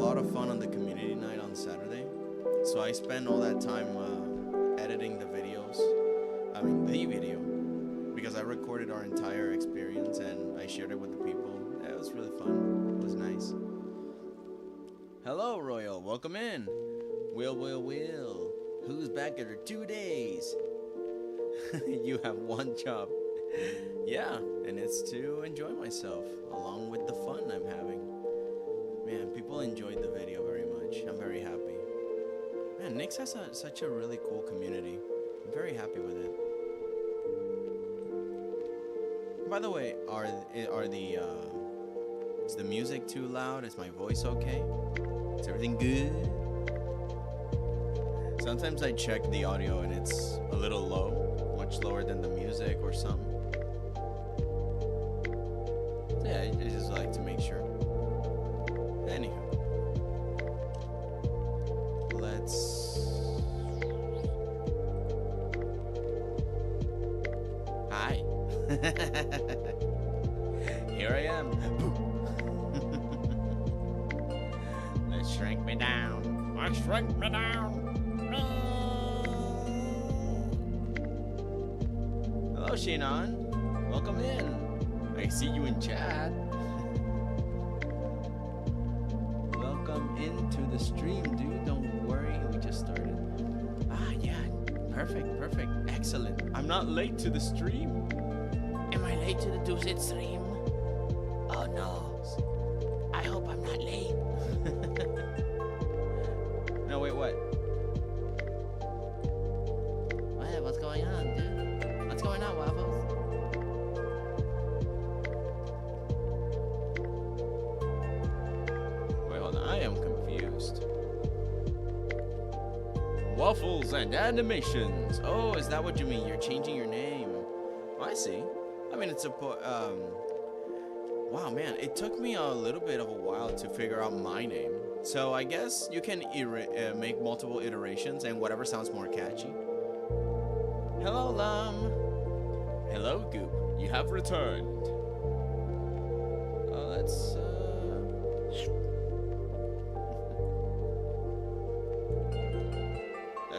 lot of fun on the community night on Saturday. So I spent all that time editing the videos. I mean, the video. Because I recorded our entire experience and I shared it with the people. Yeah, it was really fun. It was nice. Hello, Royal. Welcome in. Will. Who's back after 2 days? You have one job. Yeah, and it's to enjoy myself along with the fun I'm having. Man, people enjoyed the video very much. I'm very happy. Man, Nyx has such a really cool community. I'm very happy with it. By the way, is the music too loud? Is my voice okay? Is everything good? Sometimes I check the audio and it's a little low, much lower than the music or something. Yeah, I just like to make sure. Anywho, let's. Hi. Here I am. Let's shrink me down. Let's shrink me down. Hello, Shinon. Welcome in. I see you in chat. Welcome into the stream, dude. Don't worry, we just started. Ah, yeah. Perfect. Excellent. I'm not late to the stream. Am I late to the Tuesday stream? Oh no. I hope I'm not late. No, wait, what? What's going on, dude? What's going on, Waffles? Wait, hold on. I am confused. Waffles and animations. Oh, is that what you mean? You're changing your name. Oh, I see. I mean, it's a wow, man. It took me a little bit of a while to figure out my name. So I guess you can make multiple iterations and whatever sounds more catchy. Hello, Lam. Hello, Goop. You have returned. Let's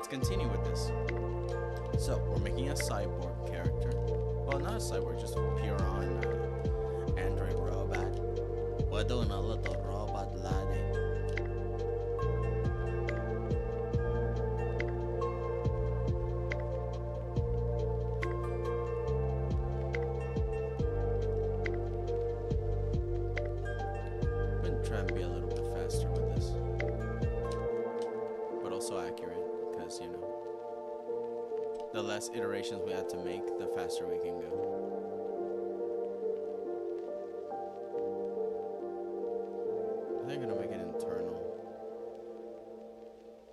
continue with this. So, we're making a cyborg character. Well, not a cyborg, just a pure-on android robot. We're doing a little robot laddie. Try and be a little bit faster with this, but also accurate, because you know, the less iterations we have to make, the faster we can go. I think I'm gonna make it internal.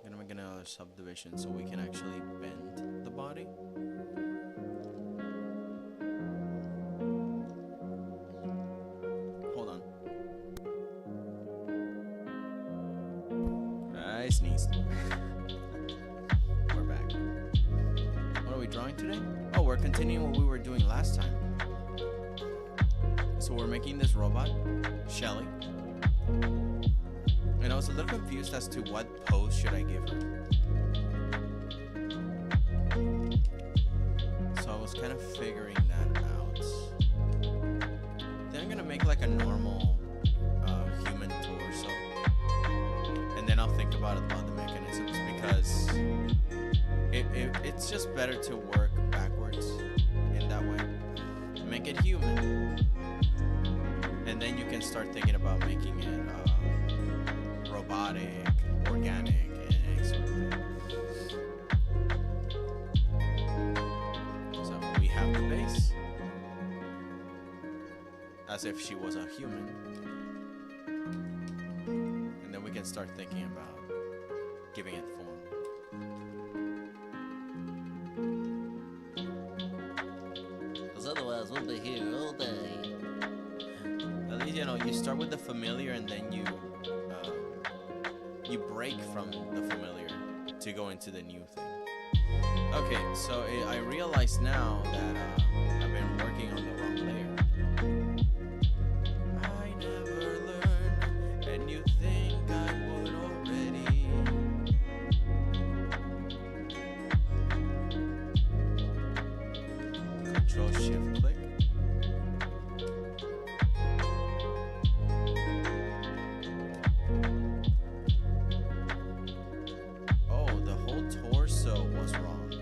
I'm gonna make another subdivision so we can actually bend the body. Sneezed. We're back. What are we drawing today? Oh, we're continuing what we were doing last time. So we're making this robot, Shelly. And I was a little confused as to what pose should I give her. So I was kind of figuring that out. Then I'm gonna make like a normal human torso. And then I'll think about the mechanisms, because it's just better to work backwards in that way. Make it human, and then you can start thinking about making it robotic, organic, and sort of thing. So we have the base, as if she was a human. We can start thinking about giving it form. Because otherwise we'll be here all day. At least, you know, you start with the familiar and then you break from the familiar to go into the new thing. Okay, so I realize now that I've been working on the wrong layer. I never learned, and you think I would. Control Shift click. Oh, the whole torso was wrong.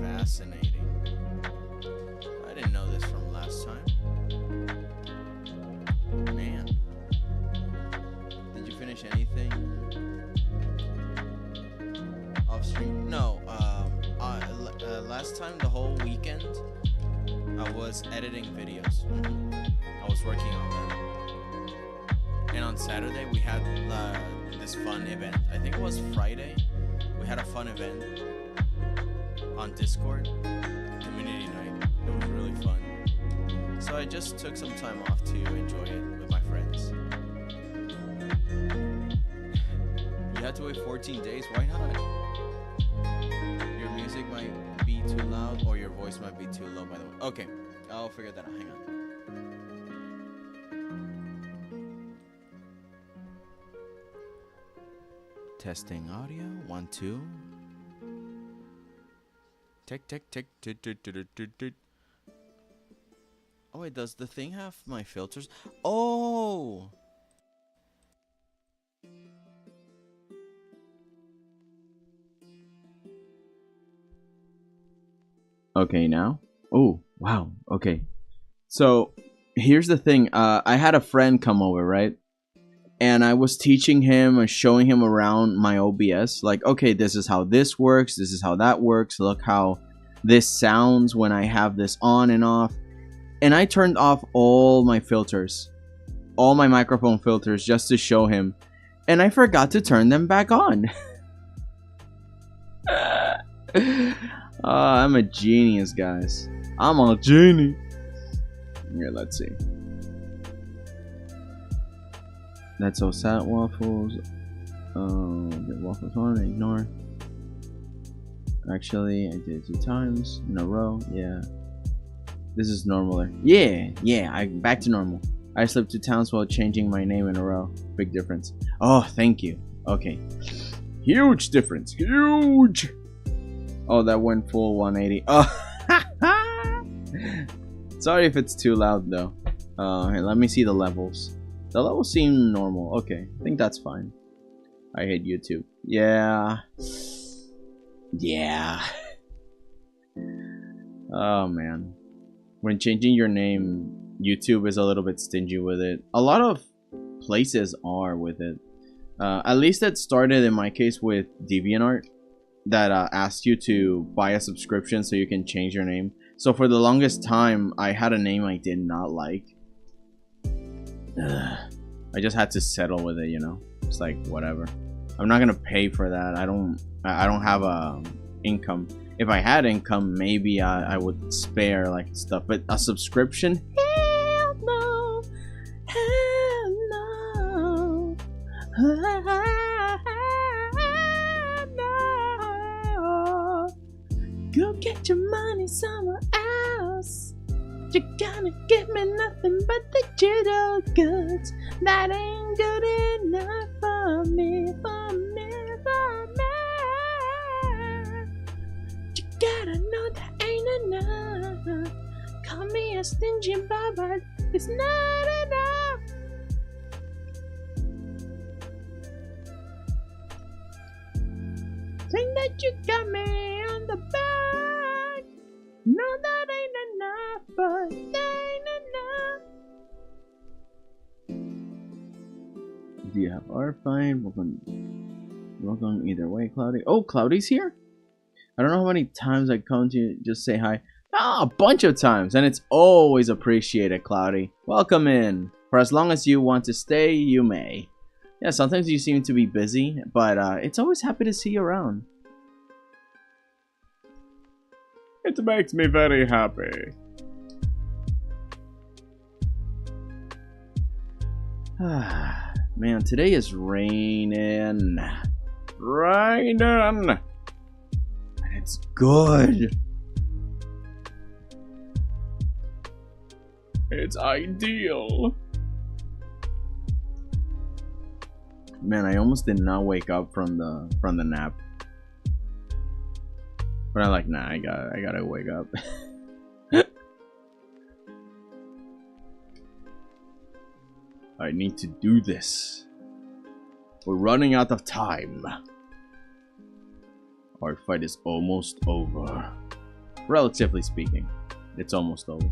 Fascinating. I didn't know this from last time. Man. Did you finish anything off stream? No. Last time, the whole weekend, I was editing videos. I was working on that. And on Saturday, we had this fun event. I think it was Friday. We had a fun event on Discord, community night. It was really fun. So I just took some time off to enjoy it with my friends. You had to wait 14 days. Why not? Your music might be too loud, or your voice might be too low, by the way. Okay, I'll figure that out. Hang on. Testing audio. 1, 2. Tick, tick, tick, tick, tick, tick, tick, tick. Oh wait, does the thing have my filters? Oh! Okay, now? Oh, wow. Okay. So, here's the thing. I had a friend come over, right? And I was teaching him and showing him around my OBS. Like, okay, this is how this works. This is how that works. Look how this sounds when I have this on and off. And I turned off all my filters. All my microphone filters just to show him. And I forgot to turn them back on. I'm a genius, guys. I'm a genie. Here, let's see. That's so sad, waffles. Get waffles on, ignore. Actually, I did it 2 times in a row. Yeah. This is normal. Yeah, I'm back to normal. I slipped 2 times while changing my name in a row. Big difference. Oh, thank you. Okay. Huge difference. Huge. Oh, that went full 180. Oh. Sorry if it's too loud though. Here, let me see the levels. The levels seem normal. Okay, I think that's fine. I hate YouTube. Yeah. Oh man. When changing your name, YouTube is a little bit stingy with it. A lot of places are with it. At least it started in my case with DeviantArt, that asked you to buy a subscription so you can change your name. So for the longest time, I had a name I did not like. I just had to settle with it, you know. It's like whatever. I'm not gonna pay for that. I don't have a income. If I had income, maybe I would spare like stuff. But a subscription? Hell no. Hell no. Go get your money somewhere else. You're gonna give me nothing but the digital goods. That ain't good enough for me, for me, for me. You gotta know that ain't enough. Call me a stingy baba, it's not enough. Think that you got me on the back. No, that ain't enough, but that ain't enough. Do you have 𝐅𝐈𝐆𝐇𝐓? Welcome either way, Cloudy. Oh, Cloudy's here? I don't know how many times I come to just say hi. Ah, a bunch of times, and it's always appreciated, Cloudy. Welcome in. For as long as you want to stay, you may. Yeah, sometimes you seem to be busy, but it's always happy to see you around. It makes me very happy. Man, today is raining. Raining! And it's good. It's ideal. Man, I almost did not wake up from the nap. But I'm like, nah, I gotta wake up. I need to do this. We're running out of time. Our fight is almost over. Relatively speaking, it's almost over.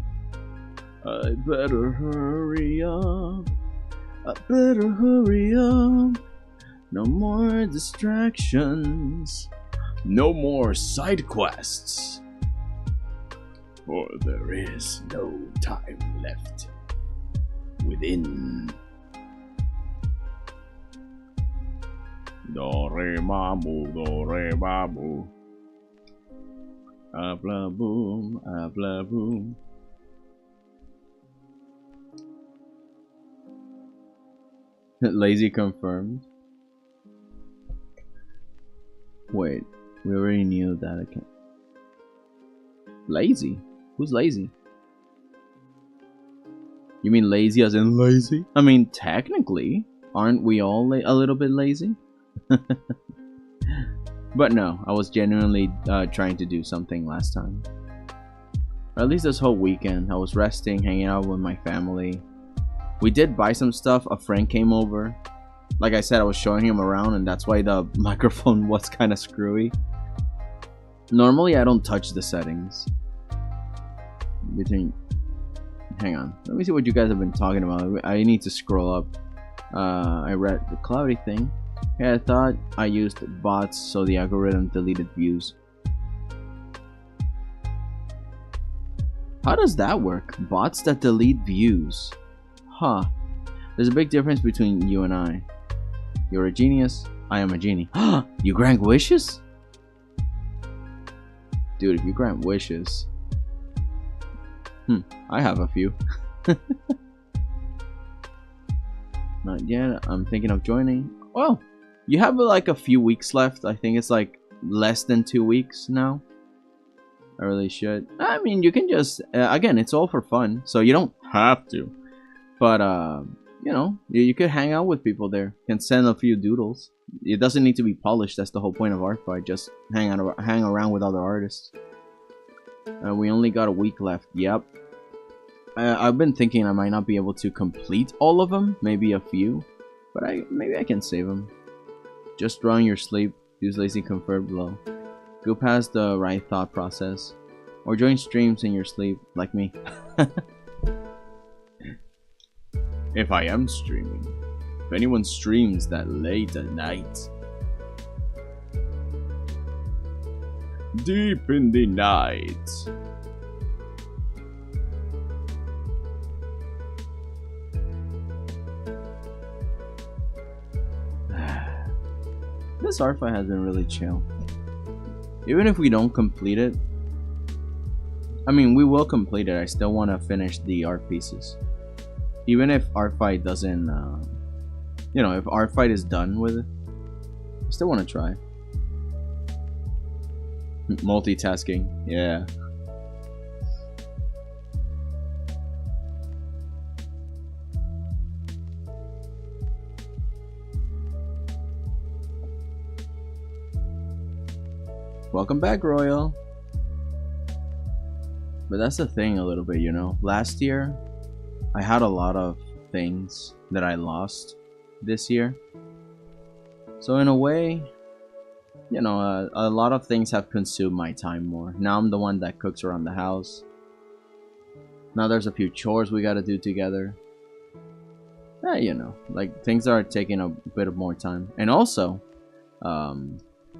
I better hurry up. I better hurry up. No more distractions. No more side quests. For there is no time left within. Do re ma mu, do re ma mu. Abla boom, abla boom. Lazy confirmed. Wait, we already knew that account. Lazy? Who's lazy? You mean lazy as in lazy? I mean, technically, aren't we all a little bit lazy? But no, I was genuinely trying to do something last time. Or at least this whole weekend. I was resting, hanging out with my family. We did buy some stuff. A friend came over. Like I said, I was showing him around, and that's why the microphone was kind of screwy. Normally, I don't touch the settings. Hang on. Let me see what you guys have been talking about. I need to scroll up. I read the cloudy thing. Yeah, I thought I used bots so the algorithm deleted views. How does that work? Bots that delete views? Huh. There's a big difference between you and I. You're a genius. I am a genie. You grant wishes? Dude, if you grant wishes... I have a few. Not yet. I'm thinking of joining. Well, you have like a few weeks left. I think it's like less than 2 weeks now. I really should. I mean, you can just... again, it's all for fun. So you don't have to. But, you know, you could hang out with people there. You can send a few doodles. It doesn't need to be polished. That's the whole point of art. Just hang around with other artists. We only got a week left. Yep. I've been thinking I might not be able to complete all of them. Maybe a few. But maybe I can save them. Just draw in your sleep. Use lazy confirm below. Go past the right thought process. Or join streams in your sleep. Like me. If I am streaming. If anyone streams that late at night. Deep in the night. This art fight has been really chill. Even if we don't complete it. I mean, we will complete it. I still want to finish the art pieces. Even if art fight doesn't, you know, if art fight is done with it, I still want to try. Multitasking, yeah. Welcome back, Royal. But that's the thing a little bit, you know. Last year, I had a lot of things that I lost this year. So in a way, you know, a lot of things have consumed my time more. Now I'm the one that cooks around the house. Now there's a few chores we gotta do together. You know, like things are taking a bit of more time. And also,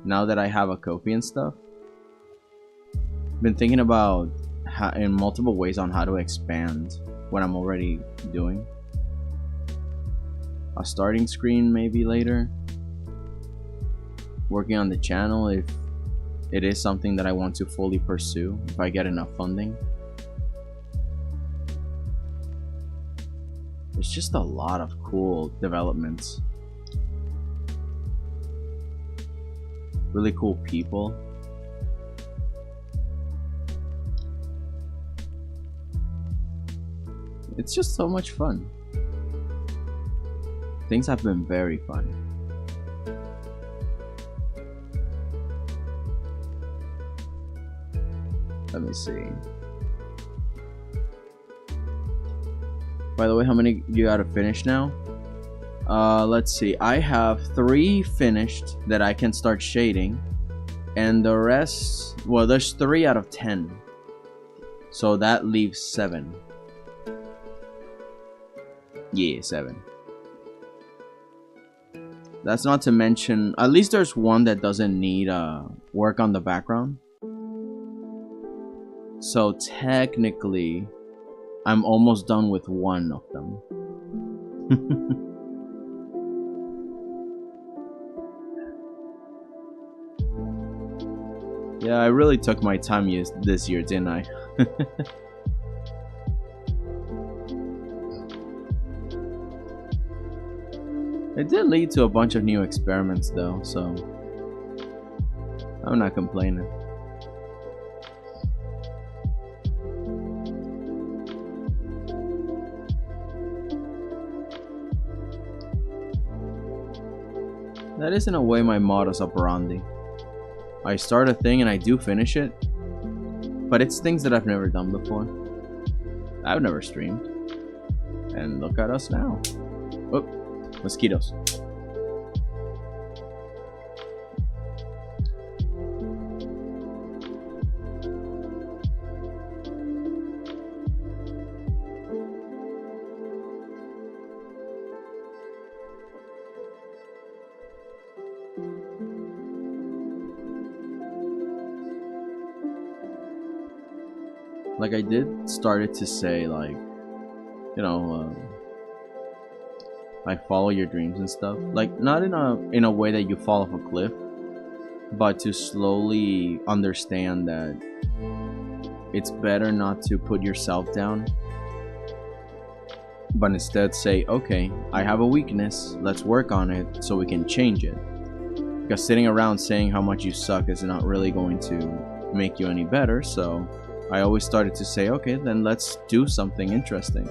now that I have a Ko-fi and stuff, I've been thinking about in multiple ways on how to expand what I'm already doing. A starting screen maybe later. Working on the channel if it is something that I want to fully pursue, if I get enough funding. There's just a lot of cool developments. Really cool people. It's just so much fun. Things have been very fun. Let me see. By the way, how many you gotta finish now? Let's see. I have 3 finished that I can start shading. And the rest... Well, there's 3 out of 10. So that leaves 7. Yeah, 7. That's not to mention... At least there's one that doesn't need work on the background. So technically, I'm almost done with one of them. Yeah, I really took my time this year, didn't I? It did lead to a bunch of new experiments though, so I'm not complaining. That is in a way my modus operandi. I start a thing and I do finish it, but it's things that I've never done before. I've never streamed. And look at us now. Oh, mosquitoes. Like I did started to say, like, you know, like follow your dreams and stuff. Like not in a way that you fall off a cliff, but to slowly understand that it's better not to put yourself down, but instead say, okay, I have a weakness, let's work on it so we can change it. Because sitting around saying how much you suck is not really going to make you any better. So I always started to say, okay, then let's do something interesting.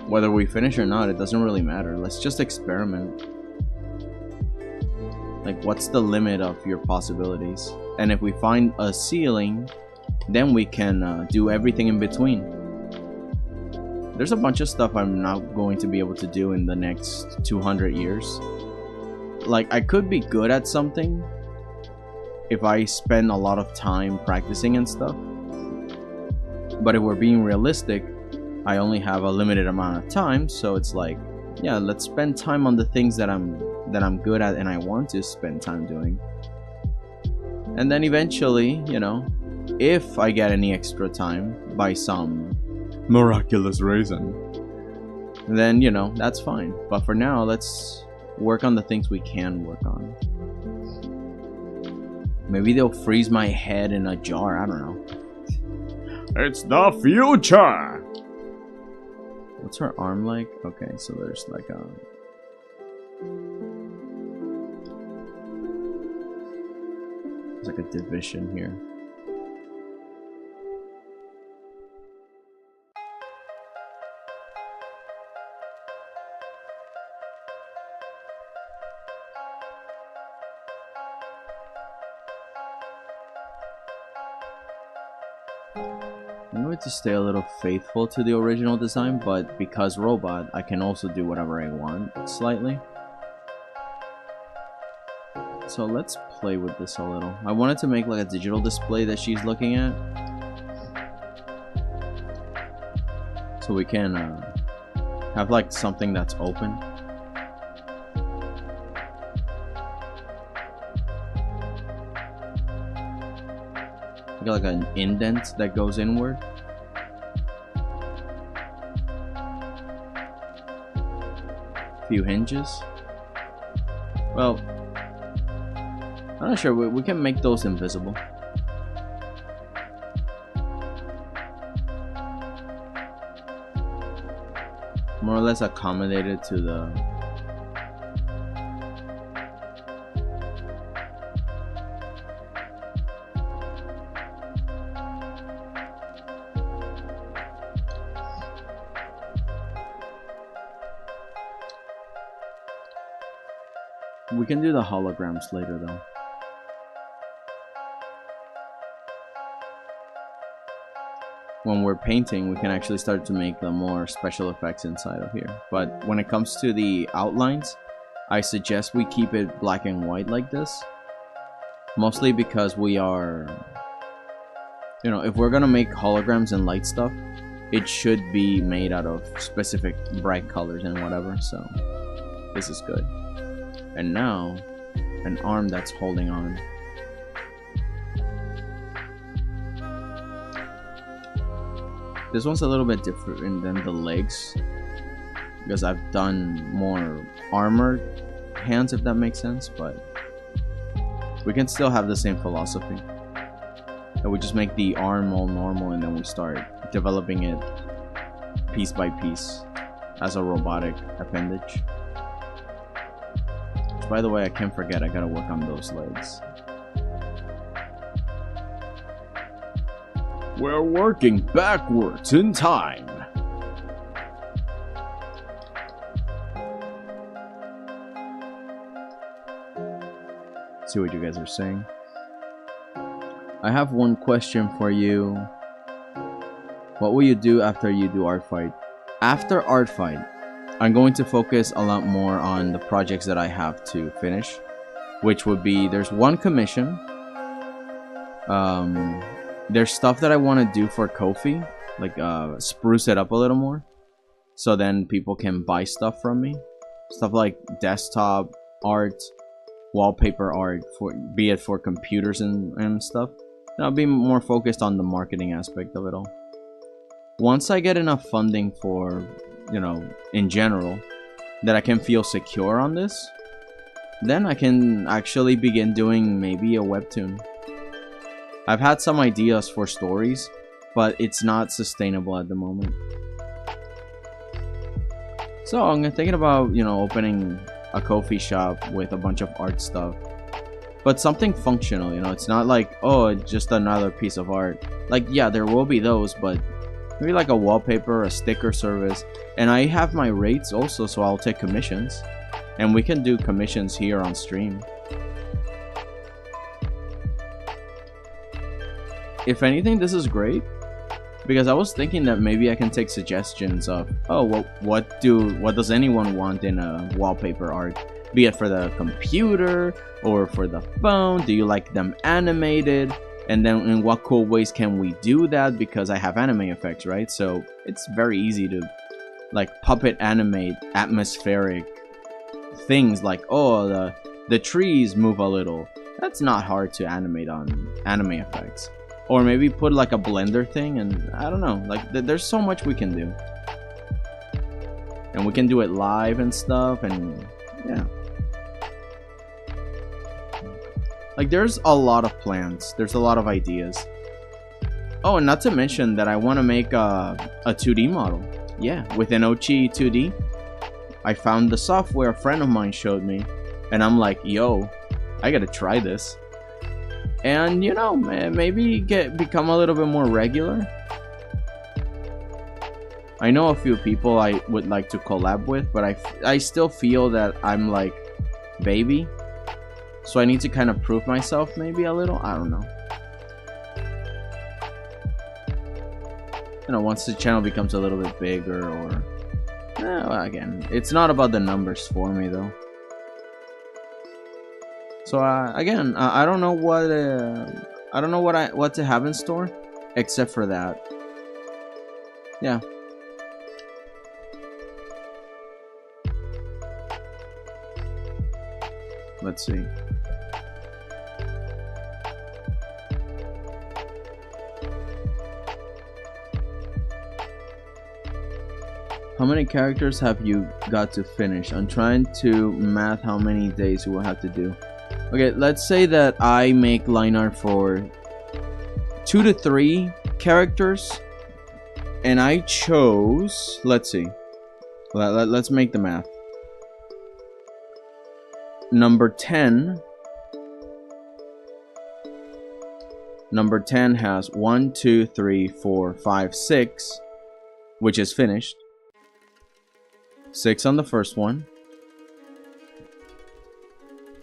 Whether we finish or not, it doesn't really matter. Let's just experiment. Like, what's the limit of your possibilities? And if we find a ceiling, then we can do everything in between. There's a bunch of stuff I'm not going to be able to do in the next 200 years. Like, I could be good at something if I spend a lot of time practicing and stuff. But if we're being realistic, I only have a limited amount of time, so it's like, yeah, let's spend time on the things that I'm good at and I want to spend time doing. And then eventually, you know, if I get any extra time by some miraculous reason, then, you know, that's fine. But for now, let's work on the things we can work on. Maybe they'll freeze my head in a jar, I don't know. It's the future! What's her arm like? Okay, so there's like a... There's like a division here. I'm going to stay a little faithful to the original design, but because robot, I can also do whatever I want, slightly. So let's play with this a little. I wanted to make like a digital display that she's looking at. So we can have like something that's open. Like an indent that goes inward. Few hinges. Well, I'm not sure. We can make those invisible. More or less accommodated to the... We can do the holograms later though. when we're painting, we can actually start to make the more special effects inside of here. But when it comes to the outlines, I suggest we keep it black and white like this. Mostly because we are, you know, if we're gonna make holograms and light stuff, it should be made out of specific bright colors and whatever. So this is good. And now, an arm that's holding on. This one's a little bit different than the legs, because I've done more armored hands, if that makes sense, but we can still have the same philosophy. And we just make the arm all normal, and then we start developing it piece by piece as a robotic appendage. By the way, I can't forget, I gotta work on those legs. We're working backwards in time. See what you guys are saying. I have one question for you. What will you do after you do art fight? After art fight, I'm going to focus a lot more on the projects that I have to finish, which would be, there's one commission. There's stuff that I want to do for Ko-fi, like spruce it up a little more, so then people can buy stuff from me. Stuff like desktop art, wallpaper art, be it for computers and stuff. And I'll be more focused on the marketing aspect of it all. Once I get enough funding for, you know, in general, that I can feel secure on this, then I can actually begin doing maybe a webtoon. I've had some ideas for stories, but it's not sustainable at the moment. So I'm thinking about, you know, opening a Ko-fi shop with a bunch of art stuff, but something functional, you know. It's not like, oh, just another piece of art. Like, yeah, there will be those, but maybe like a wallpaper, a sticker service. And I have my rates also, so I'll take commissions, and we can do commissions here on stream. If anything, this is great, because I was thinking that maybe I can take suggestions of, oh, well, what does anyone want in a wallpaper art? Be it for the computer or for the phone. Do you like them animated? And then in what cool ways can we do that? Because I have anime effects, right? So it's very easy to like puppet animate atmospheric things, like, oh, the trees move a little. That's not hard to animate on anime effects. Or maybe put like a blender thing, and I don't know, like there's so much we can do. And we can do it live and stuff, and yeah. Like there's a lot of plans, there's a lot of ideas. Oh, and not to mention that I want to make a 2D model. Yeah, within 𝐏𝐚𝐫𝐭 2D. I found the software a friend of mine showed me, and I'm like, yo, I gotta try this. And, you know, maybe become a little bit more regular. I know a few people I would like to collab with, but I still feel that I'm like baby. So I need to kind of prove myself maybe a little. I don't know. You know, once the channel becomes a little bit bigger, or... well, again, it's not about the numbers for me, though. So again, I don't know what to have in store, except for that. Yeah. Let's see. How many characters have you got to finish? I'm trying to math how many days you will have to do. Okay, let's say that I make line art for 2 to 3 characters, and I chose, let's see, let's make the math. Number 10 has 1, 2, 3, 4, 5, 6, which is finished. 6 on the first one.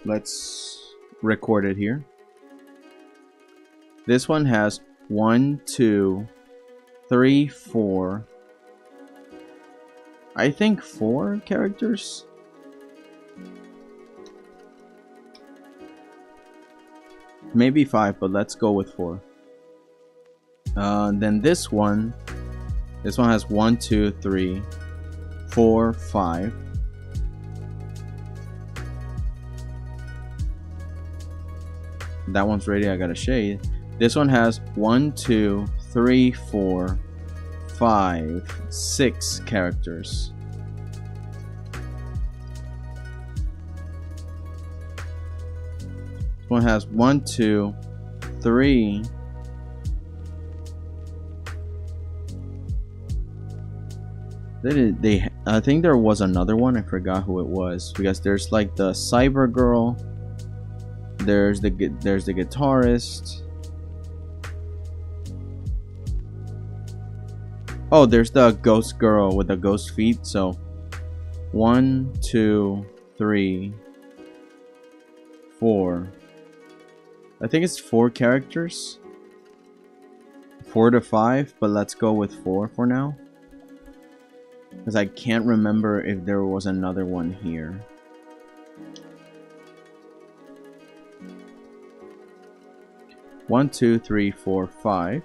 Let's record it here. This one has 1, 2, 3, 4. I think 4 characters. Maybe 5, but let's go with 4. Then this one has 1, 2, 3, 4, 5. That one's ready. I got a shade. This one has 1, 2, 3, 4, 5, 6 characters. This one has 1, 2, 3. I think there was another one. I forgot who it was, because there's like the cyber girl. There's the guitarist. Oh, there's the ghost girl with the ghost feet. So 1, 2, 3, 4. I think it's 4 characters. 4 to 5, but let's go with 4 for now, because I can't remember if there was another one here. One, 2, 3, 4, 5.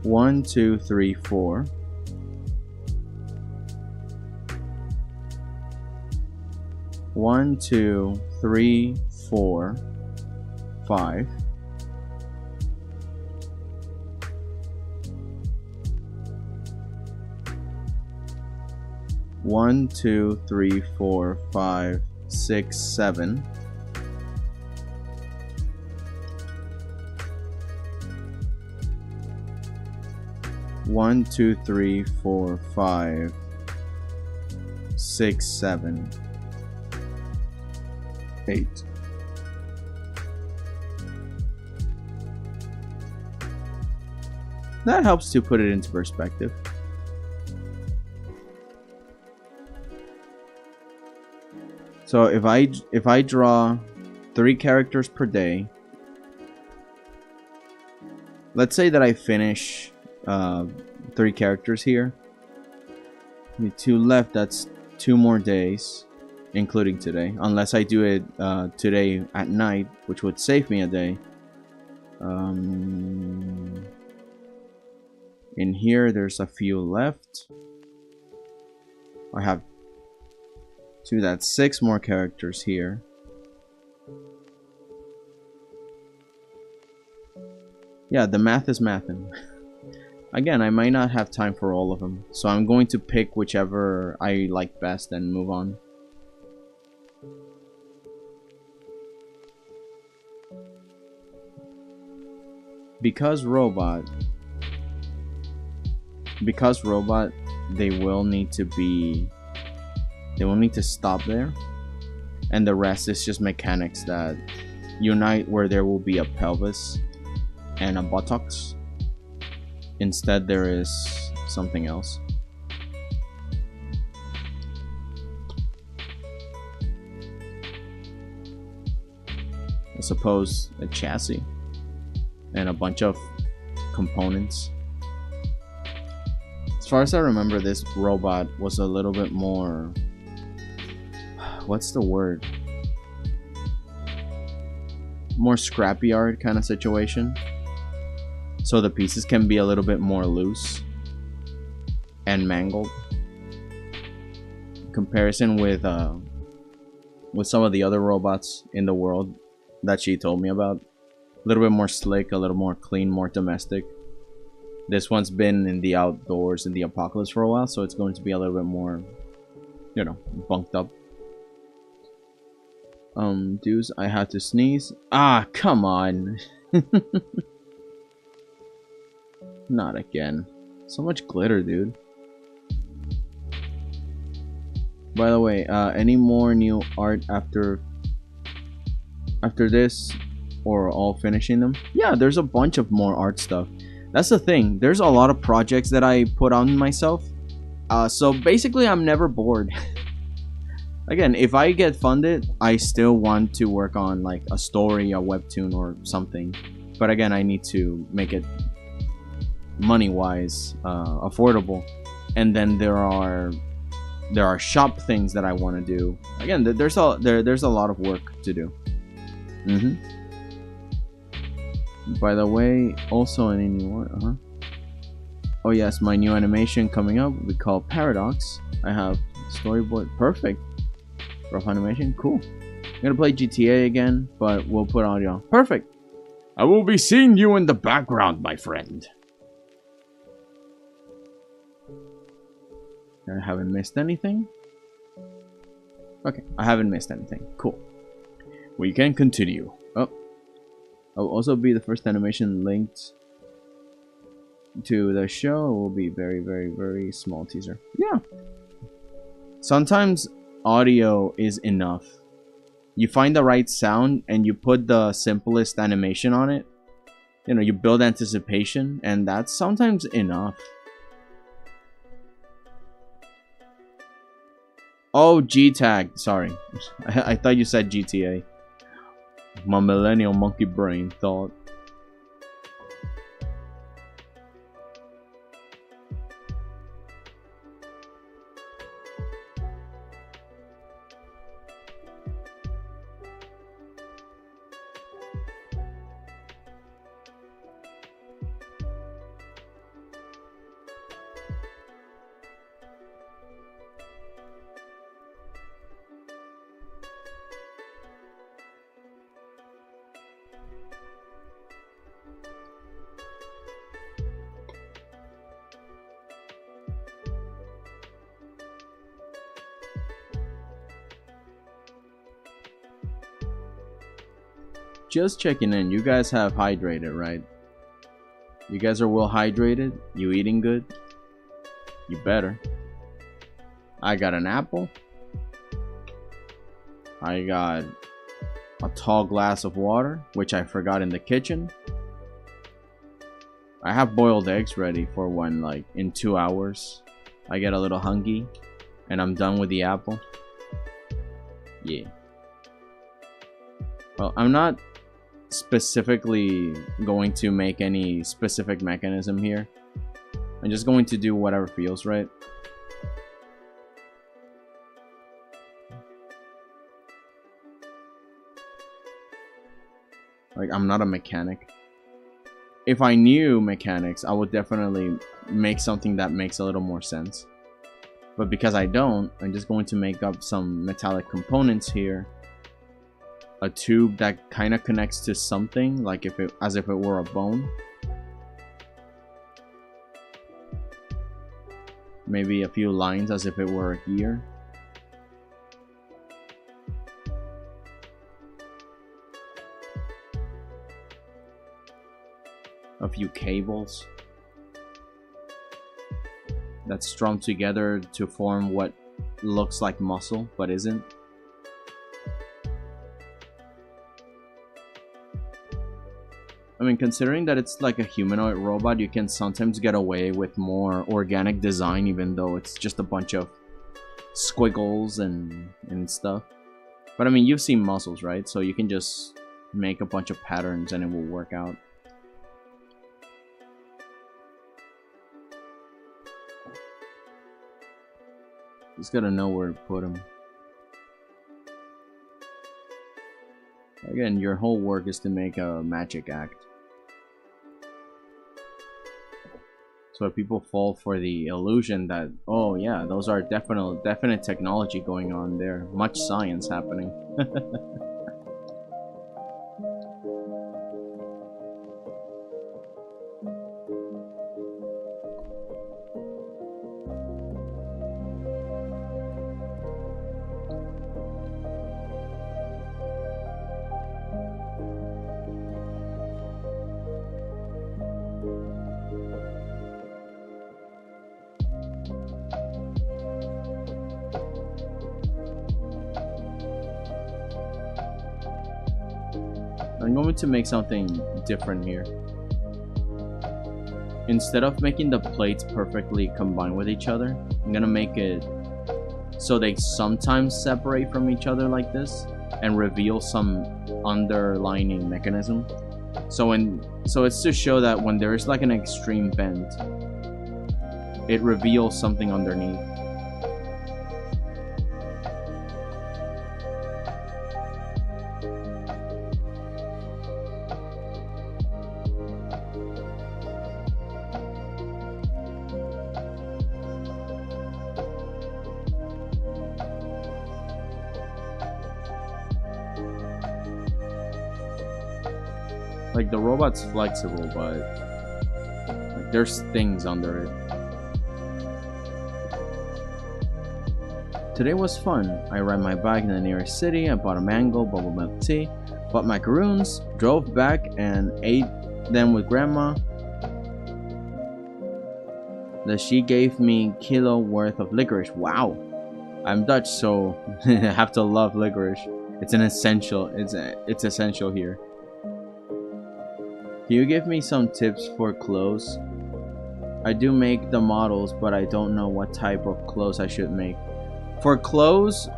One, 2, 3, 4. One, 2, 3, 4, 5. One, 2, 3, 4, 5, 6, 7. One, 2, 3, 4, 5, 6, 7, 8. That helps to put it into perspective. So if I draw 3 characters per day, let's say that I finish 3 characters here. Only 2 left. That's 2 more days, including today, unless I do it today at night, which would save me a day. In here, there's a few left. I have 2. That's 6 more characters here. Yeah, the math is mathin'. Again, I might not have time for all of them, so I'm going to pick whichever I like best and move on. Because robot, they will need to stop there, and the rest is just mechanics that unite where there will be a pelvis and a buttocks. Instead, there is something else. I suppose a chassis and a bunch of components. As far as I remember, this robot was a little bit more... what's the word? More scrapyard kind of situation. So the pieces can be a little bit more loose and mangled. In comparison with some of the other robots in the world that she told me about. A little bit more slick, a little more clean, more domestic. This one's been in the outdoors in the apocalypse for a while, so it's going to be a little bit more, you know, bunked up. Dudes, I had to sneeze. Ah, come on. Not again. So much glitter, dude. By the way, any more new art after this, or all finishing them? Yeah, there's a bunch of more art stuff. That's the thing. There's a lot of projects that I put on myself. So basically, I'm never bored. Again, if I get funded, I still want to work on like a story, a webtoon, or something. But again, I need to make it money-wise affordable. And then there are shop things that I want to do. Again, there's a lot of work to do. By the way, also any new oh yes, my new animation coming up we call Paradox. I have storyboard. Perfect. Rough animation. Cool. I'm gonna play GTA again, but we'll put audio. Perfect. I will be seeing you in the background, my friend. I haven't missed anything. Okay, I haven't missed anything. Cool. We can continue. Oh. I'll also be the first animation linked to the show. It will be very, very, very small teaser. Yeah. Sometimes audio is enough. You find the right sound and you put the simplest animation on it. You know, you build anticipation, and that's sometimes enough. Oh, G-Tag. Sorry. I thought you said GTA. My millennial monkey brain thought. Just checking in. You guys have hydrated, right? You guys are well hydrated? You eating good? You better. I got an apple. I got a tall glass of water, which I forgot in the kitchen. I have boiled eggs ready for when, like, in 2 hours, I get a little hungry and I'm done with the apple. Yeah. Well, I'm not specifically going to make any specific mechanism here. I'm just going to do whatever feels right. Like, I'm not a mechanic. If I knew mechanics, I would definitely make something that makes a little more sense. But because I don't, I'm just going to make up some metallic components here. A tube that kind of connects to something, like as if it were a bone. Maybe a few lines as if it were a gear. A few cables that's strung together to form what looks like muscle but isn't. I mean, considering that it's like a humanoid robot, you can sometimes get away with more organic design, even though it's just a bunch of squiggles and stuff. But I mean, you've seen muscles, right? So you can just make a bunch of patterns and it will work out. Just gotta know where to put them. Again, your whole work is to make a magic act. So if people fall for the illusion that, oh yeah, those are definite technology going on there. Much science happening. I'm going to make something different here. Instead of making the plates perfectly combine with each other, I'm gonna make it so they sometimes separate from each other like this and reveal some underlining mechanism. So it's to show that when there is like an extreme bend, it reveals something underneath. Like, the robot's flexible, but like, there's things under it. Today was fun. I ride my bike in the nearest city. I bought a mango bubble milk tea, bought macaroons, drove back and ate them with grandma. That she gave me kilo worth of licorice. Wow. I'm Dutch, so I have to love licorice. It's an essential. It's essential here. Can you give me some tips for clothes? I do make the models, but I don't know what type of clothes I should make. For clothes,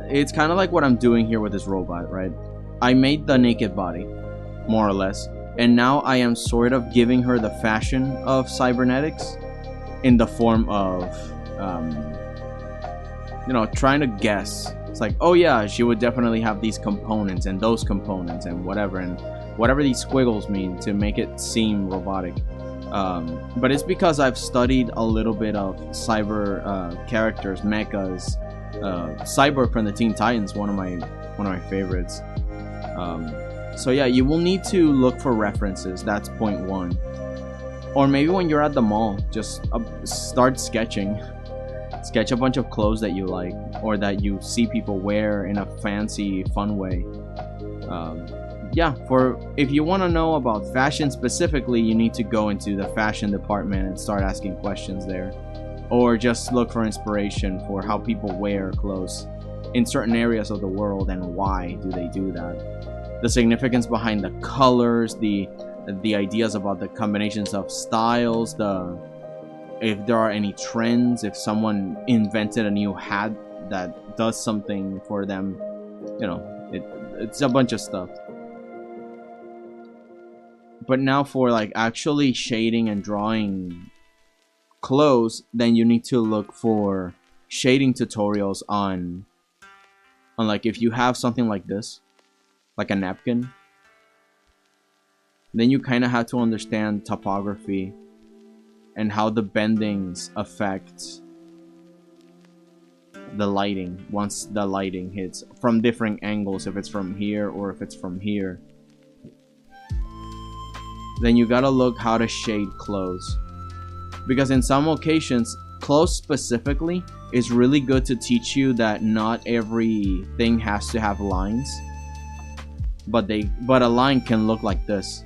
it's kind of like what I'm doing here with this robot, right? I made the naked body, more or less, and now I am sort of giving her the fashion of cybernetics in the form of, you know, trying to guess. It's like, oh yeah, she would definitely have these components and those components and whatever, and whatever these squiggles mean to make it seem robotic. But it's because I've studied a little bit of cyber characters, mechas. Cyborg from the Teen Titans, one of my favorites. So yeah, you will need to look for references. That's point one. Or maybe when you're at the mall, just start sketching. Sketch a bunch of clothes that you like, or that you see people wear in a fancy, fun way. Yeah, if you want to know about fashion specifically, you need to go into the fashion department and start asking questions there. Or just look for inspiration for how people wear clothes in certain areas of the world and why do they do that. The significance behind the colors, the ideas about the combinations of styles, if there are any trends, if someone invented a new hat that does something for them, you know, it's a bunch of stuff. But now for like actually shading and drawing clothes, then you need to look for shading tutorials on like, if you have something like this, like a napkin, then you kind of have to understand topography and how the bendings affect the lighting once the lighting hits from different angles, if it's from here or if it's from here. Then you gotta look how to shade clothes, because in some occasions, clothes specifically is really good to teach you that not everything has to have lines, but a line can look like this.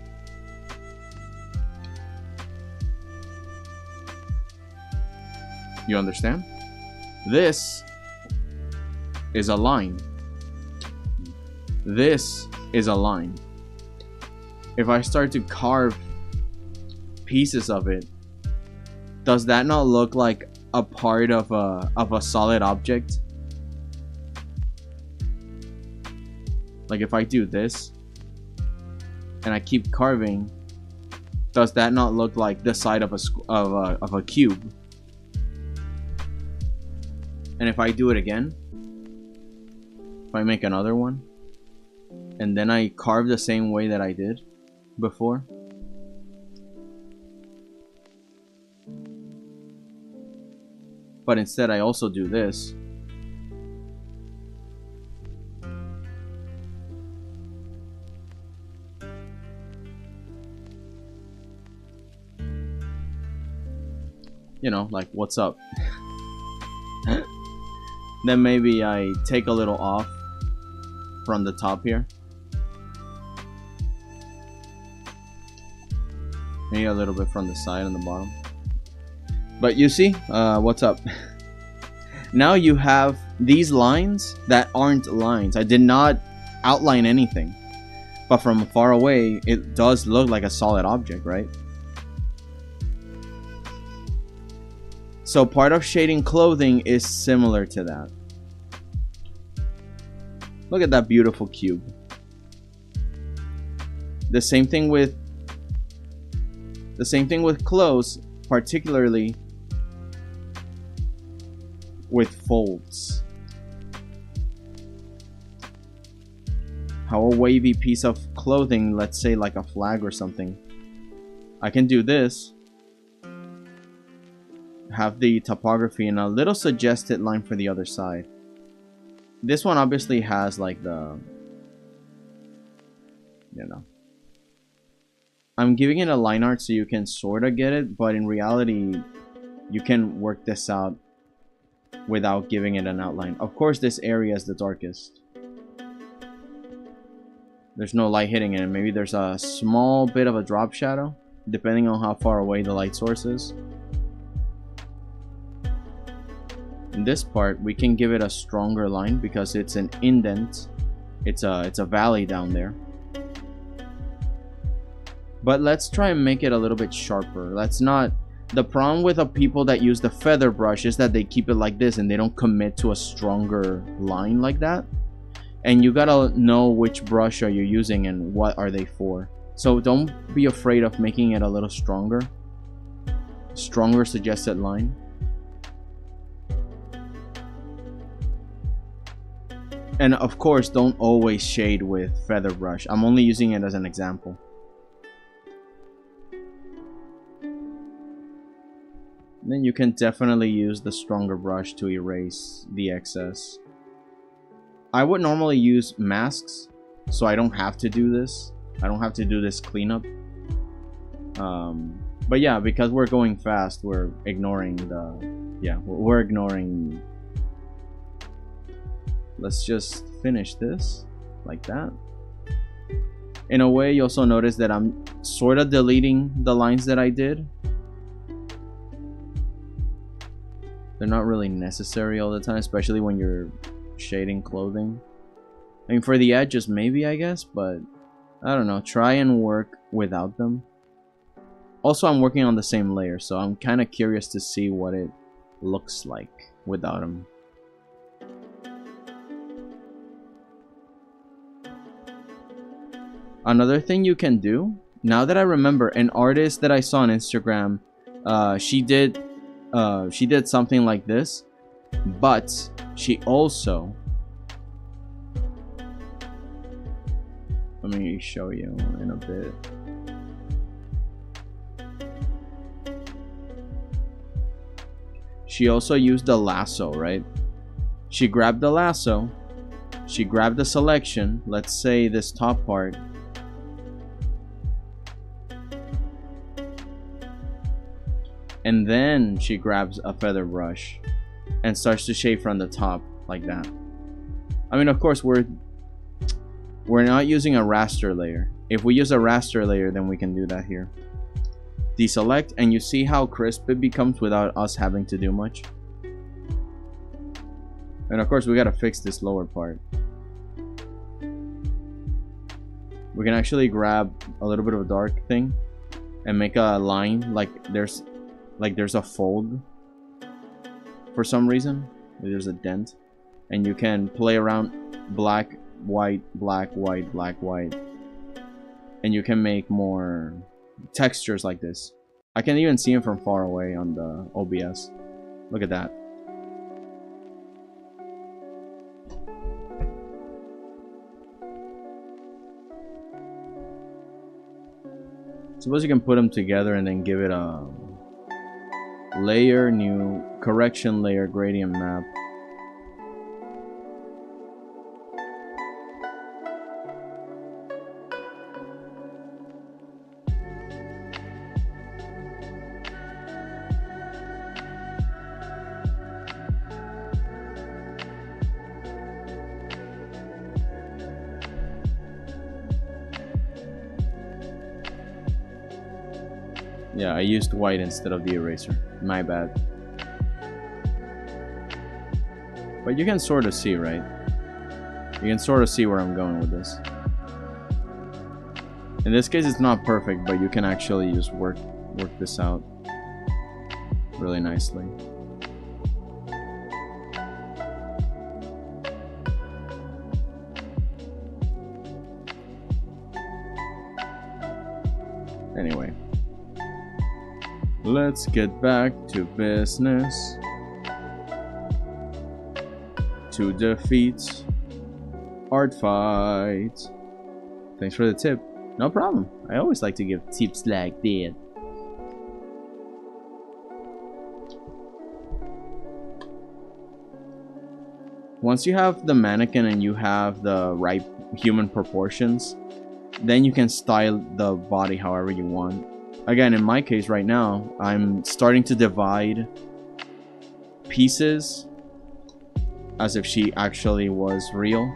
You understand? This is a line. This is a line. If I start to carve pieces of it, does that not look like a part of a solid object? Like, if I do this and I keep carving, does that not look like the side of a cube? And if I do it again, if I make another one, and then I carve the same way that I did before, but instead I also do this, you know, like, what's up? Then maybe I take a little off from the top here. Maybe a little bit from the side and the bottom. But you see, what's up? Now you have these lines that aren't lines. I did not outline anything. But from far away, it does look like a solid object, right? So part of shading clothing is similar to that. Look at that beautiful cube. The same thing with clothes, particularly with folds. How a wavy piece of clothing, let's say like a flag or something, I can do this, have the topography and a little suggested line for the other side. This one obviously has like the, you know, I'm giving it a line art so you can sort of get it, but in reality you can work this out without giving it an outline. Of course this area is the darkest. There's no light hitting it. Maybe there's a small bit of a drop shadow depending on how far away the light source is. In this part we can give it a stronger line because it's an indent. It's a valley down there. But let's try and make it a little bit sharper. Let's not. The problem with the people that use the feather brush is that they keep it like this and they don't commit to a stronger line like that. And you gotta know which brush are you using and what are they for. So don't be afraid of making it a little stronger. Stronger suggested line. And of course, don't always shade with feather brush. I'm only using it as an example. Then you can definitely use the stronger brush to erase the excess. I would normally use masks, so I don't have to do this. I don't have to do this cleanup. But yeah, because we're going fast, we're ignoring the... Yeah, we're ignoring... Let's just finish this like that. In a way, you also notice that I'm sort of deleting the lines that I did. They're not really necessary all the time, especially when you're shading clothing. I mean, for the edges maybe, I guess, but I don't know. Try and work without them. Also, I'm working on the same layer, so I'm kind of curious to see what it looks like without them. Another thing you can do, now that I remember, an artist that I saw on Instagram, she did something like this, but she also, let me show you in a bit. She also used the lasso, right? She grabbed the lasso, she grabbed the selection, let's say this top part, and then she grabs a feather brush and starts to shade from the top like that. I mean, of course, we're not using a raster layer. If we use a raster layer, then we can do that here. Deselect, and you see how crisp it becomes without us having to do much. And of course, we gotta fix this lower part. We can actually grab a little bit of a dark thing and make a line like there's a fold for some reason. There's a dent, and you can play around black, white, black, white, black, white, and you can make more textures like this. I can even see them from far away on the OBS. Look at that. Suppose you can put them together and then give it a layer, new correction layer, gradient map. Yeah, I used white instead of the eraser. My bad. But you can sort of see, right? You can sort of see where I'm going with this. In this case, it's not perfect, but you can actually just work this out really nicely. Anyway, let's get back to business. To defeat art fight. Thanks for the tip. No problem. I always like to give tips like that. Once you have the mannequin and you have the right human proportions, then you can style the body however you want. Again, in my case right now, I'm starting to divide pieces as if she actually was real.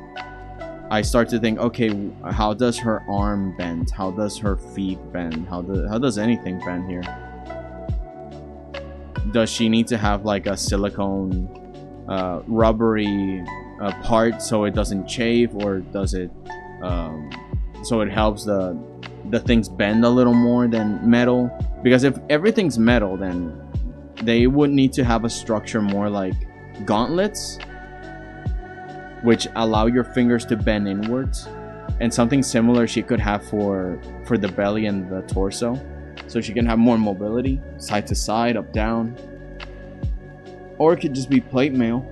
I start to think, okay, how does her arm bend? How does her feet bend? How does anything bend here? Does she need to have like a silicone rubbery part so it doesn't chafe, or does it so it helps the things bend a little more than metal? Because if everything's metal, then they would need to have a structure more like gauntlets, which allow your fingers to bend inwards, and something similar she could have for the belly and the torso, so she can have more mobility side to side, up down. Or it could just be plate mail,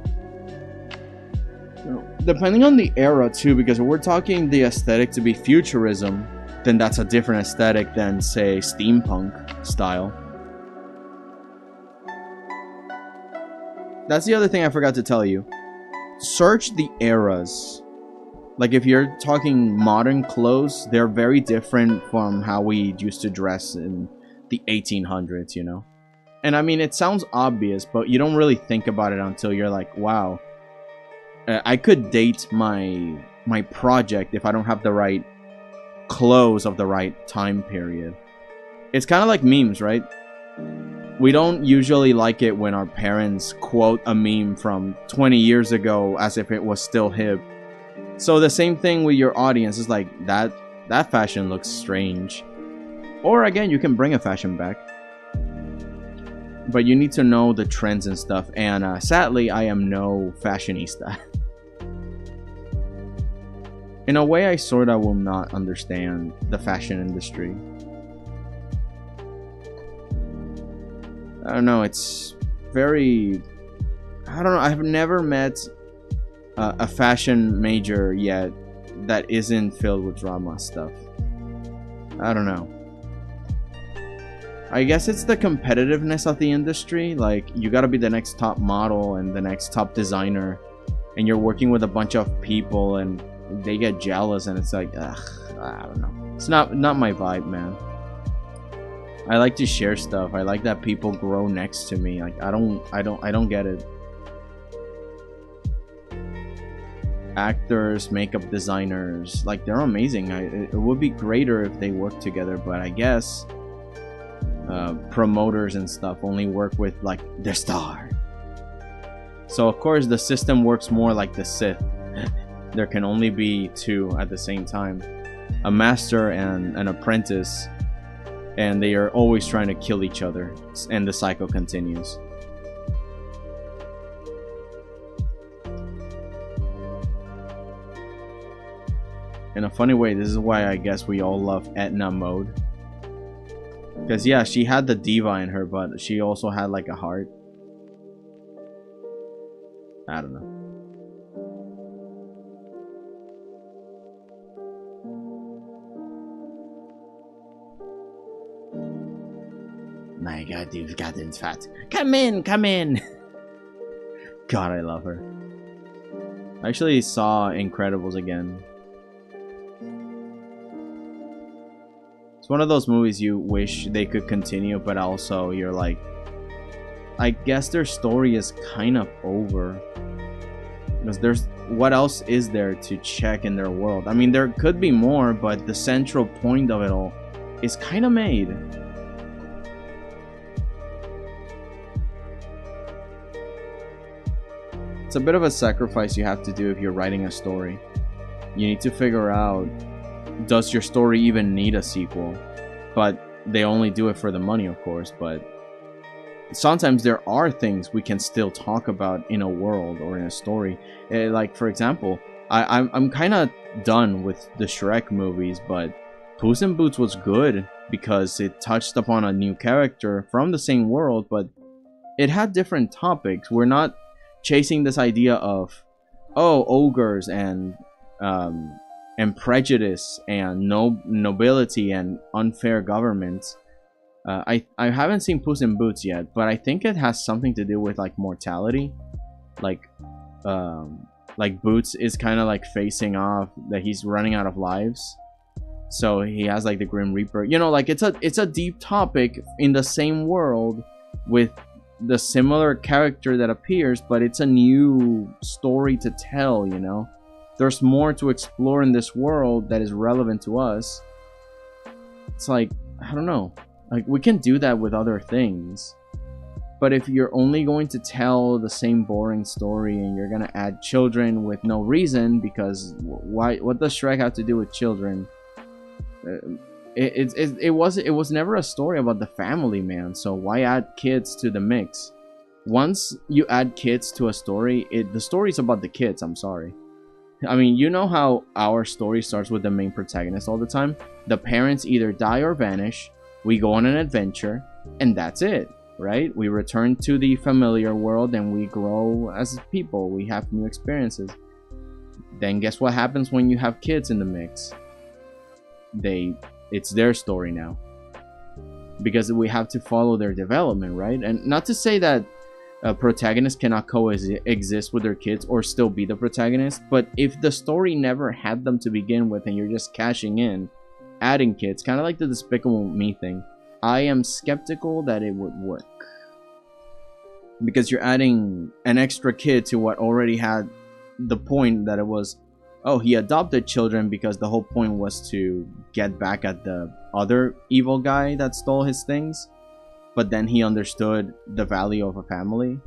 depending on the era too, because if we're talking the aesthetic to be futurism, then that's a different aesthetic than, say, steampunk style. That's the other thing I forgot to tell you. Search the eras. Like if you're talking modern clothes, they're very different from how we used to dress in the 1800s, you know? And I mean, it sounds obvious, but you don't really think about it until you're like, wow, I could date my project if I don't have the right clothes of the right time period. It's kind of like memes, right? We don't usually like it when our parents quote a meme from 20 years ago as if it was still hip. So the same thing with your audience is like, that fashion looks strange. Or again, you can bring a fashion back. But you need to know the trends and stuff. And sadly, I am no fashionista. In a way, I sort of will not understand the fashion industry. I don't know, it's very... I don't know, I've never met a fashion major yet that isn't filled with drama stuff. I don't know. I guess it's the competitiveness of the industry. Like, you gotta be the next top model and the next top designer, and you're working with a bunch of people and they get jealous, and it's like, ugh, I don't know. It's not my vibe, man. I like to share stuff. I like that people grow next to me. Like, I don't get it. Actors, makeup designers, like, they're amazing. It would be greater if they worked together, but I guess promoters and stuff only work with like their star. So of course the system works more like the Sith. There can only be two at the same time, a master and an apprentice, and they are always trying to kill each other, and the cycle continues. In a funny way, this is why I guess we all love Etna mode. Because yeah, she had the diva in her, but she also had like a heart. I don't know. My god, you've gotten fat. Come in, come in. God, I love her. I actually saw Incredibles again. It's one of those movies you wish they could continue, but also you're like, I guess their story is kind of over. Because what else is there to check in their world? I mean, there could be more, but the central point of it all is kind of made. It's a bit of a sacrifice you have to do if you're writing a story. You need to figure out, does your story even need a sequel? But they only do it for the money, of course. But sometimes there are things we can still talk about in a world or in a story. Like, for example, I'm kind of done with the Shrek movies, but Puss in Boots was good. because it touched upon a new character from the same world, but it had different topics. We're not chasing this idea of, oh, ogres and prejudice and nobility and unfair government. I haven't seen Puss in Boots yet, but I think it has something to do with like mortality. Like Boots is kind of like facing off that he's running out of lives, so he has like the Grim Reaper. You know, like it's a deep topic in the same world with the similar character that appears, but it's a new story to tell. You know, there's more to explore in this world that is relevant to us. It's like, I don't know, like we can do that with other things. But if you're only going to tell the same boring story and you're gonna add children with no reason, because why? What does Shrek have to do with children? It was never a story about the family, man. So why add kids to the mix? Once you add kids to a story, the story's about the kids. I'm sorry. I mean, you know how our story starts with the main protagonist all the time. The parents either die or vanish. We go on an adventure, and that's it. Right? We return to the familiar world and we grow as people. We have new experiences. Then guess what happens when you have kids in the mix? It's their story now. Because we have to follow their development, right? And not to say that protagonists cannot coexist with their kids or still be the protagonist, but if the story never had them to begin with and you're just cashing in, adding kids, kind of like the Despicable Me thing, I am skeptical that it would work, because you're adding an extra kid to what already had the point that it was, oh, he adopted children because the whole point was to get back at the other evil guy that stole his things, but then he understood the value of a family.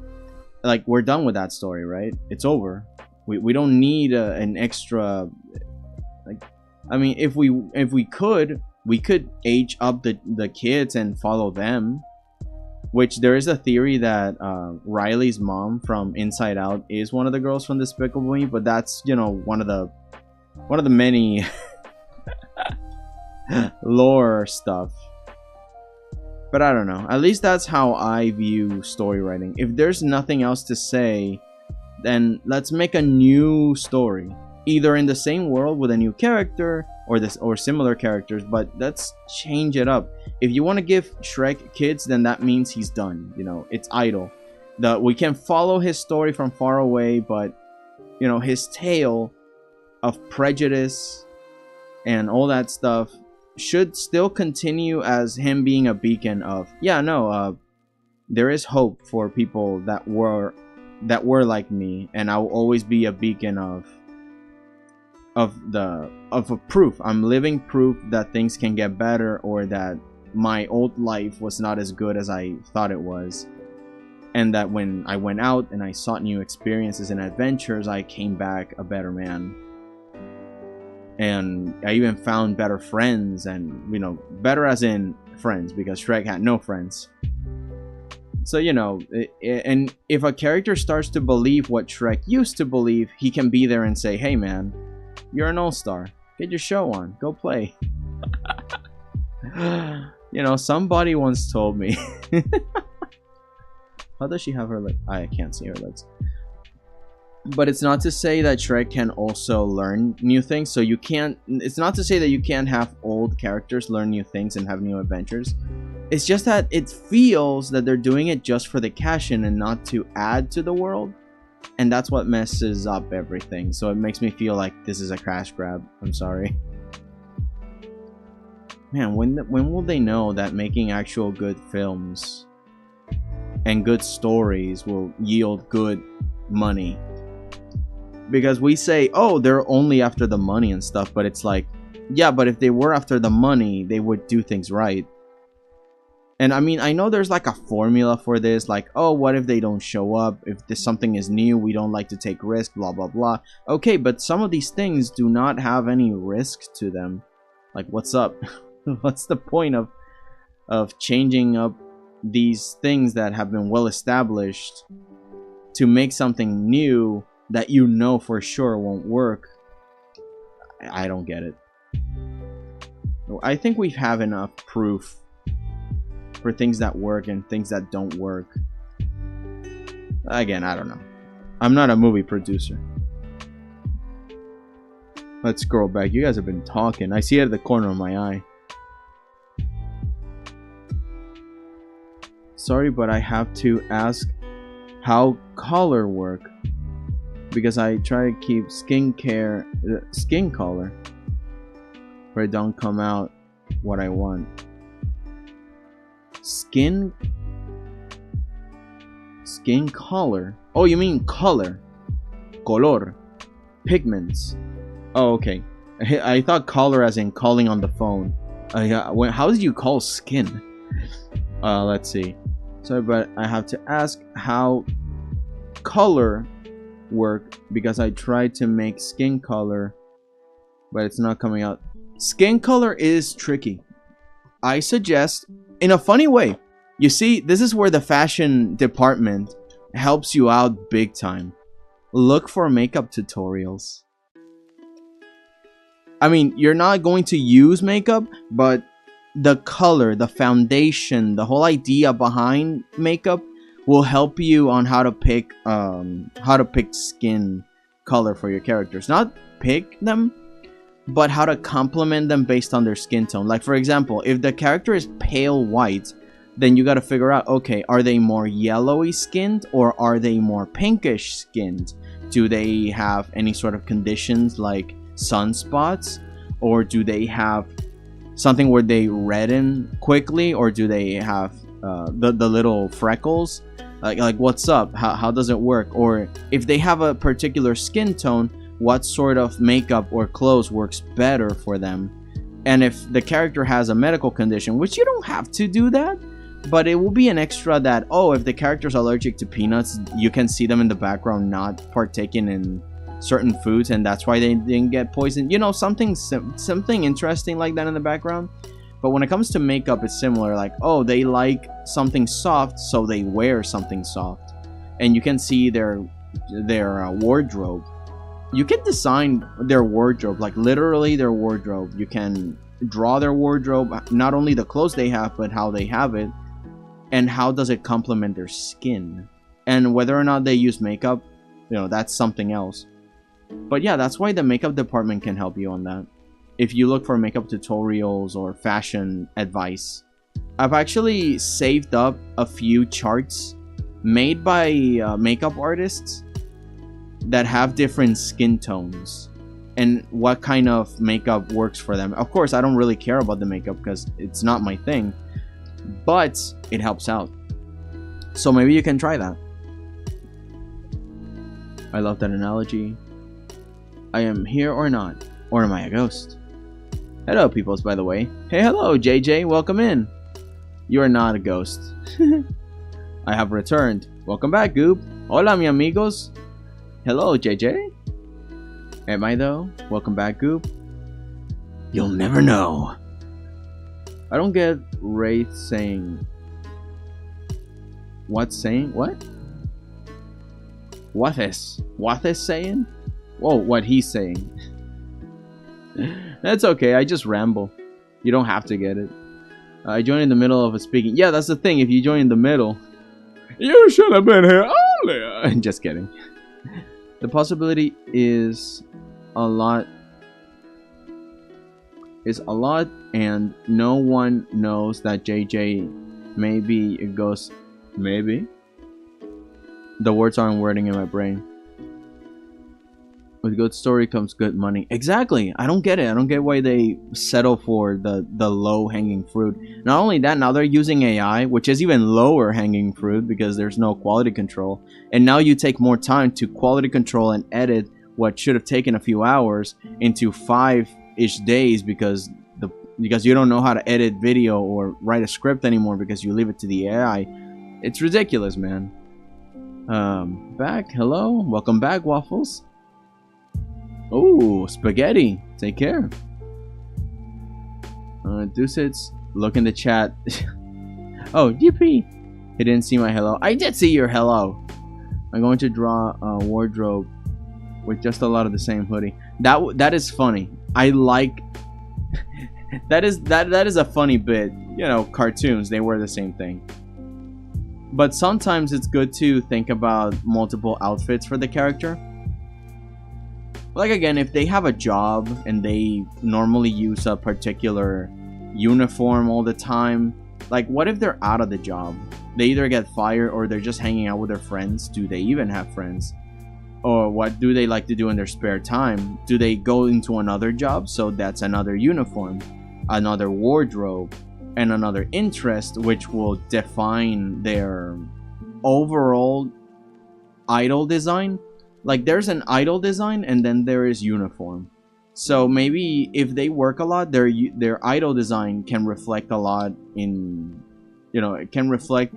Like, we're done with that story, right? It's over. We don't need an extra, like, I mean, if we could age up the kids and follow them, which there is a theory that Riley's mom from Inside Out is one of the girls from Despicable Me, but that's, you know, one of the many lore stuff. But I don't know. At least that's how I view story writing. If there's nothing else to say, then let's make a new story, either in the same world with a new character or similar characters, but let's change it up. If you want to give Shrek kids, then that means he's done. You know, it's idle. We can follow his story from far away, but you know, his tale of prejudice and all that stuff should still continue as him being a beacon of, yeah, no, there is hope for people that were like me, and I'll always be a beacon of a proof. I'm living proof that things can get better, or that my old life was not as good as I thought it was, and that when I went out and I sought new experiences and adventures, I came back a better man. And I even found better friends, and, you know, better as in friends, because Shrek had no friends. So, you know, and if a character starts to believe what Shrek used to believe, he can be there and say, hey man, you're an all-star. Get your show on. Go play. You know, somebody once told me. How does she have her legs? I can't see her legs. But it's not to say that Shrek can also learn new things. So you can't... It's not to say that you can't have old characters learn new things and have new adventures. It's just that it feels that they're doing it just for the cash-in and not to add to the world. And that's what messes up everything. So it makes me feel like this is a cash grab. I'm sorry. Man, when will they know that making actual good films and good stories will yield good money? Because we say, oh, they're only after the money and stuff, but it's like, yeah, but if they were after the money, they would do things right. And I mean, I know there's like a formula for this, like, oh, what if they don't show up? If this something is new, we don't like to take risks, blah, blah, blah. Okay, but some of these things do not have any risk to them. Like, what's up? What's the point of changing up these things that have been well established to make something new that you know for sure won't work? I don't get it. I think we have enough proof for things that work and things that don't work. Again, I don't know. I'm not a movie producer. Let's scroll back. You guys have been talking. I see it at the corner of my eye. Sorry, but I have to ask how color work. Because I try to keep skin color. But it don't come out what I want. Skin color. Oh, you mean color. Color. Pigments. Oh, okay. I thought color as in calling on the phone. Yeah. How did you call skin? Let's see. Sorry, but I have to ask how color work because I tried to make skin color, but it's not coming out. Skin color is tricky. I suggest, in a funny way, you see, this is where the fashion department helps you out big time. Look for makeup tutorials. I mean, you're not going to use makeup, but the color, the foundation, the whole idea behind makeup will help you on how to pick skin color for your characters. Not pick them, but how to complement them based on their skin tone. Like, for example, if the character is pale white, then you got to figure out, okay, are they more yellowy skinned or are they more pinkish skinned? Do they have any sort of conditions like sunspots, or do they have something where they redden quickly, or do they have the little freckles? Like what's up? How does it work? Or if they have a particular skin tone, what sort of makeup or clothes works better for them? And if the character has a medical condition, which you don't have to do that, but it will be an extra that, oh, if the character's allergic to peanuts, you can see them in the background not partaking in certain foods, and that's why they didn't get poisoned. You know, something interesting like that in the background. But when it comes to makeup, it's similar. Like, oh, they like something soft, so they wear something soft, and you can see their wardrobe. You can design their wardrobe, like literally their wardrobe. You can draw their wardrobe, not only the clothes they have, but how they have it, and how does it complement their skin. And whether or not they use makeup, you know, that's something else. But yeah, that's why the makeup department can help you on that. If you look for makeup tutorials or fashion advice. I've actually saved up a few charts made by makeup artists that have different skin tones and what kind of makeup works for them. Of course, I don't really care about the makeup because it's not my thing, but it helps out. So maybe you can try that. I love that analogy. I am here or not, or am I a ghost? Hello, peoples, by the way. Hey, hello, JJ, welcome in. You are not a ghost. I have returned. Welcome back, Goop. Hola, mi amigos. Hello, JJ. Am I, though? Welcome back, Goop. You'll never know. I don't get Wraith saying... What saying? What? What is saying? Whoa, what he's saying. That's okay, I just ramble. You don't have to get it. I joined in the middle of a speaking. Yeah, that's the thing, if you join in the middle. You should have been here earlier. Just kidding. The possibility is a lot. And no one knows that JJ may be a ghost. Maybe. The words aren't wording in my brain. With good story comes good money. Exactly. I don't get it. I don't get why they settle for the low-hanging fruit. Not only that, now they're using AI, which is even lower-hanging fruit because there's no quality control. And now you take more time to quality control and edit what should have taken a few hours into 5-ish days because you don't know how to edit video or write a script anymore because you leave it to the AI. It's ridiculous, man. Back. Hello. Welcome back, Waffles. Oh, spaghetti. Take care. Deucets, look in the chat. Oh, yippee. He didn't see my hello. I did see your hello. I'm going to draw a wardrobe with just a lot of the same hoodie. That is funny. I like... that is a funny bit. You know, cartoons, they wear the same thing. But sometimes it's good to think about multiple outfits for the character. Like again, if they have a job and they normally use a particular uniform all the time, like what if they're out of the job? They either get fired or they're just hanging out with their friends. Do they even have friends? Or what do they like to do in their spare time? Do they go into another job? So that's another uniform, another wardrobe, and another interest, which will define their overall idol design. Like there's an idol design and then there is uniform. So maybe if they work a lot, their idol design can reflect a lot in, you know, it can reflect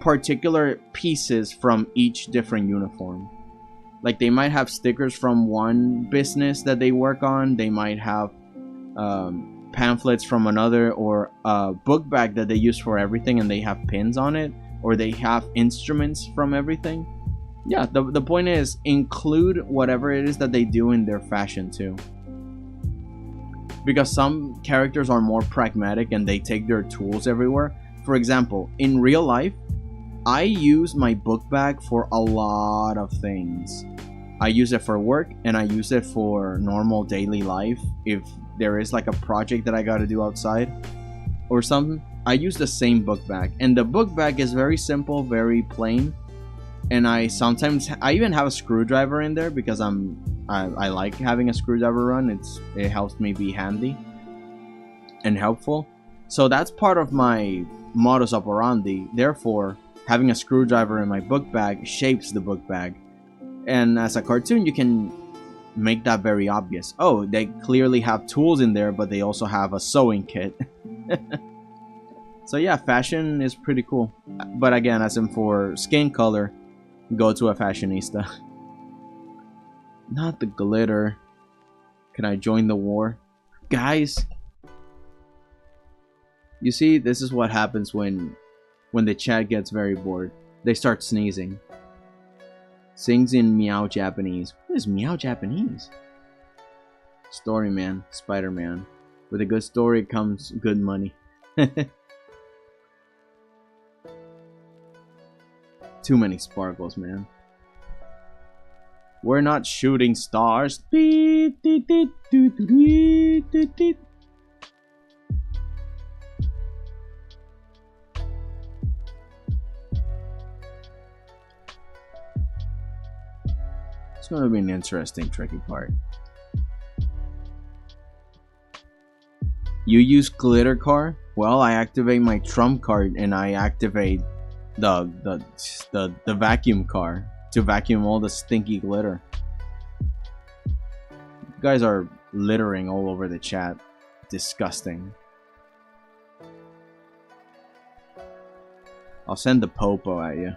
particular pieces from each different uniform. Like they might have stickers from one business that they work on. They might have pamphlets from another, or a book bag that they use for everything and they have pins on it, or they have instruments from everything. Yeah, the point is include whatever it is that they do in their fashion too. Because some characters are more pragmatic and they take their tools everywhere. For example, in real life, I use my book bag for a lot of things. I use it for work and I use it for normal daily life. If there is like a project that I gotta do outside or something, I use the same book bag. And the book bag is very simple, very plain. And I even have a screwdriver in there because I like having a screwdriver run. It helps me be handy and helpful. So that's part of my modus operandi. Therefore, having a screwdriver in my book bag shapes the book bag. And as a cartoon, you can make that very obvious. Oh, they clearly have tools in there, but they also have a sewing kit. So yeah, fashion is pretty cool. But again, as in for skin color, go to a fashionista. Not the glitter. Can I join the war? Guys, you see, this is what happens when the chat gets very bored. They start sneezing. Sings in Meow Japanese. What is Meow Japanese? Story man, Spider-Man. With a good story comes good money. Too many sparkles, man. We're not shooting stars. It's gonna be an interesting, tricky part. You use glitter card? Well, I activate my trump card and I activate the vacuum car to vacuum all the stinky glitter. You guys are littering all over the chat. Disgusting. I'll send the popo at you.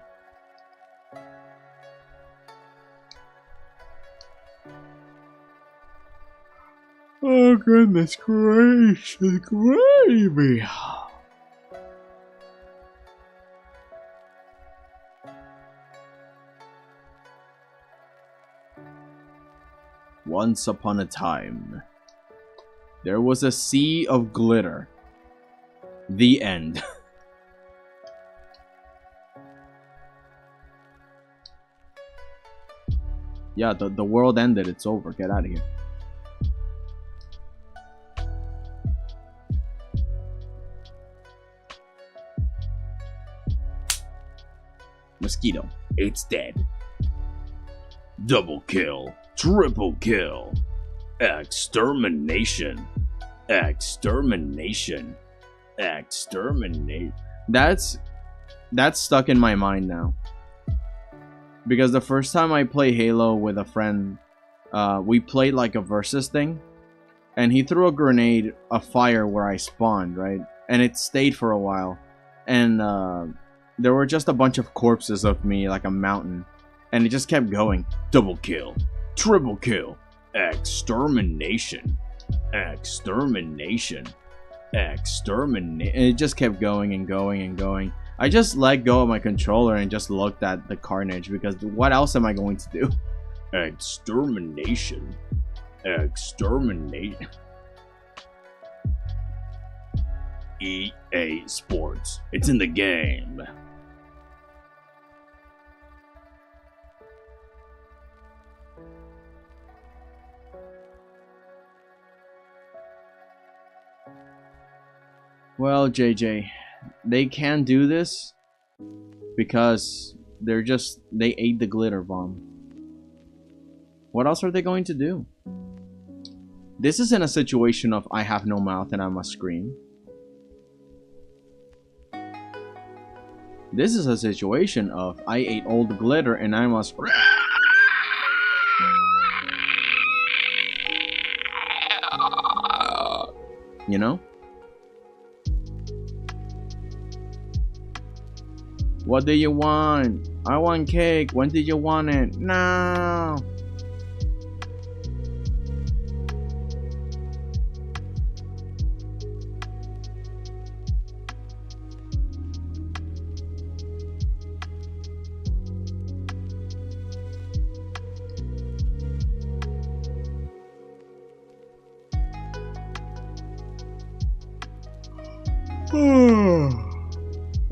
Oh goodness gracious, gravy. Once upon a time, there was a sea of glitter. The end. Yeah, the world ended. It's over. Get out of here. Mosquito. It's dead. Double kill. Triple kill. Extermination. Extermination. Exterminate. That's stuck in my mind now. Because the first time I played Halo with a friend, we played like a versus thing. And he threw a grenade, a fire where I spawned, right? And it stayed for a while. And there were just a bunch of corpses of me, like a mountain. And it just kept going. Double kill. Triple kill. Extermination. Extermination. Exterminate. And it just kept going and going and going. I just let go of my controller and just looked at the carnage, because what else am I going to do? Extermination. Exterminate. EA Sports. It's in the game. Well, JJ, they can't do this because they ate the glitter bomb. What else are they going to do? This isn't a situation of I have no mouth and I must scream. This is a situation of I ate all the glitter and I must... You know? What do you want? I want cake. When did you want it? No.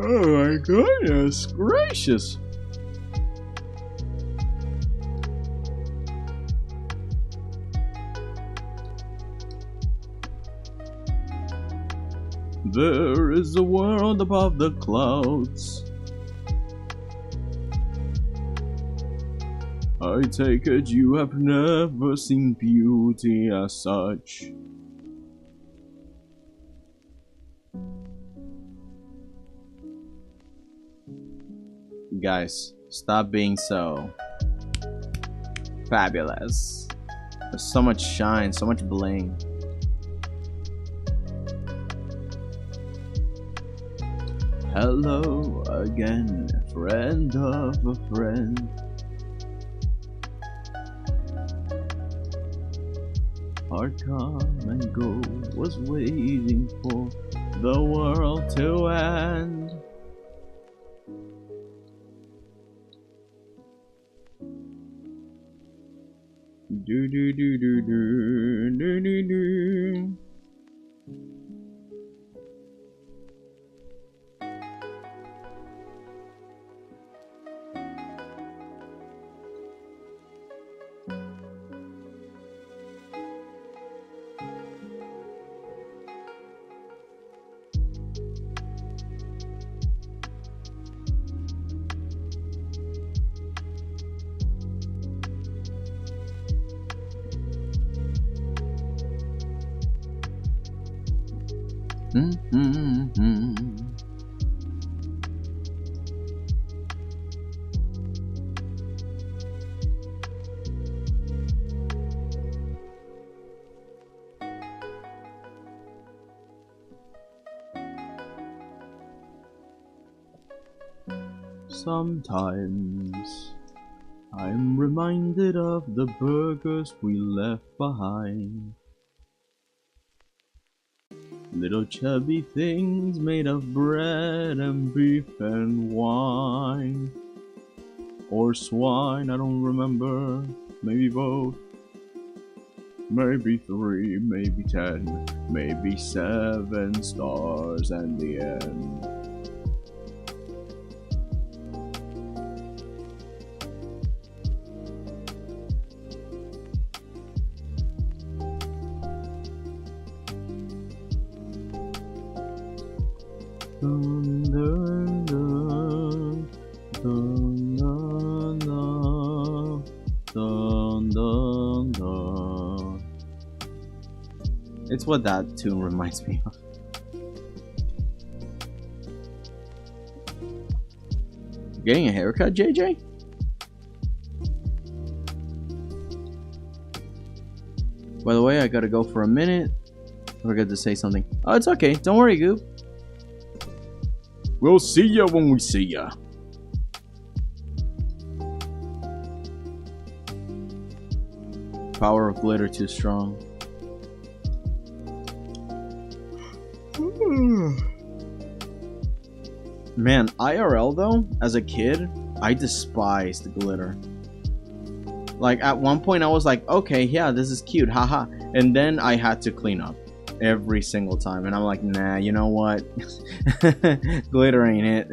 Oh my goodness gracious. There is a world above the clouds. I take it you have never seen beauty as such. Guys, stop being so fabulous. There's so much shine, so much bling. Hello again, friend of a friend. Our come and go was waiting for the world to end. Do do do do do do do do. Sometimes I'm reminded of the burgers we left behind. Little chubby things made of bread and beef and wine. Or swine, I don't remember. Maybe both. Maybe 3, maybe 10, maybe 7 stars and the end. Dun, dun, dun, dun, dun, dun, dun, dun. It's what that tune reminds me of. Getting a haircut, JJ? By the way, I gotta go for a minute. I forgot to say something. Oh, it's okay. Don't worry, Goop. We'll see ya when we see ya. Power of glitter too strong. Man, IRL though, as a kid, I despised glitter. Like at one point I was like, okay, yeah, this is cute, haha. And then I had to clean up. every single time, and I'm like, nah, you know what? Glitter ain't it.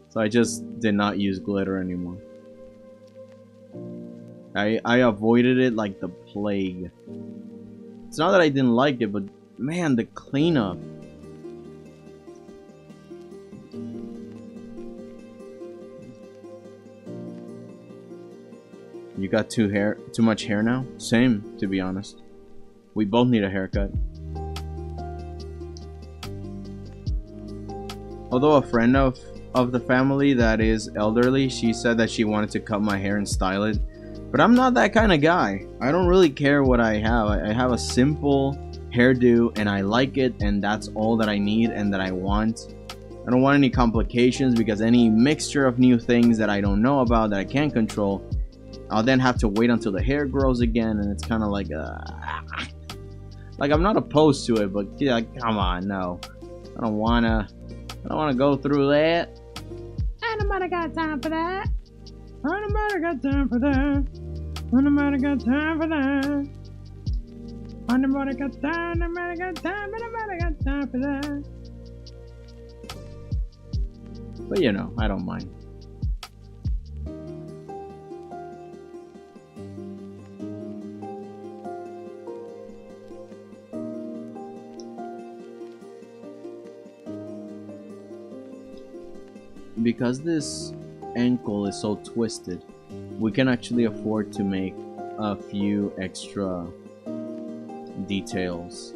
So I just did not use glitter anymore. I avoided it like the plague. It's not that I didn't like it, but man, the cleanup. You got too much hair now? Same, to be honest. We both need a haircut. Although a friend of the family that is elderly, she said that she wanted to cut my hair and style it. But I'm not that kind of guy. I don't really care what I have. I have a simple hairdo and I like it, and that's all that I need and that I want. I don't want any complications, because any mixture of new things that I don't know about, that I can't control, I'll then have to wait until the hair grows again, and it's kind of like I'm not opposed to it, but yeah, come on, no. I don't wanna go through that. Ain't nobody got time for that. Ain't nobody got time for that. Ain't nobody got time for that. Ain't nobody got time, nobody got time, but nobody got time for that. But you know, I don't mind. Because this ankle is so twisted, we can actually afford to make a few extra details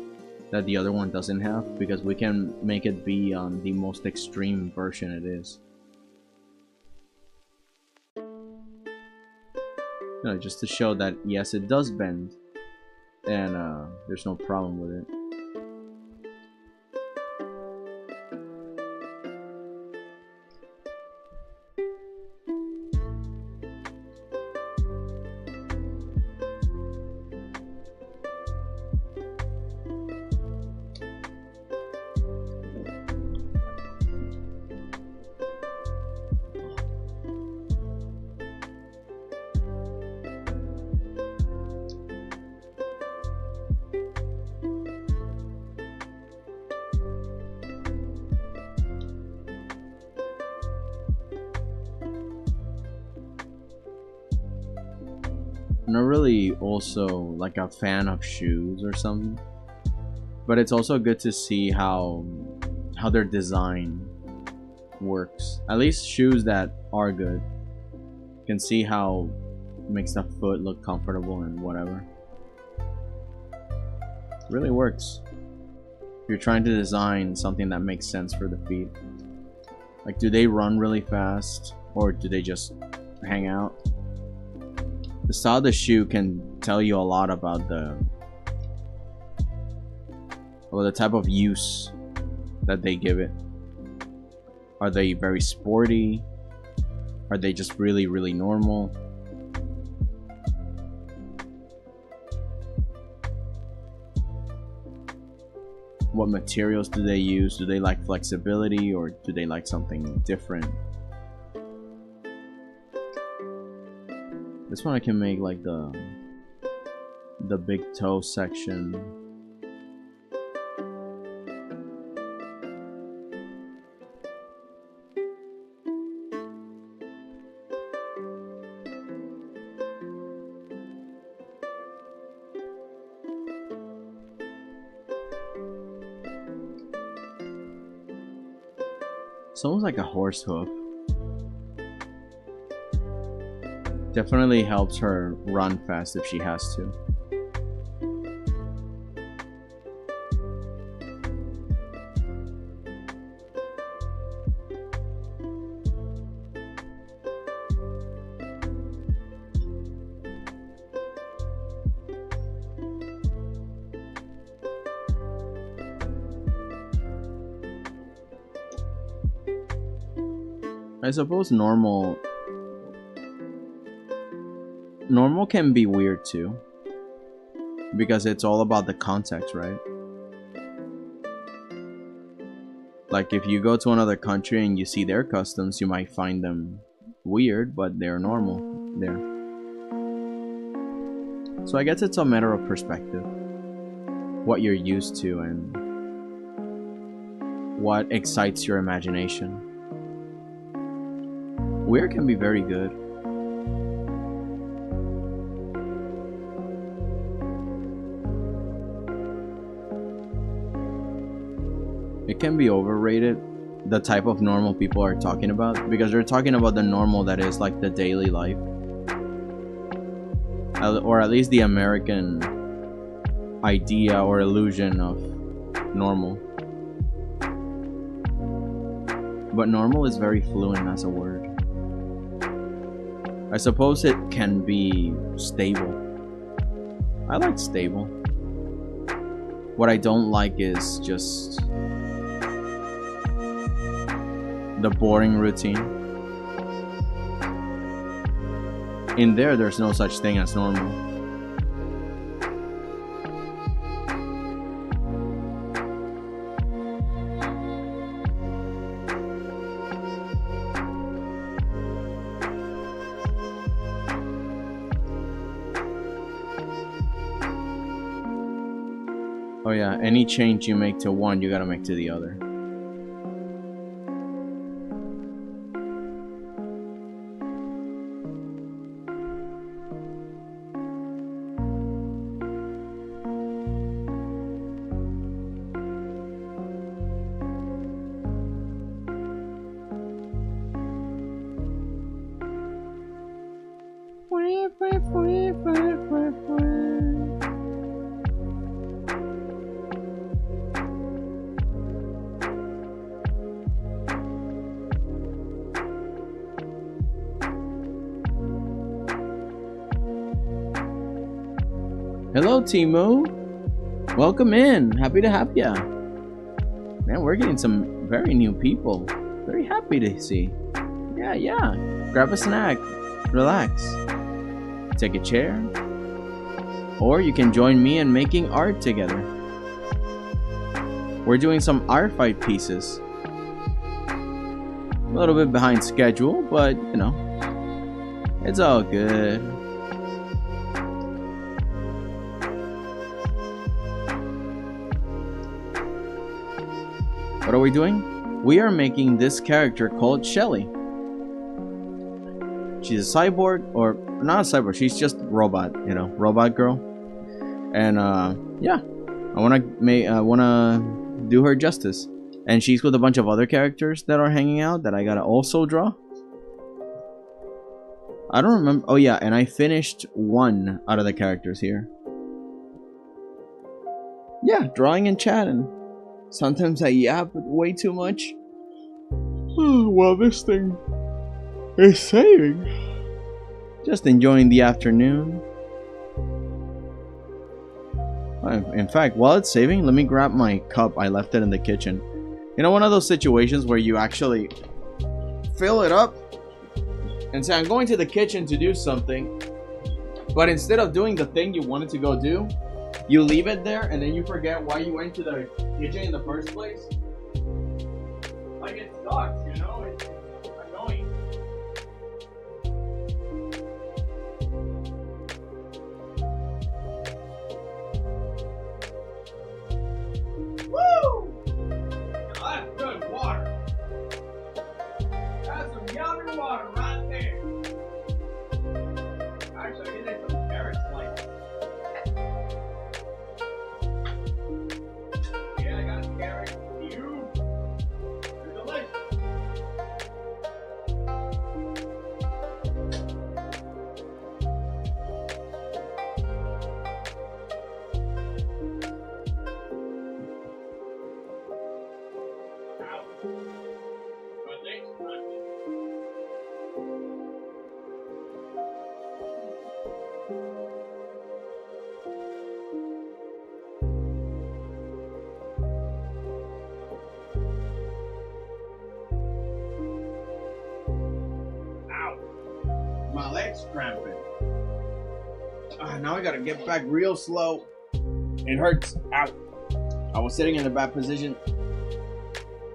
that the other one doesn't have, because we can make it be on the most extreme version it is. You know, just to show that yes, it does bend, and there's no problem with it. I'm not really also like a fan of shoes or something, but it's also good to see how their design works. At least shoes that are good. You can see how it makes the foot look comfortable and whatever. It really works. If you're trying to design something that makes sense for the feet. Like, do they run really fast, or do they just hang out? The style of the shoe can tell you a lot about the type of use that they give it. Are they very sporty? Are they just really, really normal? What materials do they use? Do they like flexibility, or do they like something different? This one I can make like the big toe section. It's almost like a horse hoof. Definitely helps her run fast if she has to. I suppose normal can be weird too, because it's all about the context, right? Like, if you go to another country and you see their customs, you might find them weird, but they're normal there. So I guess it's a matter of perspective. what you're used to and what excites your imagination. Weird can be very good. It can be overrated, the type of normal people are talking about, because they're talking about the normal that is like the daily life, or at least the American idea or illusion of normal. But normal is very fluent as a word. I suppose it can be stable. I like stable. What I don't like is just the boring routine. In there's no such thing as normal. Oh yeah, any change you make to one, you gotta make to the other. Hello, Timu. Welcome in. Happy to have ya. Man, we're getting some very new people. Very happy to see. Yeah. Grab a snack. Relax. Take a chair. Or you can join me in making art together. We're doing some art fight pieces. A little bit behind schedule, but you know, it's all good. What are we doing? We are making this character called Shelly. She's a cyborg, or not a cyborg, she's just robot, you know, robot girl. And yeah, I wanna do her justice. And she's with a bunch of other characters that are hanging out that I gotta also draw. I don't remember. Oh yeah, and I finished one out of the characters here. Yeah, drawing and chatting. Sometimes I yap way too much. Well, this thing is saving. Just enjoying the afternoon. In fact, while it's saving, let me grab my cup. I left it in the kitchen. You know, one of those situations where you actually fill it up and say, I'm going to the kitchen to do something, but instead of doing the thing you wanted to go do, you leave it there and then you forget why you went to the kitchen in the first place. Like, it sucks, you know? It's annoying. Woo! Now that's good water. That's some yummy water right there. Actually, I need some carrot slices. Yeah, I got a carrot for you. They're delicious. My leg's cramping. Now I gotta get back real slow. It hurts. Ow. I was sitting in a bad position.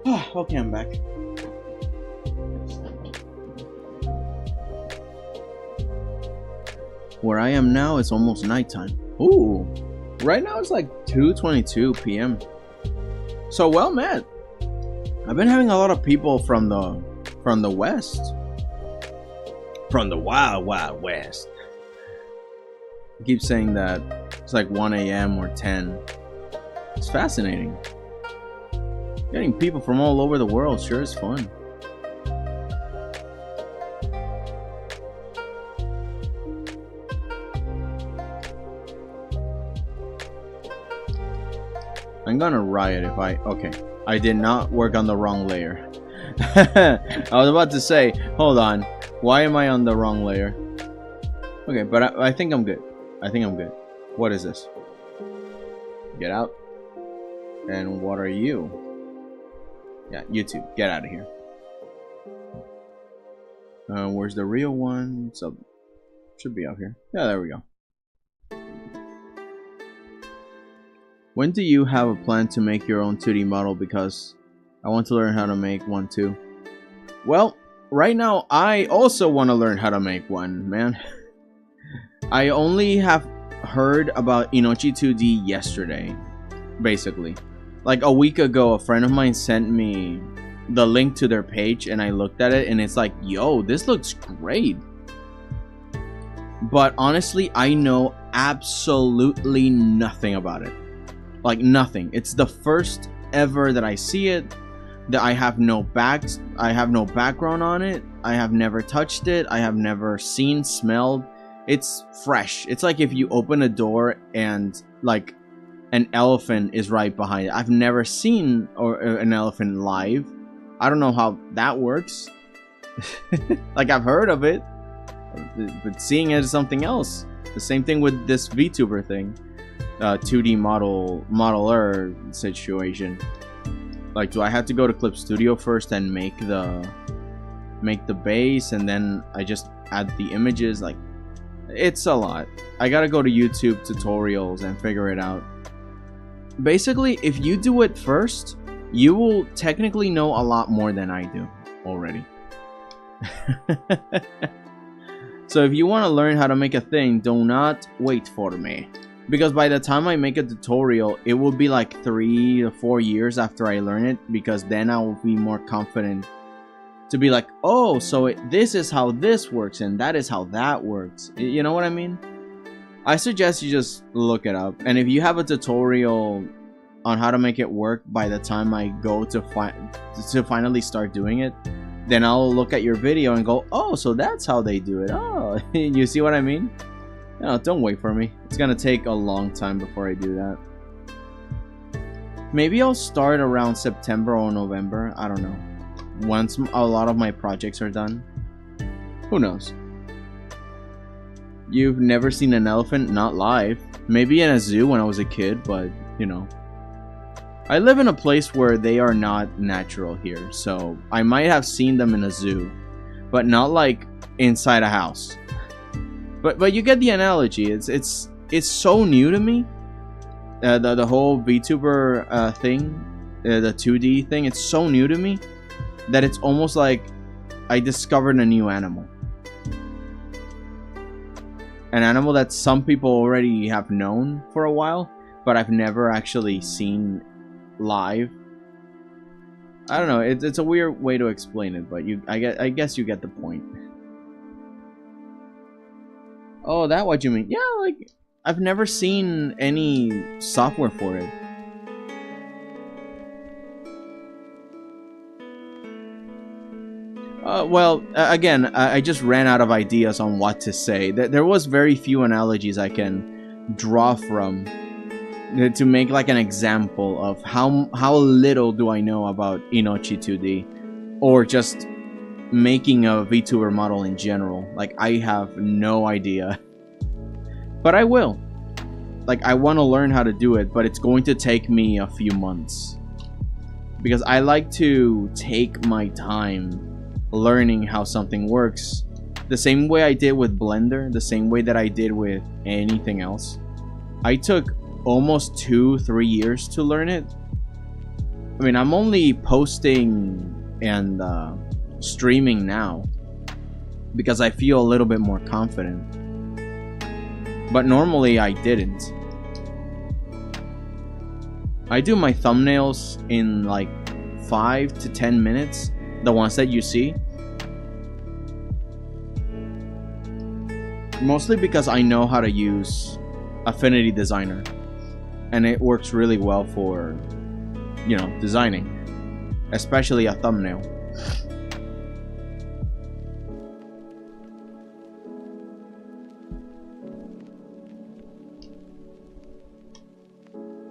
Okay, I'm back. Where I am now, it's almost nighttime. Ooh, Right now it's like 2:22 p.m. So well met. I've been having a lot of people from the west. From the wild, wild west. I keep saying that it's like 1 a.m. or 10. It's fascinating. Getting people from all over the world sure is fun. I'm gonna riot if okay. I did not work on the wrong layer. I was about to say, hold on, why am I on the wrong layer? Okay, but I think I'm good. I think I'm good. What is this? Get out. And what are you? Yeah, you two, get out of here. Where's the real one? So should be up here. Yeah, there we go. When do you have a plan to make your own 2D model? Because I want to learn how to make one too. Well, right now I also want to learn how to make one, man. I only have heard about Inochi 2D yesterday, basically. Like a week ago, a friend of mine sent me the link to their page and I looked at it and it's like, yo, this looks great. But honestly, I know absolutely nothing about it. Like nothing. It's the first ever that I see it. That I have no background on it. I have never touched it. I have never seen, smelled. It's fresh. It's like if you open a door and like an elephant is right behind it. I've never seen an elephant live. I don't know how that works. Like I've heard of it, but seeing it is something else. The same thing with this VTuber thing. 2D modeler situation. Like, do I have to go to Clip Studio first and make the base and then I just add the images? Like, it's a lot. I gotta go to YouTube tutorials and figure it out. Basically, if you do it first, you will technically know a lot more than I do already. So if you want to learn how to make a thing, do not wait for me. Because by the time I make a tutorial, it will be like 3 to 4 years after I learn it. Because then I will be more confident to be like, oh, so this is how this works and that is how that works. You know what I mean? I suggest you just look it up. And if you have a tutorial on how to make it work by the time I go to finally start doing it, then I'll look at your video and go, oh, so that's how they do it. Oh, you see what I mean? No, don't wait for me. It's gonna take a long time before I do that. Maybe I'll start around September or November. I don't know. Once a lot of my projects are done. Who knows? You've never seen an elephant? Not live. Maybe in a zoo when I was a kid, but, you know. I live in a place where they are not natural here, so I might have seen them in a zoo, but not like inside a house. But you get the analogy. It's so new to me. The whole VTuber thing, the 2D thing. It's so new to me that it's almost like I discovered a new animal. An animal that some people already have known for a while, but I've never actually seen live. I don't know. It's a weird way to explain it, but I guess you get the point. Oh, that what you mean? Yeah, like I've never seen any software for it. Well, again, I just ran out of ideas on what to say. There was very few analogies I can draw from to make like an example of how little do I know about Inochi 2D, or just making a VTuber model in general. Like, I have no idea. But I will. Like, I want to learn how to do it, but it's going to take me a few months. Because I like to take my time learning how something works. The same way I did with Blender, the same way that I did with anything else. I took almost 2-3 years to learn it. I mean, I'm only posting and streaming now because I feel a little bit more confident, but normally I didn't. I do my thumbnails in like 5 to 10 minutes, the ones that you see. Mostly because I know how to use Affinity Designer, and it works really well for, you know, designing, especially a thumbnail.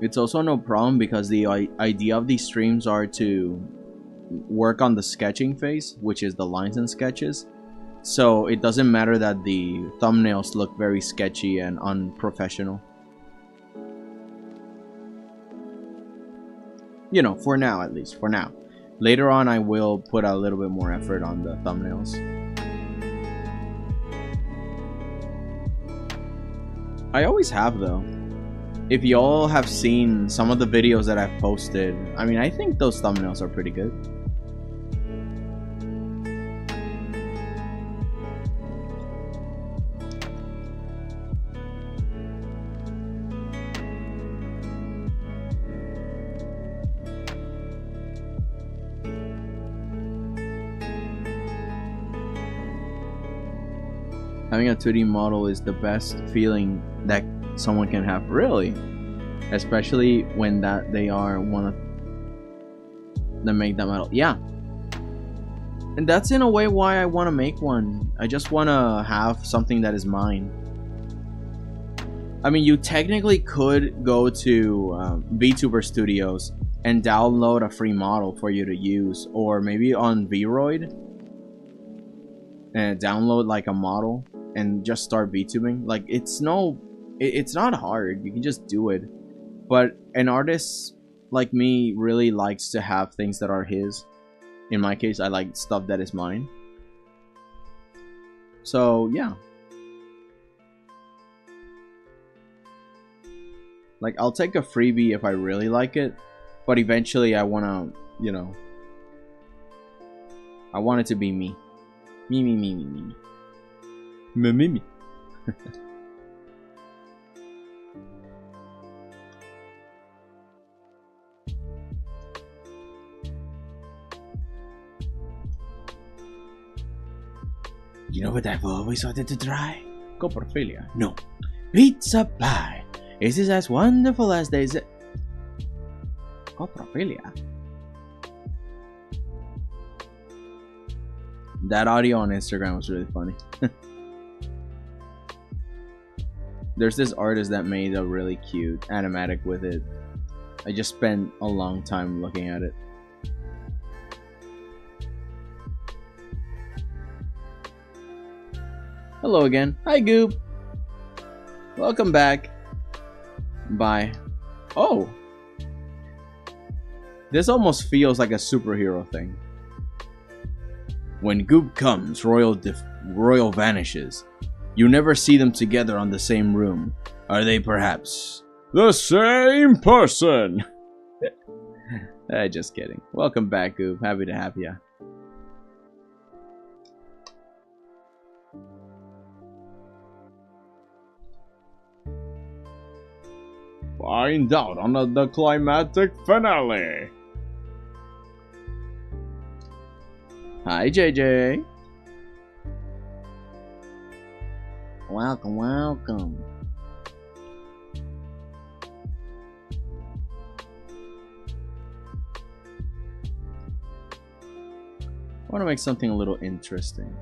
It's also no problem because the idea of these streams are to work on the sketching phase, which is the lines and sketches. So it doesn't matter that the thumbnails look very sketchy and unprofessional. You know, for now at least, for now. Later on I will put a little bit more effort on the thumbnails. I always have though. If y'all have seen some of the videos that I've posted, I mean, I think those thumbnails are pretty good. Having a 2D model is the best feeling that someone can have, really, especially when that they are one of that make that model. Yeah, and that's in a way why I want to make one. I just want to have something that is mine. I mean, you technically could go to VTuber Studios and download a free model for you to use, or maybe on VRoid and download like a model and just start VTubing. Like, it's not hard, you can just do it. But an artist like me really likes to have things that are his. In my case, I like stuff that is mine. So yeah, like, I'll take a freebie if I really like it, but eventually I wanna, you know, I want it to be me. Me. You know what I've always wanted to try? Coprophilia. No. Pizza pie. Is this as wonderful as they say? Coprophilia. That audio on Instagram was really funny. There's this artist that made a really cute animatic with it. I just spent a long time looking at it. Hello again. Hi, Goop. Welcome back. Bye. Oh. This almost feels like a superhero thing. When Goop comes, Royal vanishes. You never see them together on the same room. Are they perhaps the same person? Just kidding. Welcome back, Goop. Happy to have ya. Find out on the climatic finale. Hi, JJ. Welcome. I want to make something a little interesting.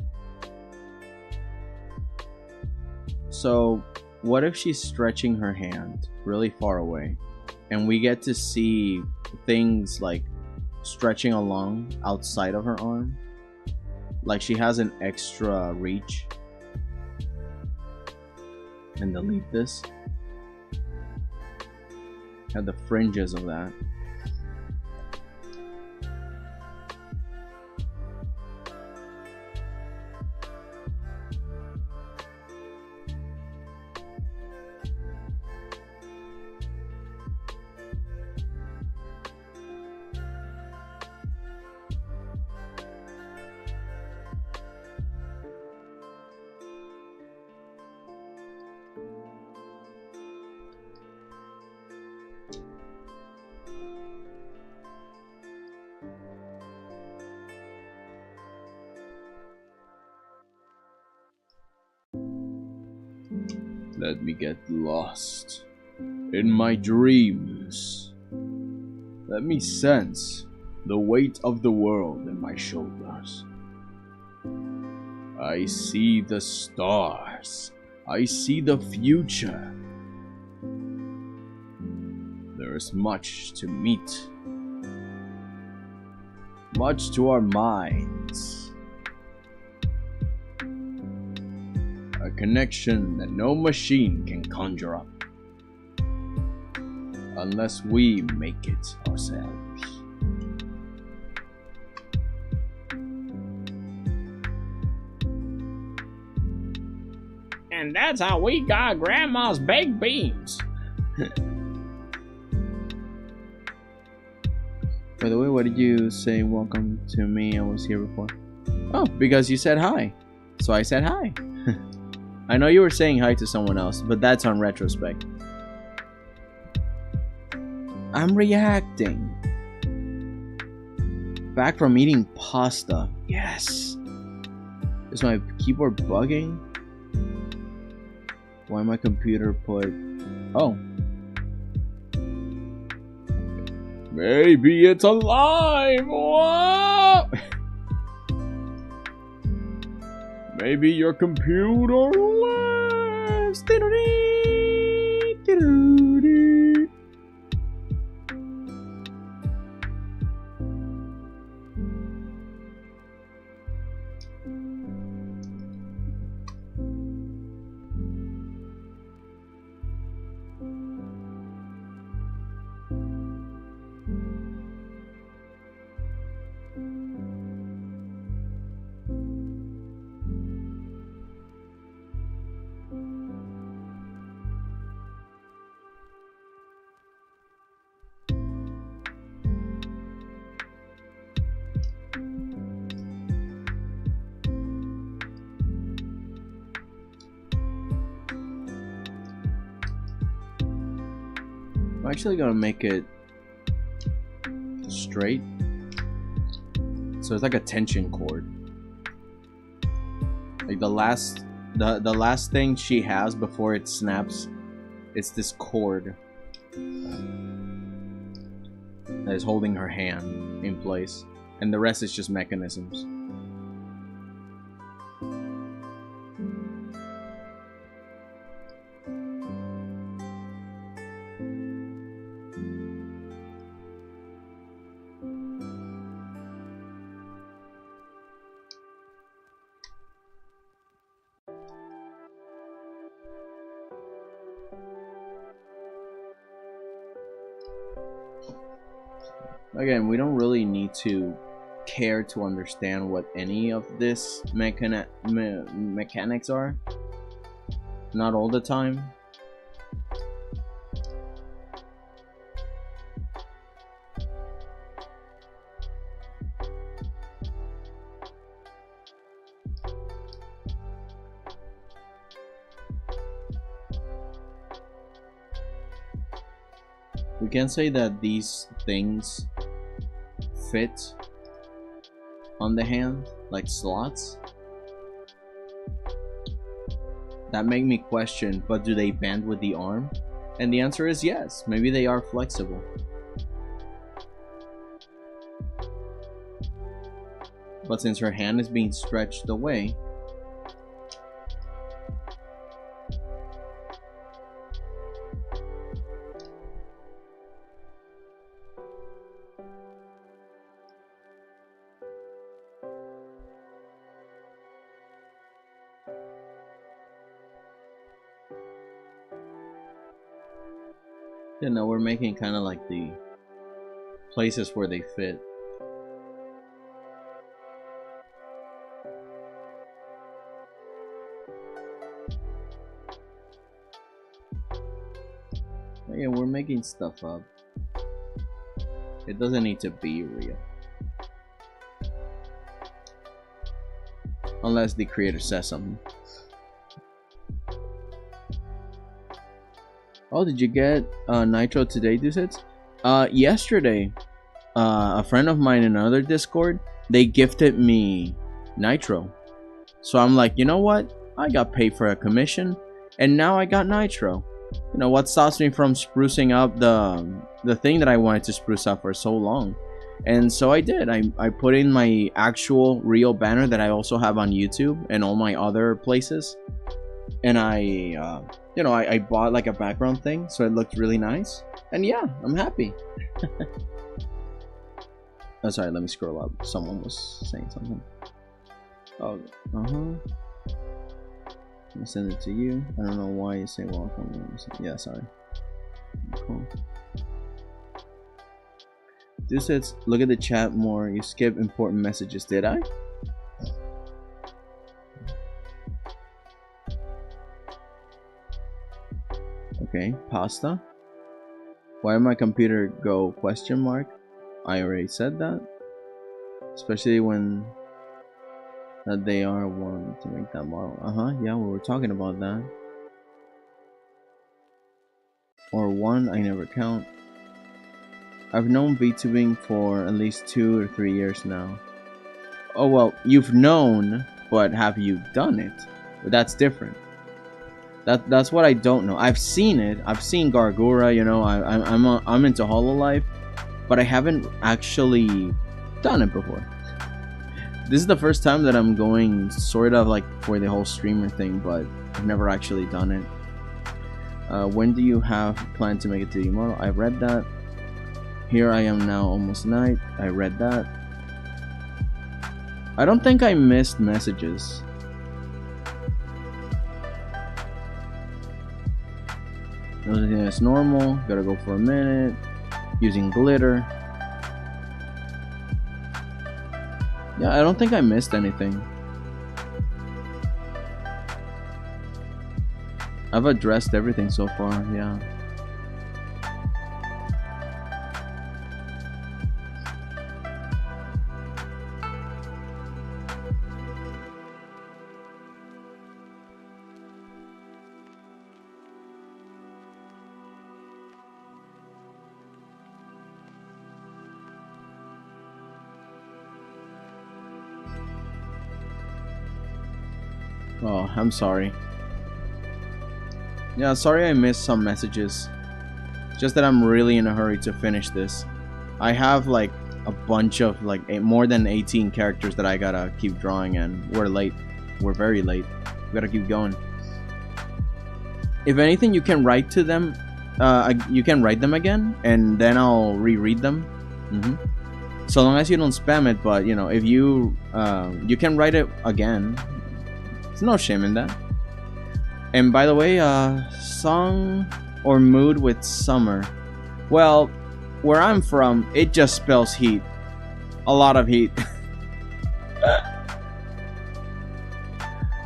So, what if she's stretching her hand really far away and we get to see things like stretching along outside of her arm? Like she has an extra reach. And delete this. Have the fringes of that. Let me get lost in my dreams. Let me sense the weight of the world in my shoulders. I see the stars. I see the future. There is much to meet. Much to our minds. A connection that no machine can conjure up. Unless we make it ourselves. And that's how we got Grandma's baked beans. By the way, what did you say? Welcome to me. I was here before. Oh, because you said hi. So I said hi. I know you were saying hi to someone else, but that's on retrospect. I'm reacting. Back from eating pasta. Yes. Is my keyboard bugging? Why my computer put... Oh. Maybe it's alive. Whoa! Maybe your computer lives. I'm actually gonna make it straight, so it's like a tension cord. Like the last thing she has before it snaps, it's this cord that is holding her hand in place, and the rest is just mechanisms. Again, we don't really need to care to understand what any of this mechanics are. Not all the time. We can say that these things fit on the hand like slots. That make me question, but do they bend with the arm? And the answer is yes. Maybe they are flexible. But since her hand is being stretched away, you know, we're making kind of like the places where they fit. But yeah, we're making stuff up. It doesn't need to be real. Unless the creator says something. Oh, did you get Nitro today, Dusets? Yesterday, a friend of mine in another Discord, they gifted me Nitro. So I'm like, you know what? I got paid for a commission, And now I got Nitro. You know, what stops me from sprucing up the thing that I wanted to spruce up for so long? And so I did. I put in my actual real banner that I also have on YouTube and all my other places. And you know, I bought like a background thing, so it looked really nice. And yeah, I'm happy. Oh, sorry, let me scroll up. Someone was saying something. Oh, Let me send it to you. I don't know why you say welcome. Yeah, sorry. Cool. This says, look at the chat more. You skip important messages. Did I? Okay, pasta. Why did my computer go question mark? I already said that. Especially when that they are one to make that model. Yeah, we were talking about that. Or one, I never count. I've known VTubing for at least 2 or 3 years now. Oh well, you've known, but have you done it? That's different. That's what I don't know. I've seen it. I've seen Gargura. You know, I'm into Hololive, but I haven't actually done it before. This is the first time that I'm going sort of like for the whole streamer thing, but I've never actually done it. When do you have planned to make it to the model? I read that. Here I am now, almost night. I read that. I don't think I missed messages. Everything is normal. Gotta go for a minute. Using glitter. Yeah, I don't think I missed anything. I've addressed everything so far, yeah. Oh, I'm sorry. Yeah, sorry I missed some messages. Just that I'm really in a hurry to finish this. I have like a bunch of like more than 18 characters that I gotta keep drawing, and we're late. We're very late. We gotta keep going. If anything, you can write to them. You can write them again, and then I'll reread them. So long as you don't spam it, but you know, if you you can write it again. There's no shame in that. And by the way, song or mood with summer. Well, where I'm from, it just spells heat. A lot of heat.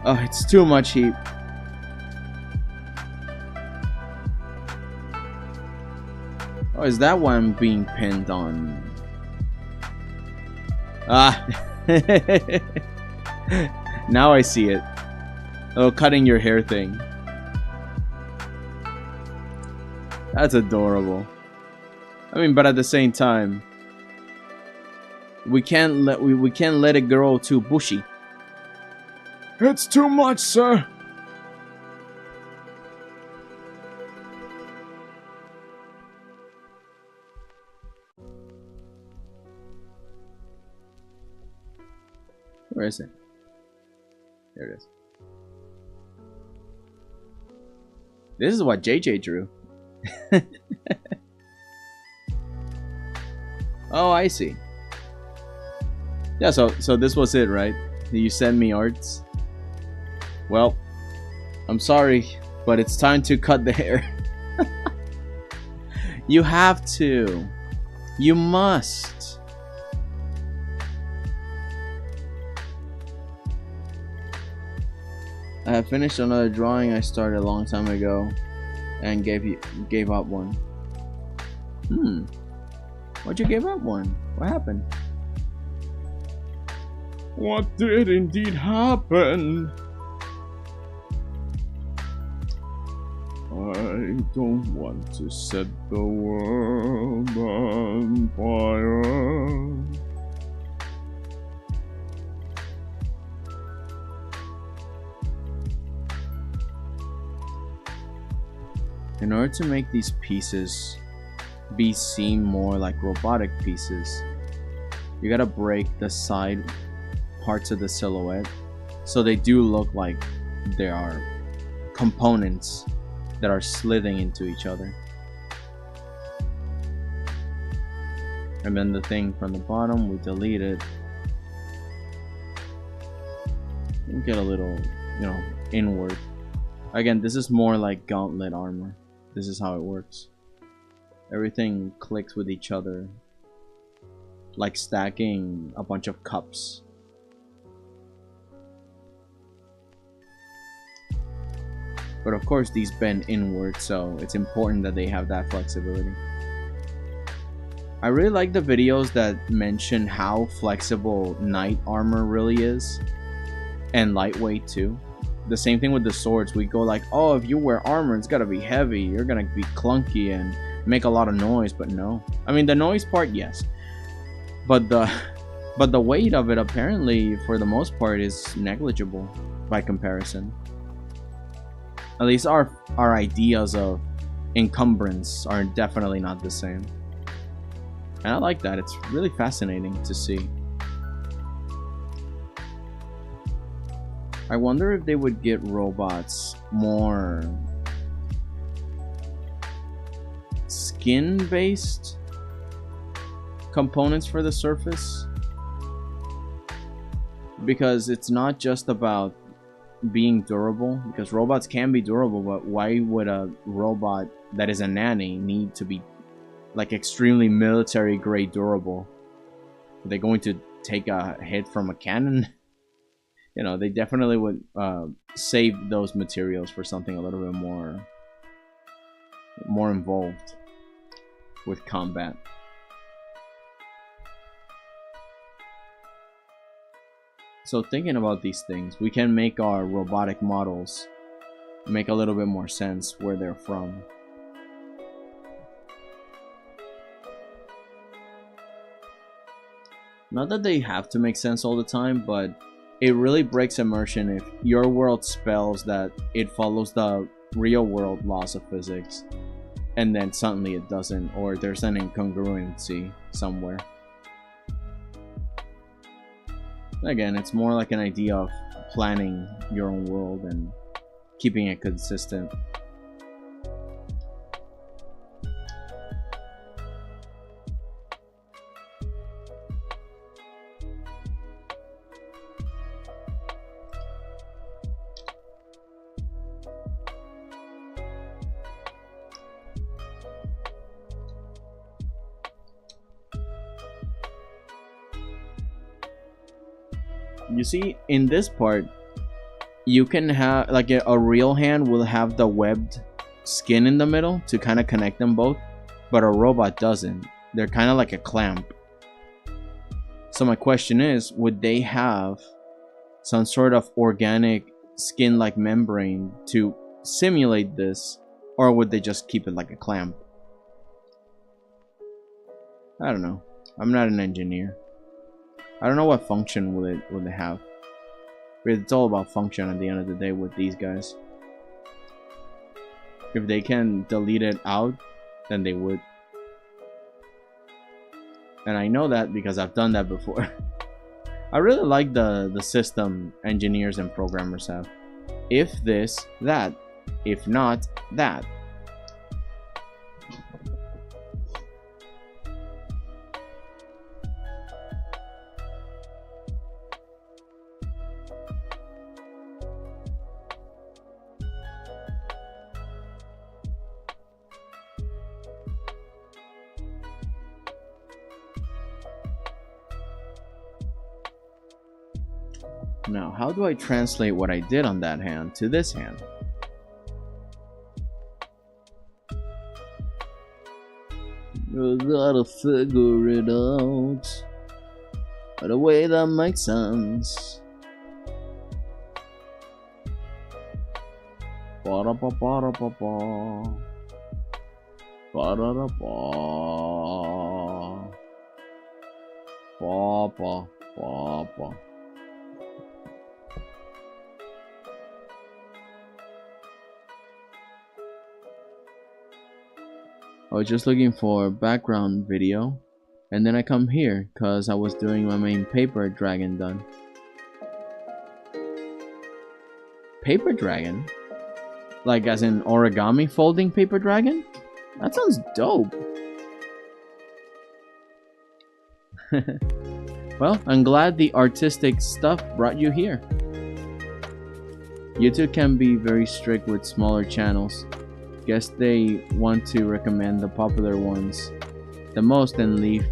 Oh, it's too much heat. Oh, is that why I'm being pinned on? Ah. Now I see it. Oh, cutting your hair thing. That's adorable. I mean, but at the same time, we can't let it grow too bushy. It's too much, sir. Where is it? There it is. This is what JJ drew. Oh, I see. Yeah, so this was it, right? You sent me arts. Well, I'm sorry, but it's time to cut the hair. You have to. You must. I have finished another drawing I started a long time ago and gave up one. Why'd you give up one? What happened? What did indeed happen? I don't want to set the world on fire. In order to make these pieces seem more like robotic pieces, you gotta break the side parts of the silhouette so they do look like they are components that are slithing into each other. And then the thing from the bottom, we delete it. We get a little, you know, inward. Again, this is more like gauntlet armor. This is how it works. Everything clicks with each other, like stacking a bunch of cups. But of course these bend inward, so it's important that they have that flexibility. I really like the videos that mention how flexible knight armor really is, and lightweight too. The same thing with the swords. We go like, oh, if you wear armor, it's gotta be heavy, you're gonna be clunky and make a lot of noise. But no, I mean the noise part, yes, but the weight of it apparently for the most part is negligible by comparison. At least our ideas of encumbrance are definitely not the same. And I like that. It's really fascinating to see. I wonder if they would get robots more skin-based components for the surface. Because it's not just about being durable, because robots can be durable, but why would a robot that is a nanny need to be like extremely military grade durable? Are they going to take a hit from a cannon? You know, they definitely would save those materials for something a little bit more involved with combat. So thinking about these things, we can make our robotic models make a little bit more sense where they're from. Not that they have to make sense all the time, but it really breaks immersion if your world spells that it follows the real world laws of physics, and then suddenly it doesn't, or there's an incongruency somewhere. Again, it's more like an idea of planning your own world and keeping it consistent. You see, in this part, you can have, like, a real hand will have the webbed skin in the middle to kind of connect them both, but a robot doesn't. They're kind of like a clamp. So my question is, would they have some sort of organic skin-like membrane to simulate this, or would they just keep it like a clamp? I don't know. I'm not an engineer. I don't know what function would they have. But it's all about function at the end of the day with these guys. If they can delete it out, then they would. And I know that because I've done that before. I really like the system engineers and programmers have. If this, that. If not, that. Now, how do I translate what I did on that hand to this hand? You gotta figure it out in a way that makes sense. Ba-da-ba-ba-da-ba-ba. Ba-da-da-ba. Ba-ba-ba-ba. I was just looking for background video, and then I come here because I was doing my main paper dragon done. Paper dragon? Like as in origami folding paper dragon? That sounds dope. Well, I'm glad the artistic stuff brought you here. YouTube can be very strict with smaller channels. Guess they want to recommend the popular ones the most and leave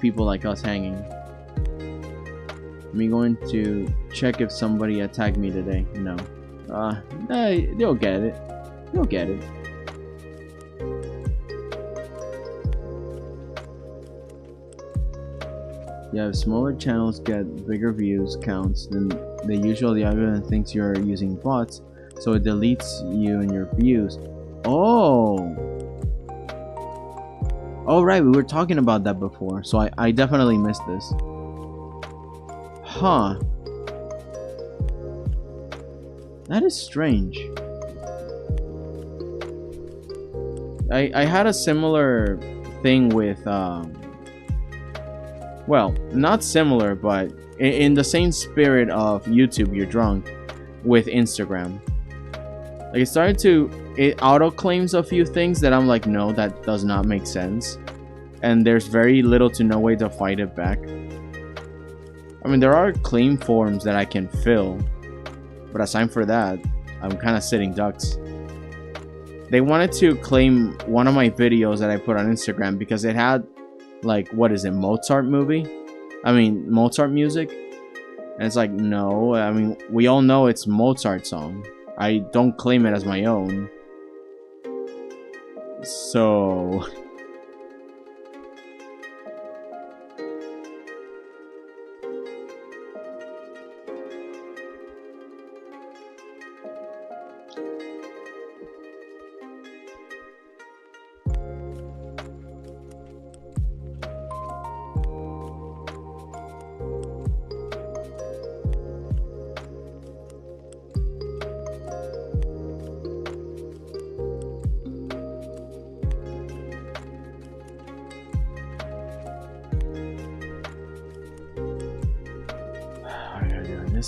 people like us hanging. I'm going to check if somebody attacked me today. No. They'll get it. You'll get it. Yeah, if smaller channels get bigger views counts, then the algorithm thinks you're using bots, so it deletes you and your views. Oh! Oh right, we were talking about that before, so I definitely missed this. Huh. That is strange. I had a similar thing with well, not similar, but in the same spirit of YouTube, you're drunk, with Instagram. Like it auto claims a few things that I'm like, no, that does not make sense, and there's very little to no way to fight it back. I mean, there are claim forms that I can fill, but aside for that, I'm kind of sitting ducks. They wanted to claim one of my videos that I put on Instagram because it had, like, what is it, Mozart music? And it's like, no, I mean, we all know it's Mozart song. I don't claim it as my own. So...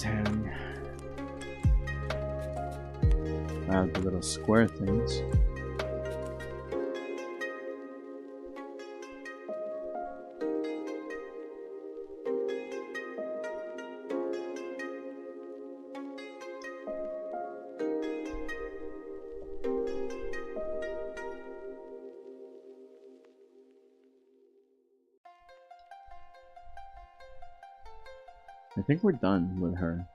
hand. I have the little square things. I think we're done with her.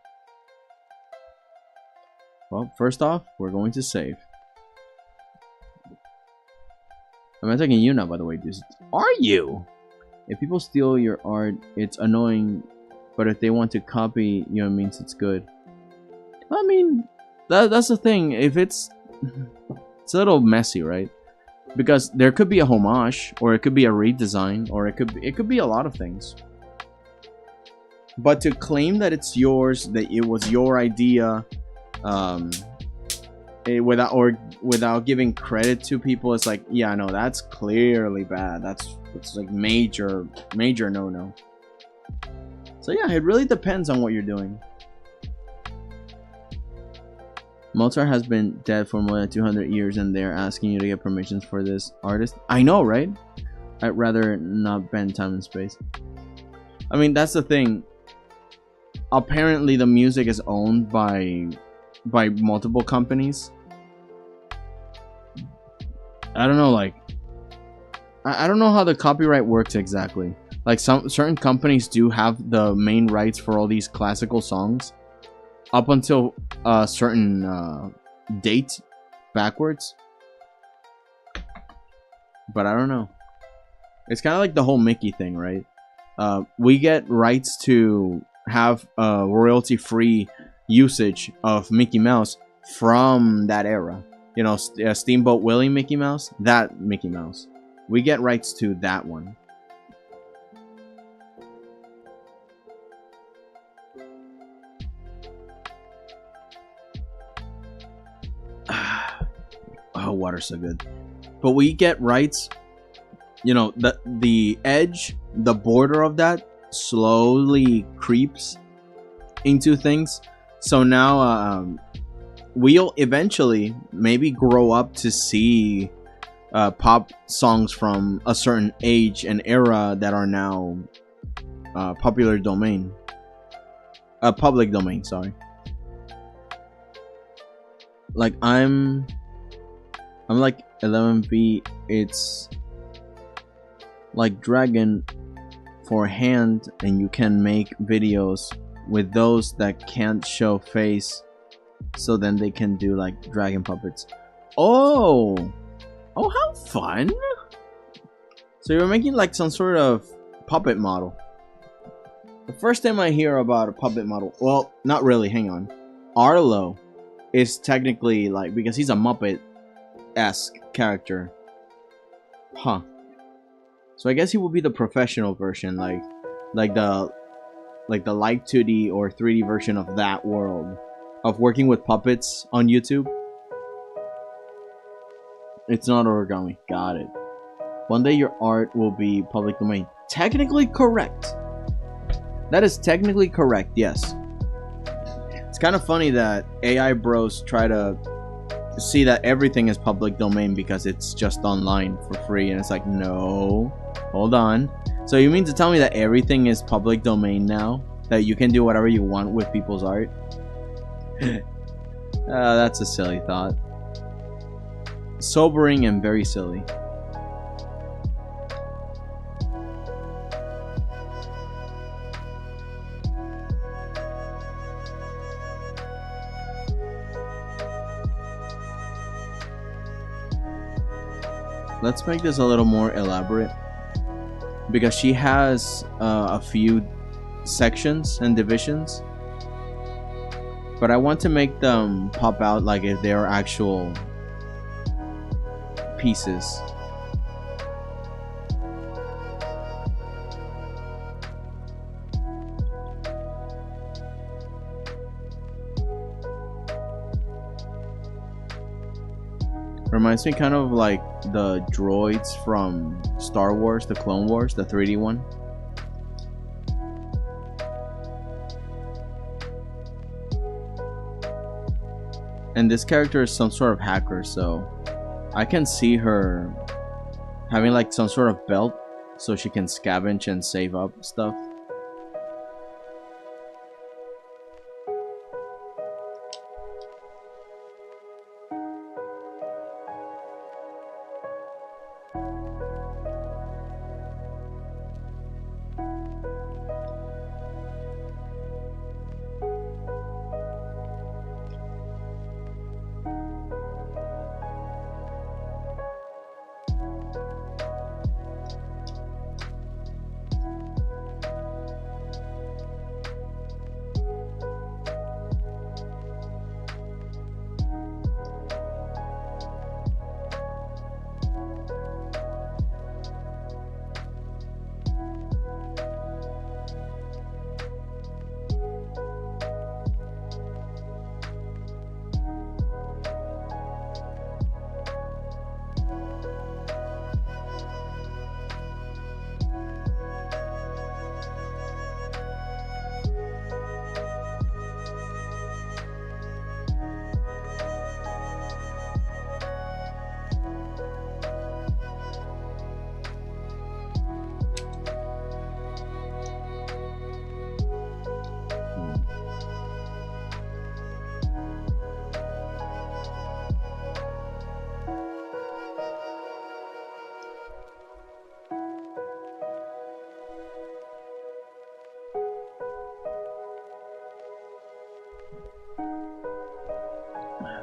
Well, first off, we're going to save. I'm attacking you now, by the way. Are you? If people steal your art, it's annoying, but if they want to copy you, it means it's good. I mean, that's the thing. If it's a little messy, right? Because there could be a homage, or it could be a redesign, or it could be a lot of things. But to claim that it's yours, that it was your idea, without giving credit to people, it's like, yeah, no, that's clearly bad. That's like major no-no. So yeah, it really depends on what you're doing. Mozart has been dead for more than 200 years, and they're asking you to get permissions for this artist. I know, right? I'd rather not bend time and space. I mean, that's the thing. Apparently the music is owned by multiple companies. I don't know, like, I don't know how the copyright works exactly. Like, certain companies do have the main rights for all these classical songs up until a certain date backwards. But I don't know. It's kind of like the whole Mickey thing, right? We get rights to have royalty-free usage of Mickey Mouse from that era. You know, Steamboat Willie Mickey Mouse, that Mickey Mouse. We get rights to that one. Oh, water's so good. But we get rights. You know, the edge, the border of that slowly creeps into things. So now we'll eventually maybe grow up to see pop songs from a certain age and era that are now public domain, sorry. Like I'm like 11V. It's like Dragon for hand, and you can make videos with those that can't show face, so then they can do like dragon puppets. Oh, how fun! So you're making like some sort of puppet model. The first time I hear about a puppet model, well, not really, hang on. Arlo is technically like, because he's a Muppet-esque character. Huh. So I guess he will be the professional version, like the light 2D or 3D version of that world of working with puppets on YouTube. It's not origami. Got it. One day your art will be public domain. Technically correct. That is technically correct, yes. It's kind of funny that AI bros try to see that everything is public domain because it's just online for free, and it's like, no, hold on. So you mean to tell me that everything is public domain now? That you can do whatever you want with people's art? That's a silly thought. Sobering and very silly. Let's make this a little more elaborate, because she has a few sections and divisions, but I want to make them pop out like if they're actual pieces. Reminds me kind of like the droids from Star Wars, the Clone Wars, the 3D one. And this character is some sort of hacker, so I can see her having like some sort of belt so she can scavenge and save up stuff.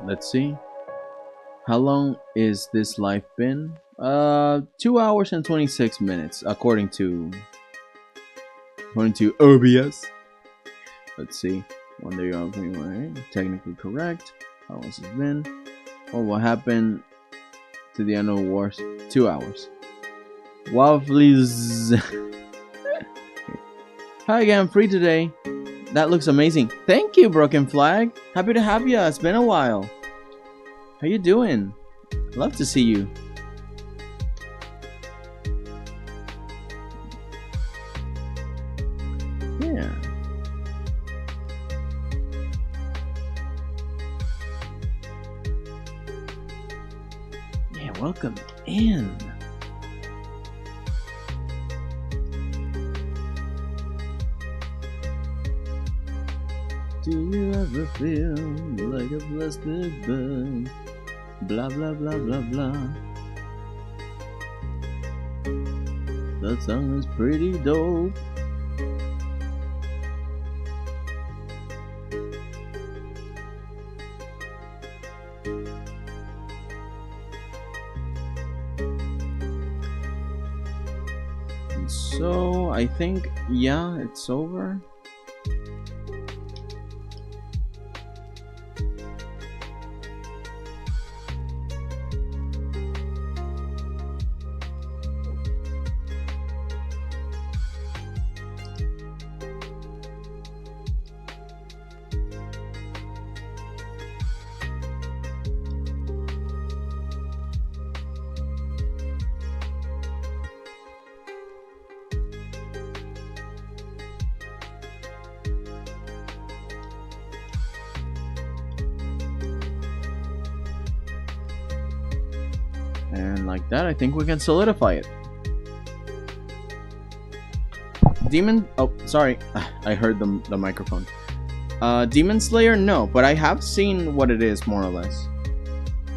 Let's see. How long is this live been? 2 hours and 26 minutes, according to OBS. Let's see. One day you're right. Technically correct. How long has it been? Oh, what happened to the end of the wars? 2 hours. Waffles. Hi again, I'm free today. That looks amazing. Thank you, Broken Flag. Happy to have you. It's been a while. How you doing? Love to see you. Yeah. Yeah, welcome in. Do you ever feel like a plastic bag? Blah blah blah blah blah. That song is pretty dope. And so I think, yeah, it's over. And like that, I think we can solidify it. Demon... Oh, sorry. I heard the microphone. Demon Slayer? No, but I have seen what it is, more or less.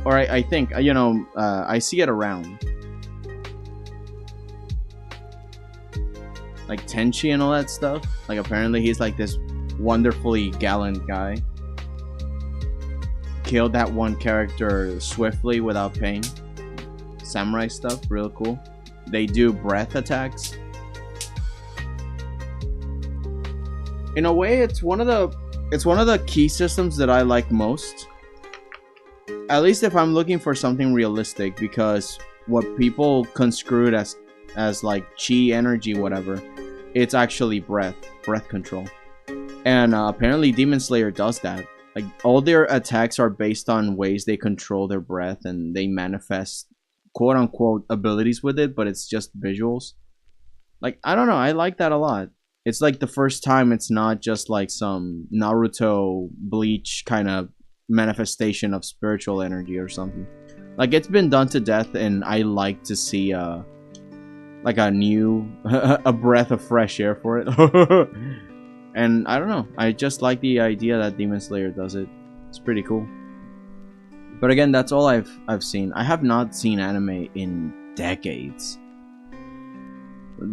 Or I think, you know, I see it around. Like Tenchi and all that stuff. Like, apparently he's like this wonderfully gallant guy. Killed that one character swiftly without pain. Samurai stuff, real cool. They do breath attacks. In a way, it's one of the key systems that I like most. At least if I'm looking for something realistic, because what people construed as like chi energy, whatever, it's actually breath control. And apparently Demon Slayer does that. Like, all their attacks are based on ways they control their breath, and they manifest quote-unquote abilities with it, but it's just visuals. Like, I don't know, I like that a lot. It's like the first time it's not just like some Naruto Bleach kind of manifestation of spiritual energy or something. Like, it's been done to death, and I like to see like a new a breath of fresh air for it. And I don't know, I just like the idea that Demon Slayer does it. It's pretty cool. But again, that's all I've seen. I have not seen anime in decades.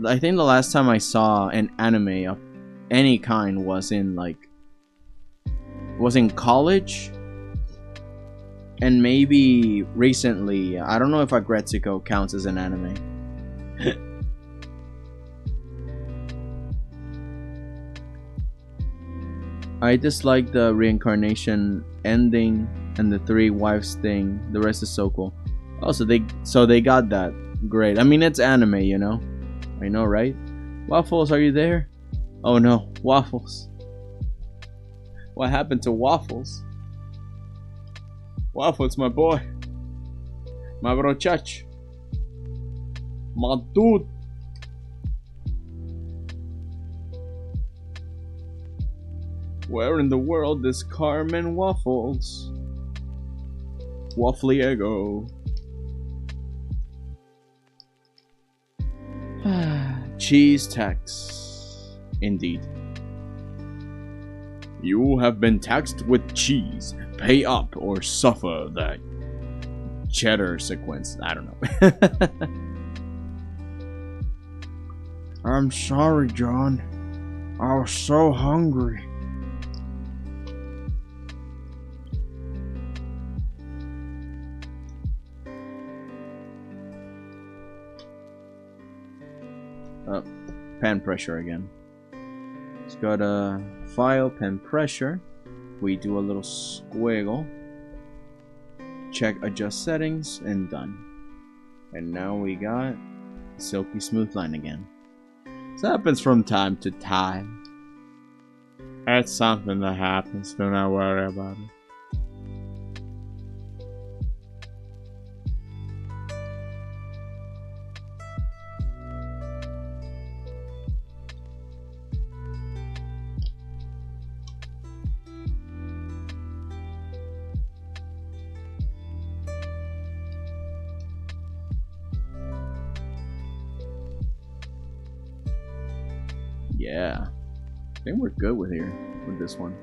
I think the last time I saw an anime of any kind was in college, and maybe recently. I don't know if 𝐏𝐴 counts as an anime. I dislike the reincarnation ending and the 3 wives thing. The rest is so cool. Oh, so they got that. Great. I mean, it's anime, you know. I know, right? Waffles, are you there? Oh no, Waffles. What happened to Waffles? Waffles, my boy. My brochach. My dude. Where in the world is Carmen Waffles? Waffliego. Cheese tax. Indeed. You have been taxed with cheese. Pay up or suffer the cheddar sequence. I don't know. I'm sorry, John. I was so hungry. Oh, pen pressure again. Let's go to File, Pen Pressure. We do a little squiggle. Check Adjust Settings, and done. And now we got silky smooth line again. This happens from time to time. It's something that happens, do not worry about it. Yeah. I think we're good with here. With this one.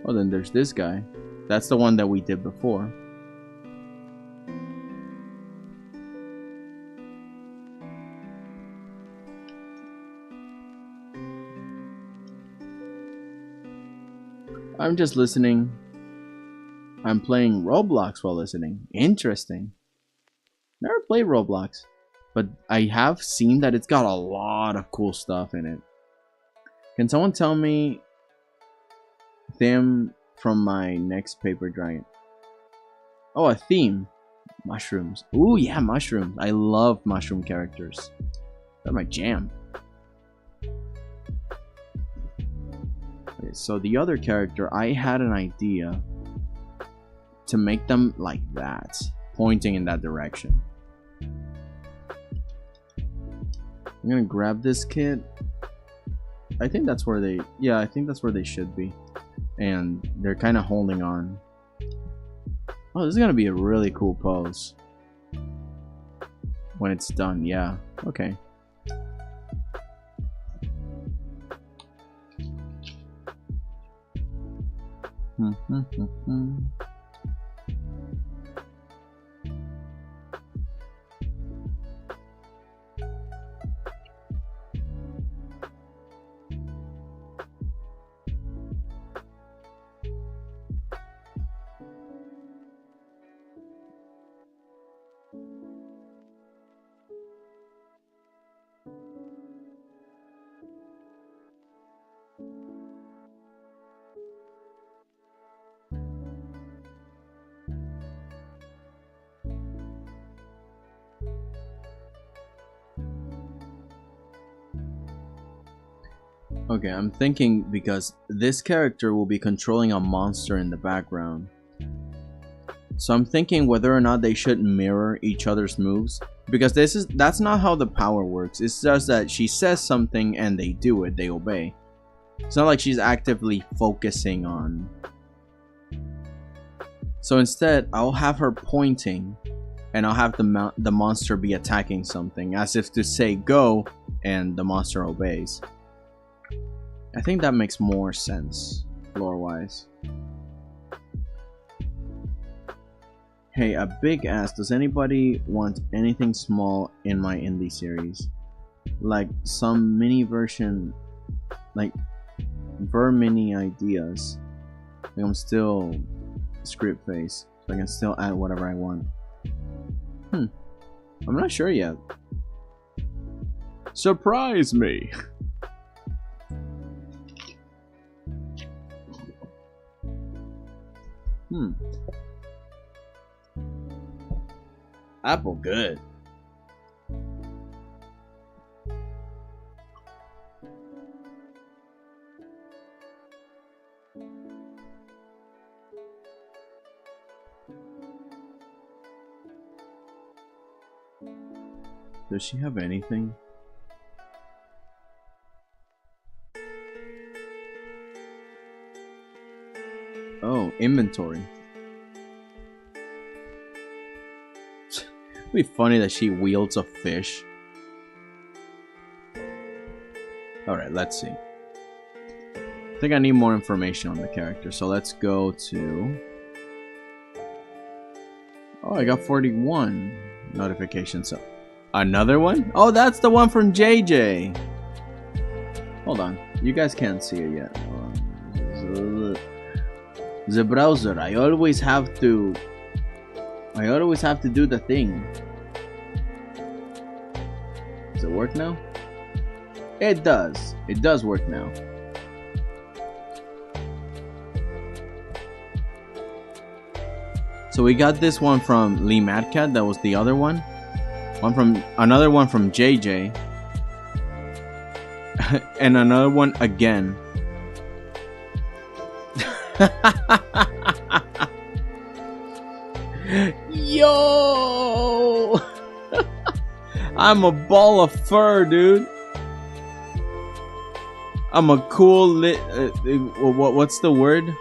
Oh, then there's this guy. That's the one that we did before. I'm just listening. I'm playing Roblox while listening. Interesting. Never played Roblox, but I have seen that it's got a lot of cool stuff in it. Can someone tell me them from my next paper dragon? Oh, a theme. Mushrooms. Ooh, yeah, mushrooms. I love mushroom characters. They're my jam. Okay, so the other character, I had an idea to make them like that, pointing in that direction. I'm gonna grab this kid. I think that's where they, yeah, I think that's where they should be. And they're kind of holding on. Oh, this is gonna be a really cool pose when it's done. Yeah, okay. Okay, I'm thinking because this character will be controlling a monster in the background. So I'm thinking whether or not they should mirror each other's moves, because that's not how the power works. It's just that she says something and they do it, they obey. It's not like she's actively focusing on. So instead, I'll have her pointing and I'll have the monster be attacking something as if to say go, and the monster obeys. I think that makes more sense, lore-wise. Hey, a big ass, does anybody want anything small in my indie series? Like some mini version, like mini ideas. Like I'm still script face, so I can still add whatever I want. I'm not sure yet. Surprise me! Apple good. Does she have anything? Oh, inventory. It'd be funny that she wields a fish. Alright, let's see. I think I need more information on the character, so let's go to... Oh, I got 41 notifications. So another one? Oh, that's the one from JJ. Hold on, you guys can't see it yet. The browser. I always have to do the thing. Does it work now? It does. It does work now. So we got this one from 𝐿_MADCAT. That was the other one. Another one from JJ. And another one again. Yo! I'm a ball of fur, dude. I'm a cool what's the word?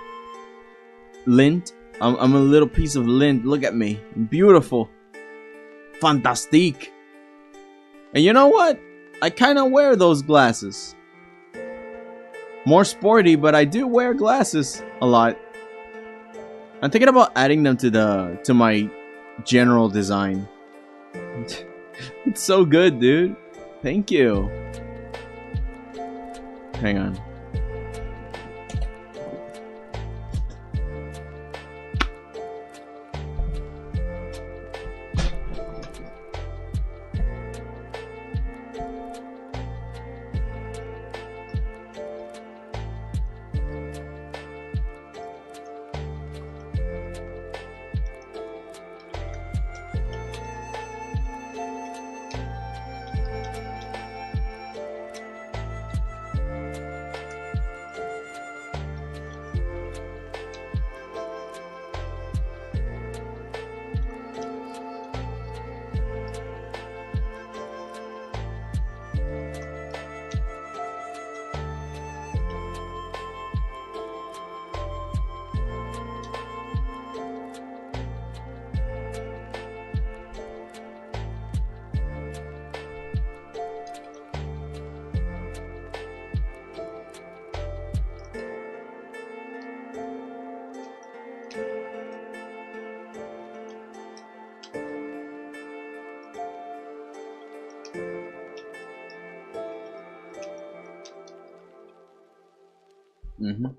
Lint. I'm a little piece of lint. Look at me. Beautiful. Fantastique. And you know what? I kind of wear those glasses. More sporty, but I do wear glasses a lot. I'm thinking about adding them to my general design. It's so good, dude. Thank you. Hang on.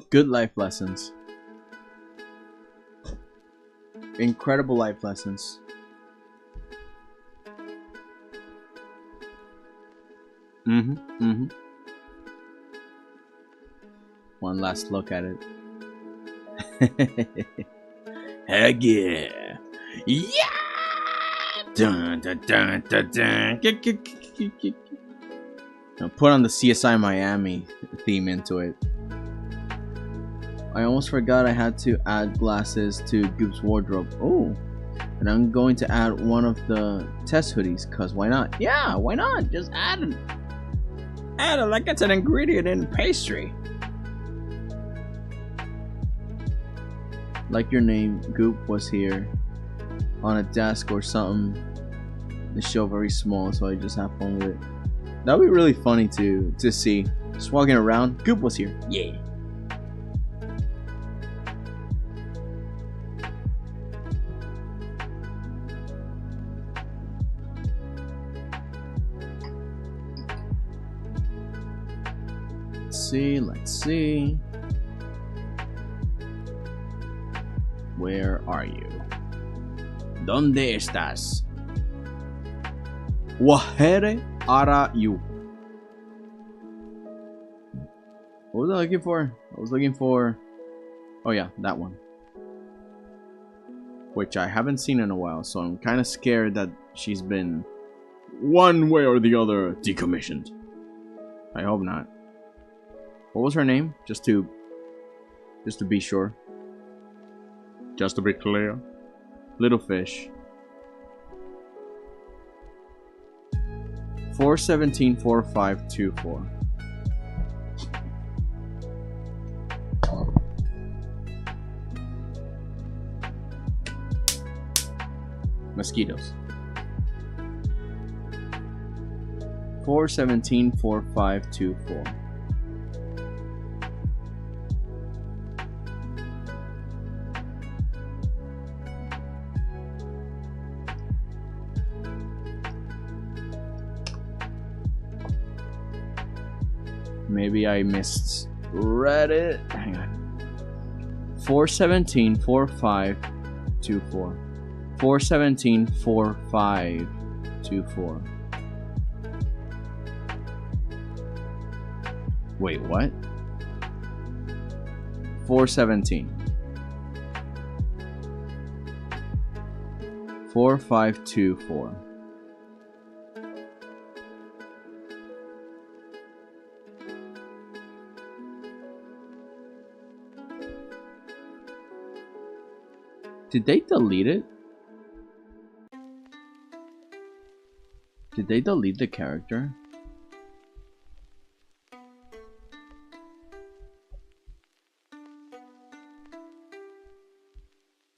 Good life lessons. Incredible life lessons. One last look at it. Heck yeah! Yeah! Dun, dun, dun, dun, dun. Now put on the CSI Miami theme into it. I almost forgot I had to add glasses to Goop's wardrobe. Oh, and I'm going to add one of the test hoodies, cause why not? Yeah, why not? Just add it. Add it like it's an ingredient in pastry. Like your name, Goop was here on a desk or something. The show very small, so I just have fun with it. That would be really funny to see. Just walking around, Goop was here. Yeah. Let's see. Where are you? ¿Dónde estás? Where are you? What was I looking for? I was looking for... Oh yeah, that one. Which I haven't seen in a while, so I'm kind of scared that she's been one way or the other decommissioned. I hope not. What was her name? Just to be sure. Just to be clear. Little Fish. 417-4524. Mosquitoes. 417-4524. Maybe I misread it. Hang on. 417-4524. 417-4524. Wait, what? 417. 4524. Did they delete it? Did they delete the character?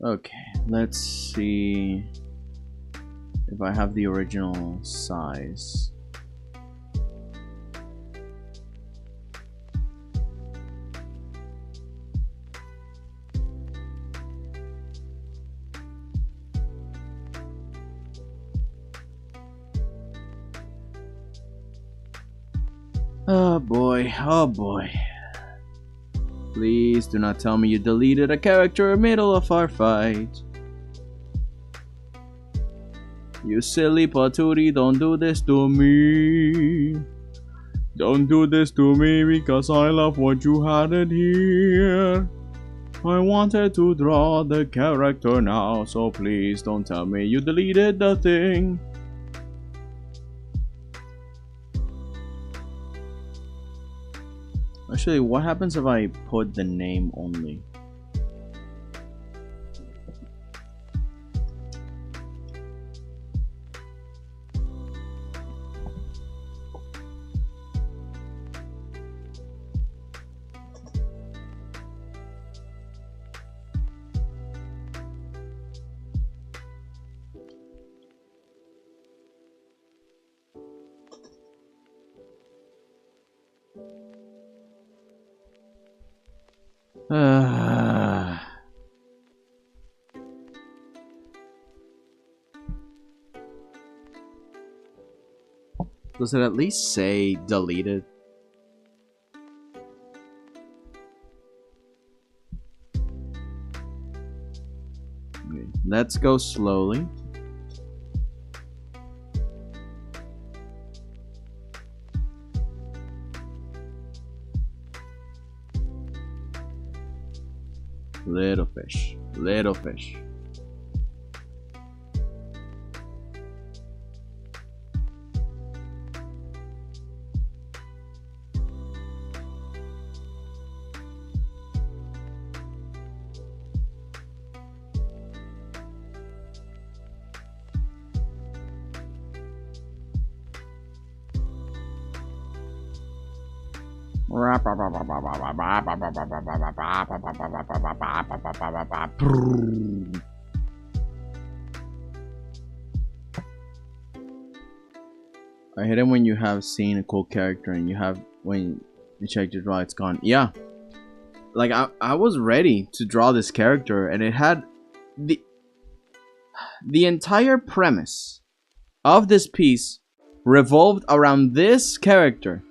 Okay, let's see if I have the original size. Oh boy, oh boy. Please do not tell me you deleted a character in the middle of our fight. You silly patootie, don't do this to me. Don't do this to me because I love what you had it here. I wanted to draw the character now, so please don't tell me you deleted the thing. Actually, what happens if I put the name only? Does it at least say deleted? Okay, let's go slowly. Little fish, little fish. I hate it when you have seen a cool character and you have, when you check to draw, it's gone. Yeah, like I was ready to draw this character and it had the entire premise of this piece revolved around this character.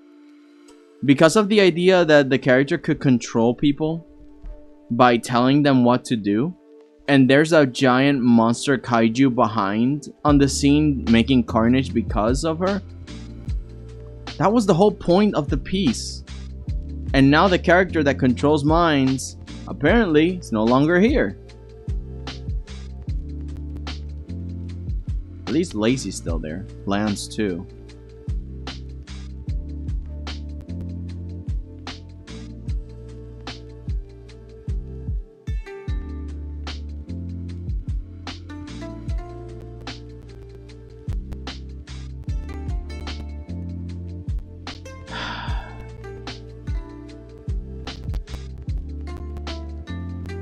Because of the idea that the character could control people by telling them what to do, and there's a giant monster kaiju behind on the scene making carnage because of her. That was the whole point of the piece. And now the character that controls minds apparently is no longer here. At least Lacey's still there. Lance too.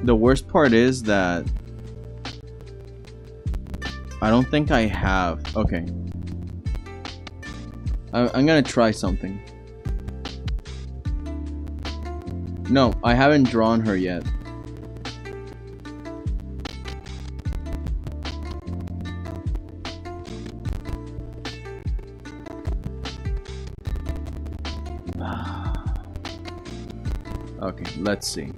The worst part is that I don't think I have. Okay. I'm gonna try something. No, I haven't drawn her yet. Okay, let's see.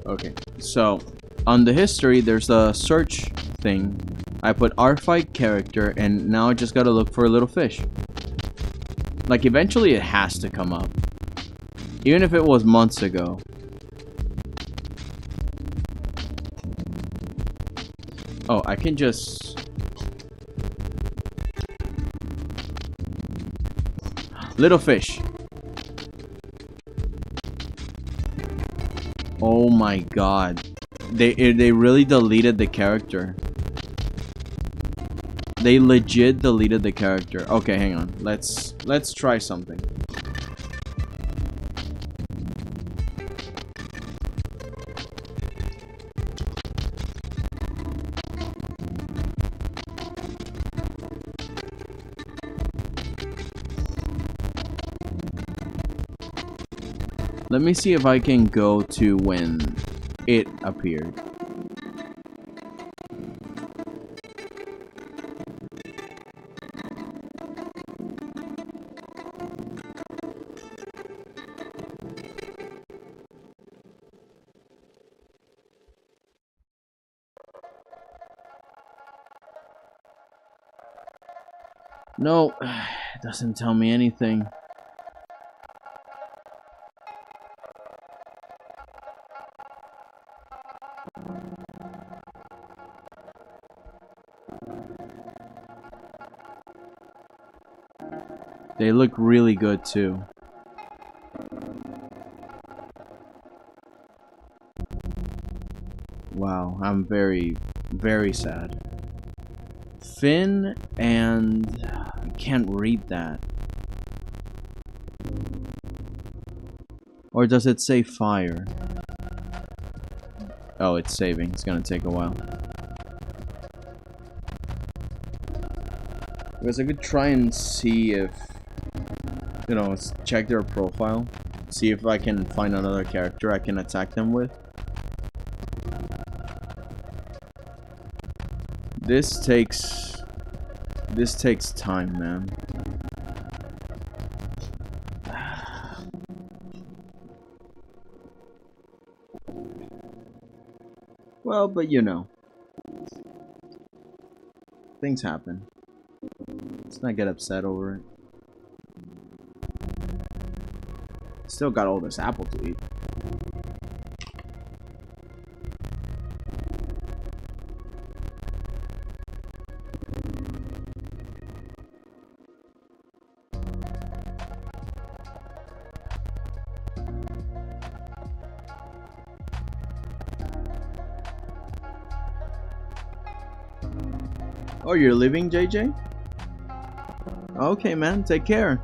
Okay, so on the history, there's a search thing. I put 𝐼𝐈𝐆𝐇𝐓 character, and now I just gotta look for a little fish. Like, eventually it has to come up. Even if it was months ago. Oh, I can just... Little fish. Oh my god. They really deleted the character. They legit deleted the character. Okay, hang on. Let's try something. Let me see if I can go to when it appeared. No, it doesn't tell me anything. They look really good too. Wow, I'm very, very sad. Finn and... I can't read that. Or does it say fire? Oh, it's saving. It's gonna take a while. Because I could try and see if... You know, check their profile. See if I can find another character I can attack them with. This takes time, man. Well, but you know. Things happen. Let's not get upset over it. Still got all this apple to eat. Oh, you're leaving, JJ? Okay, man. Take care.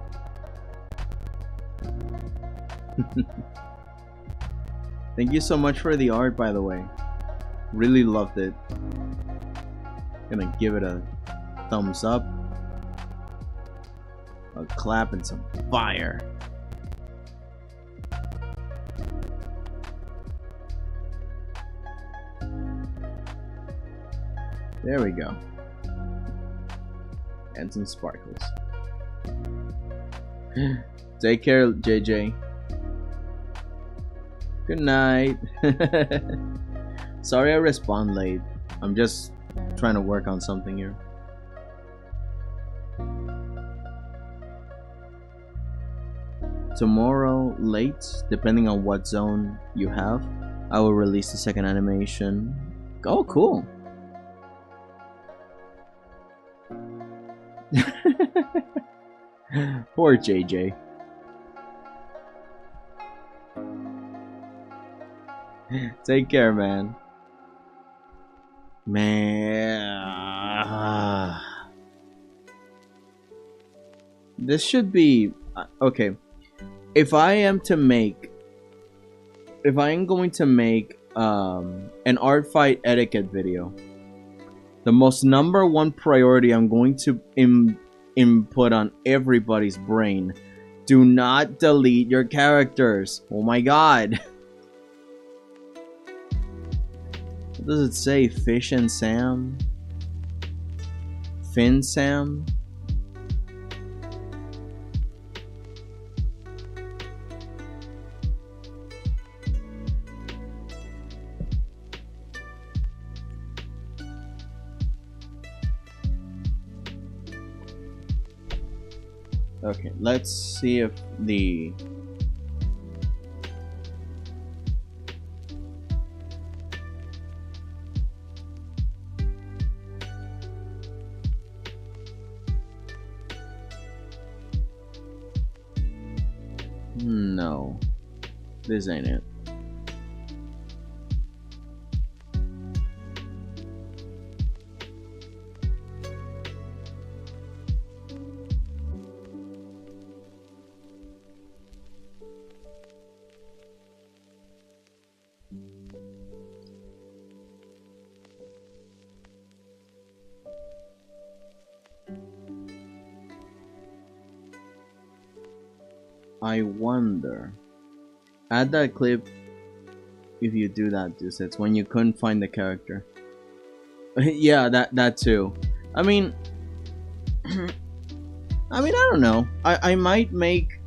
Thank you so much for the art, by the way. Really loved it. Gonna give it a thumbs up, a clap, and some fire. There we go. And some sparkles. Take care, JJ. Good night. Sorry I respond late. I'm just trying to work on something here. Tomorrow late, depending on what zone you have, I will release the second animation. Oh, cool. Poor JJ. Take care, man. Man. This should be... okay. If I am going to make an art fight etiquette video, the most #1 priority I'm going to input on everybody's brain: do not delete your characters. Oh my god. What does it say? Fish and Sam? Finn Sam? Okay, let's see if the... No, this ain't it. I wonder. Add that clip if you do that, Deuce, when you couldn't find the character. Yeah, that too. I mean, I don't know. I might make.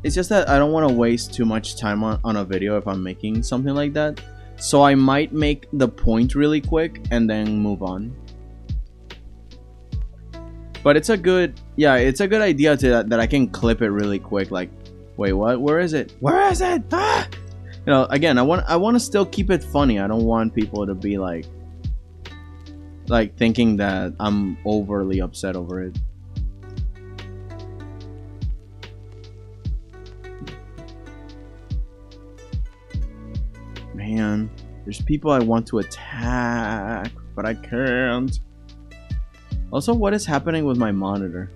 It's just that I don't want to waste too much time on a video if I'm making something like that. So I might make the point really quick and then move on. But it's a good, yeah, it's a good idea to that I can clip it really quick. Like, wait, what? Where is it? Where is it? Ah! You know, again, I want to still keep it funny. I don't want people to be like thinking that I'm overly upset over it. Man, there's people I want to attack, but I can't. Also, what is happening with my monitor?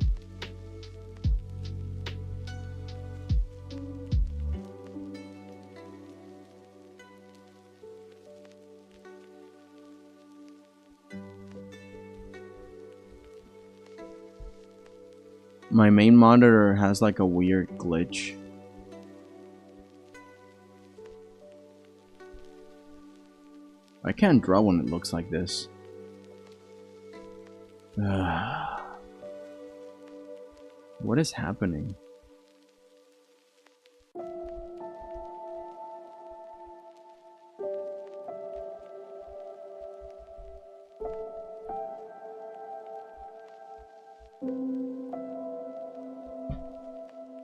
My main monitor has like a weird glitch. I can't draw when it looks like this. What is happening?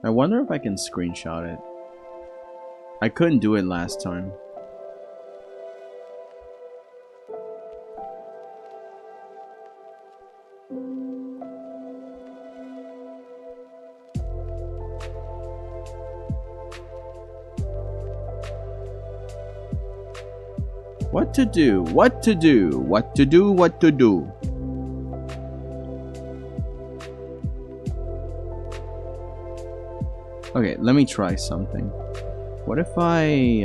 I wonder if I can screenshot it. I couldn't do it last time. What to do? What to do? What to do? What to do? Okay, let me try something. What if I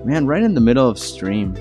man, right in the middle of stream.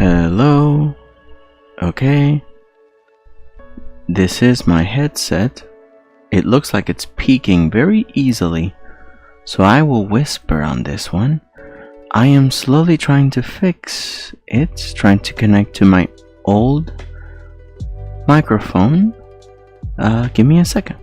Hello. Okay. This is my headset. It looks like it's peaking very easily, so I will whisper on this one. I am slowly trying to fix it, trying to connect to my old microphone. Give me a second.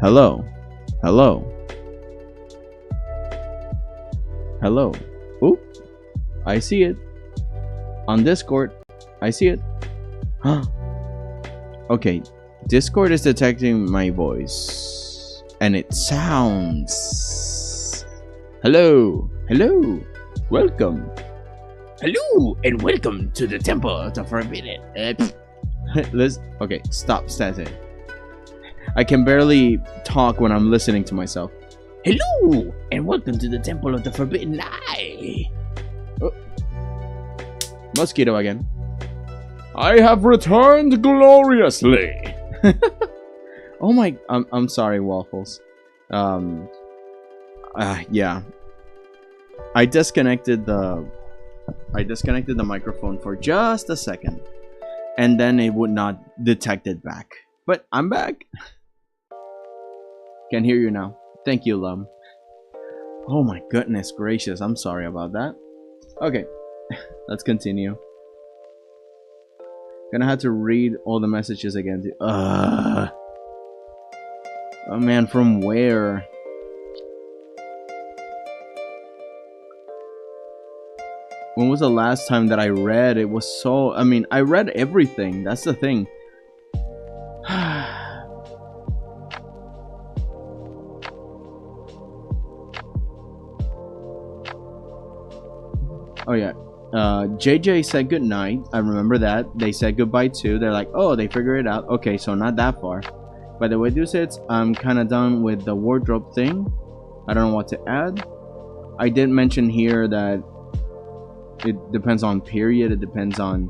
Hello. Hello. Hello. Oop. I see it. On Discord. I see it. Okay. Discord is detecting my voice. And it sounds. Hello. Hello. Welcome. Hello and welcome to the Temple of the Forbidden. Okay, stop stating. I can barely talk when I'm listening to myself. Hello and welcome to the Temple of the Forbidden Eye. Oh. Mosquito again. I have returned gloriously. Oh my, I'm sorry, Waffles. Yeah. I disconnected the microphone for just a second, and then it would not detect it back. But I'm back. Can hear you now. Thank you, Lum. Oh my goodness gracious, I'm sorry about that. Okay, let's continue. Gonna have to read all the messages again. Oh man, from where? When was the last time that I read? It was so... I mean, I read everything. That's the thing. Oh yeah, JJ said goodnight. I remember that. They said goodbye too. They're like, oh, they figured it out. Okay, so not that far. By the way, Deucets, I'm kind of done with the wardrobe thing. I don't know what to add. I did mention here that it depends on period. It depends on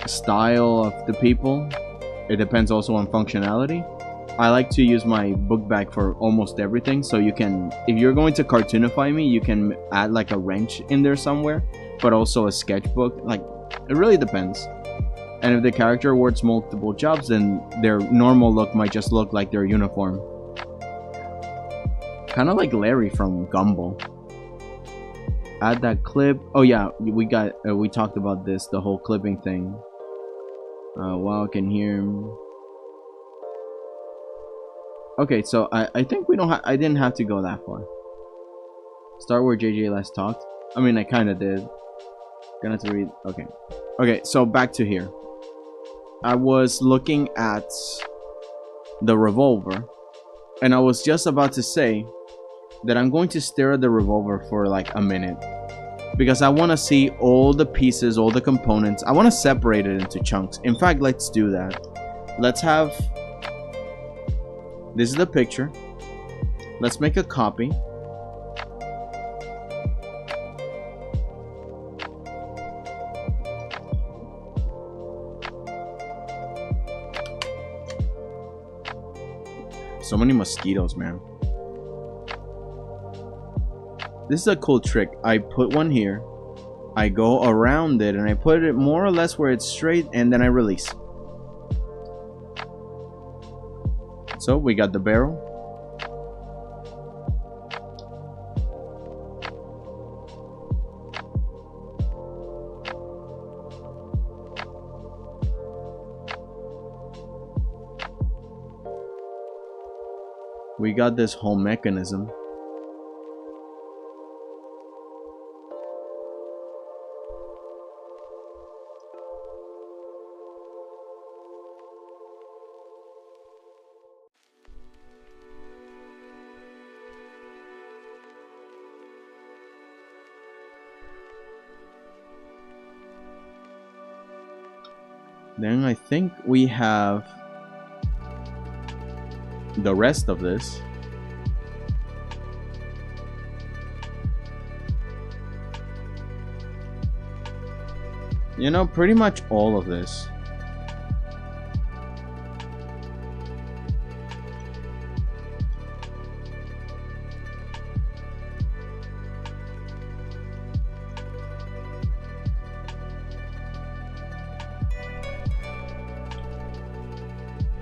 style of the people. It depends also on functionality. I like to use my book bag for almost everything, so you can, if you're going to cartoonify me, you can add like a wrench in there somewhere, but also a sketchbook. Like, it really depends. And if the character works multiple jobs, then their normal look might just look like their uniform. Kind of like Larry from Gumball. Add that clip. Oh yeah, we talked about this, the whole clipping thing. Wow, I can hear him. Okay, so I think we don't I didn't have to go that far. Start where JJ last talked. I mean, I kind of did. Gonna have to read. Okay. Okay, so back to here. I was looking at the revolver, and I was just about to say that I'm going to stare at the revolver for like a minute, because I want to see all the pieces, all the components. I want to separate it into chunks. In fact, let's do that. Let's have, this is the picture. Let's make a copy. So many mosquitoes, man. This is a cool trick. I put one here, I go around it, and I put it more or less where it's straight, and then I release. So we got the barrel. We got this whole mechanism. Then I think we have the rest of this. You know, pretty much all of this.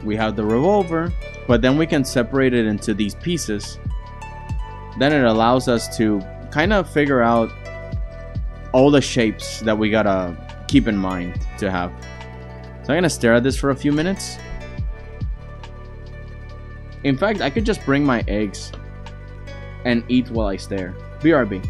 We have the revolver, but then we can separate it into these pieces. Then it allows us to kind of figure out all the shapes that we gotta keep in mind to have. So I'm gonna stare at this for a few minutes. In fact, I could just bring my eggs and eat while I stare. BRB.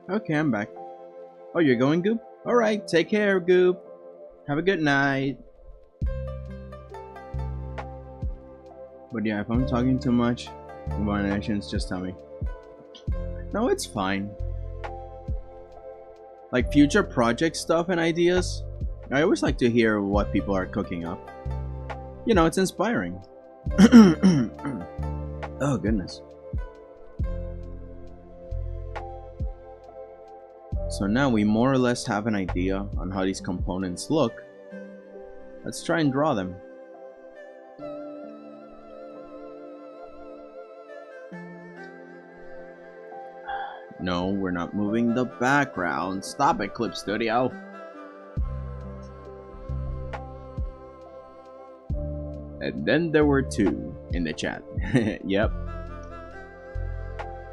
Okay, I'm back. Oh, you're going, Goop? Alright, take care, Goop. Have a good night. But yeah, if I'm talking too much about actions, just tell me. No, it's fine. Like future project stuff and ideas, I always like to hear what people are cooking up. You know, it's inspiring. Oh, goodness. So now we more or less have an idea on how these components look. Let's try and draw them. No, we're not moving the background. Stop it, Clip Studio. And then there were 2 in the chat. Yep.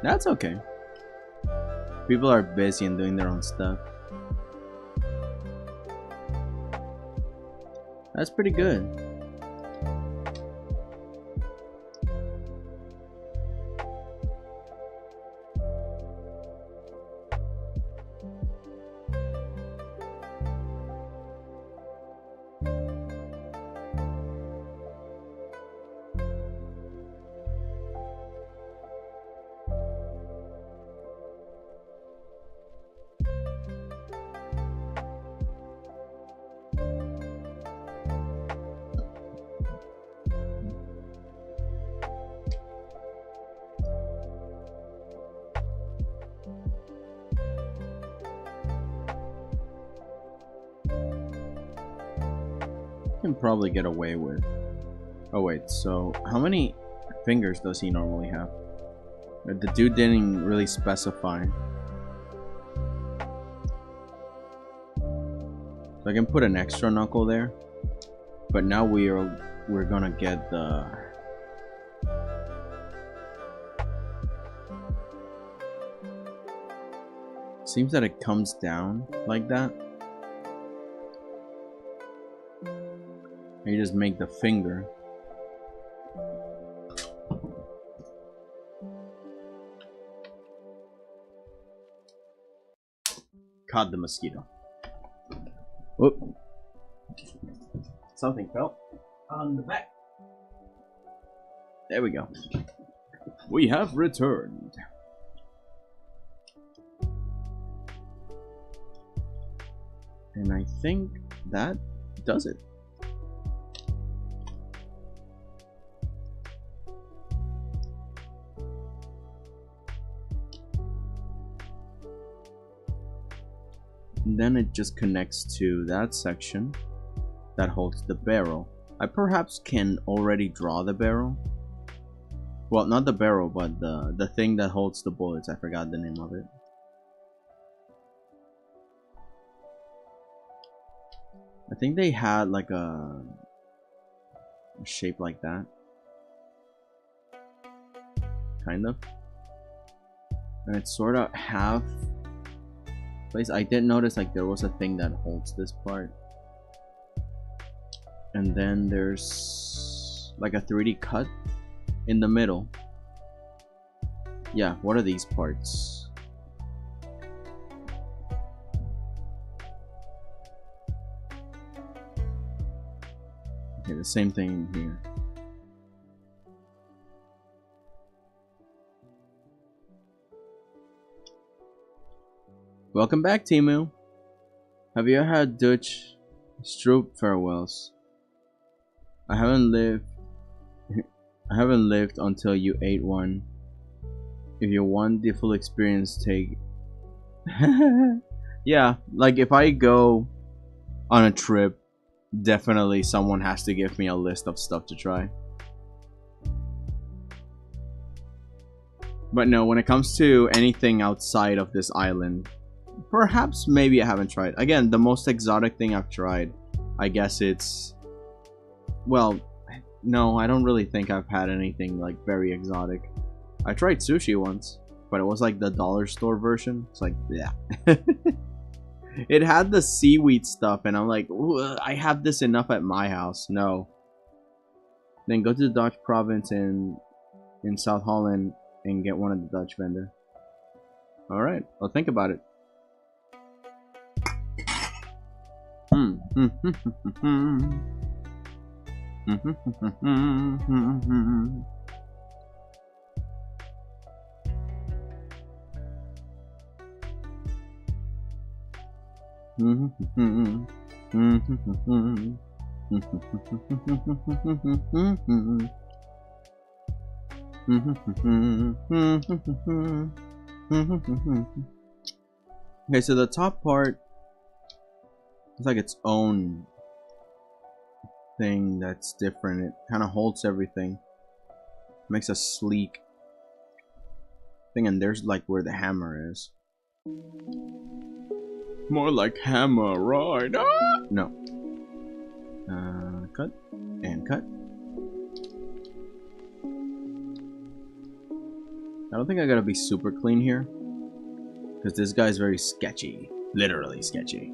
That's okay. People are busy and doing their own stuff. That's pretty good. Can probably get away with. Oh wait, so how many fingers does he normally have? The dude didn't really specify. So I can put an extra knuckle there, but now we're gonna get the seems that it comes down like that. You just make the finger. Caught the mosquito. Whoop. Something fell on the back. There we go. We have returned. And I think that does it. And then it just connects to that section that holds the barrel. I perhaps can already draw the barrel. Well, not the barrel, but the thing that holds the bullets. I forgot the name of it. I think they had like a shape like that. Kind of. And it's sort of half place. I did notice like there was a thing that holds this part. And then there's like a 3D cut in the middle. Yeah, what are these parts? Okay, the same thing here. Welcome back, Timu. Have you ever had Dutch Stroop farewells? I haven't lived until you ate one. If you want the full experience, take yeah, like if I go on a trip, definitely someone has to give me a list of stuff to try. But no, when it comes to anything outside of this island, perhaps maybe I haven't tried. Again, the most exotic thing I've tried, I guess it's, well, no, I don't really think I've had anything like very exotic. I tried sushi once, but it was like the dollar store version. It's like, yeah. It had the seaweed stuff, and I'm like, I have this enough at my house. No. Then go to the Dutch province in South Holland and get one of the Dutch vendor. Alright, I'll think about it. Okay, so the top part is like its own thing that's different. It kind of holds everything, makes a sleek thing, and there's like where the hammer is. More like hammer, right? Ah! No. Cut and cut. I don't think I gotta be super clean here, because this guy's very sketchy, literally sketchy.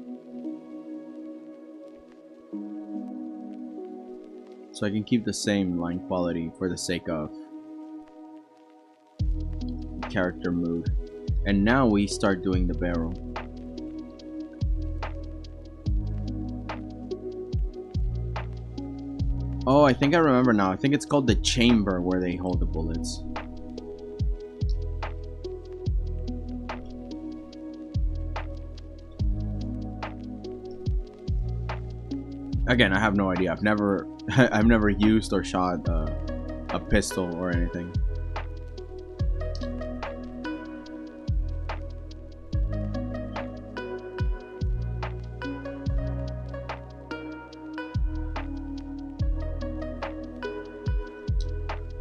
So I can keep the same line quality for the sake of character mood. And now we start doing the barrel. Oh, I think I remember now. I think it's called the chamber where they hold the bullets. Again, I have no idea. I've never used or shot a pistol or anything.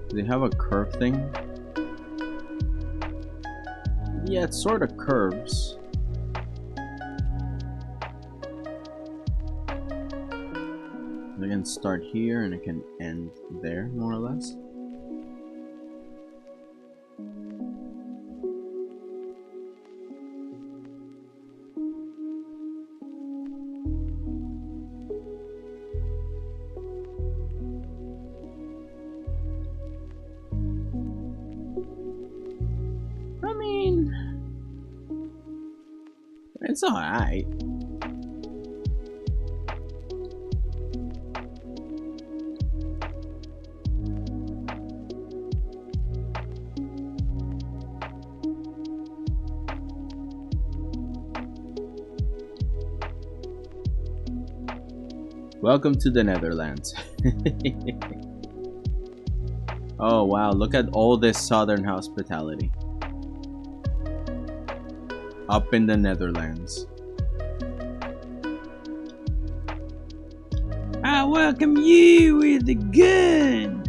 Do they have a curve thing? Yeah, it sort of curves. I can start here and I can end there, more or less. I mean, it's alright. Welcome to the Netherlands. Oh wow, look at all this southern hospitality. Up in the Netherlands. I welcome you with a gun.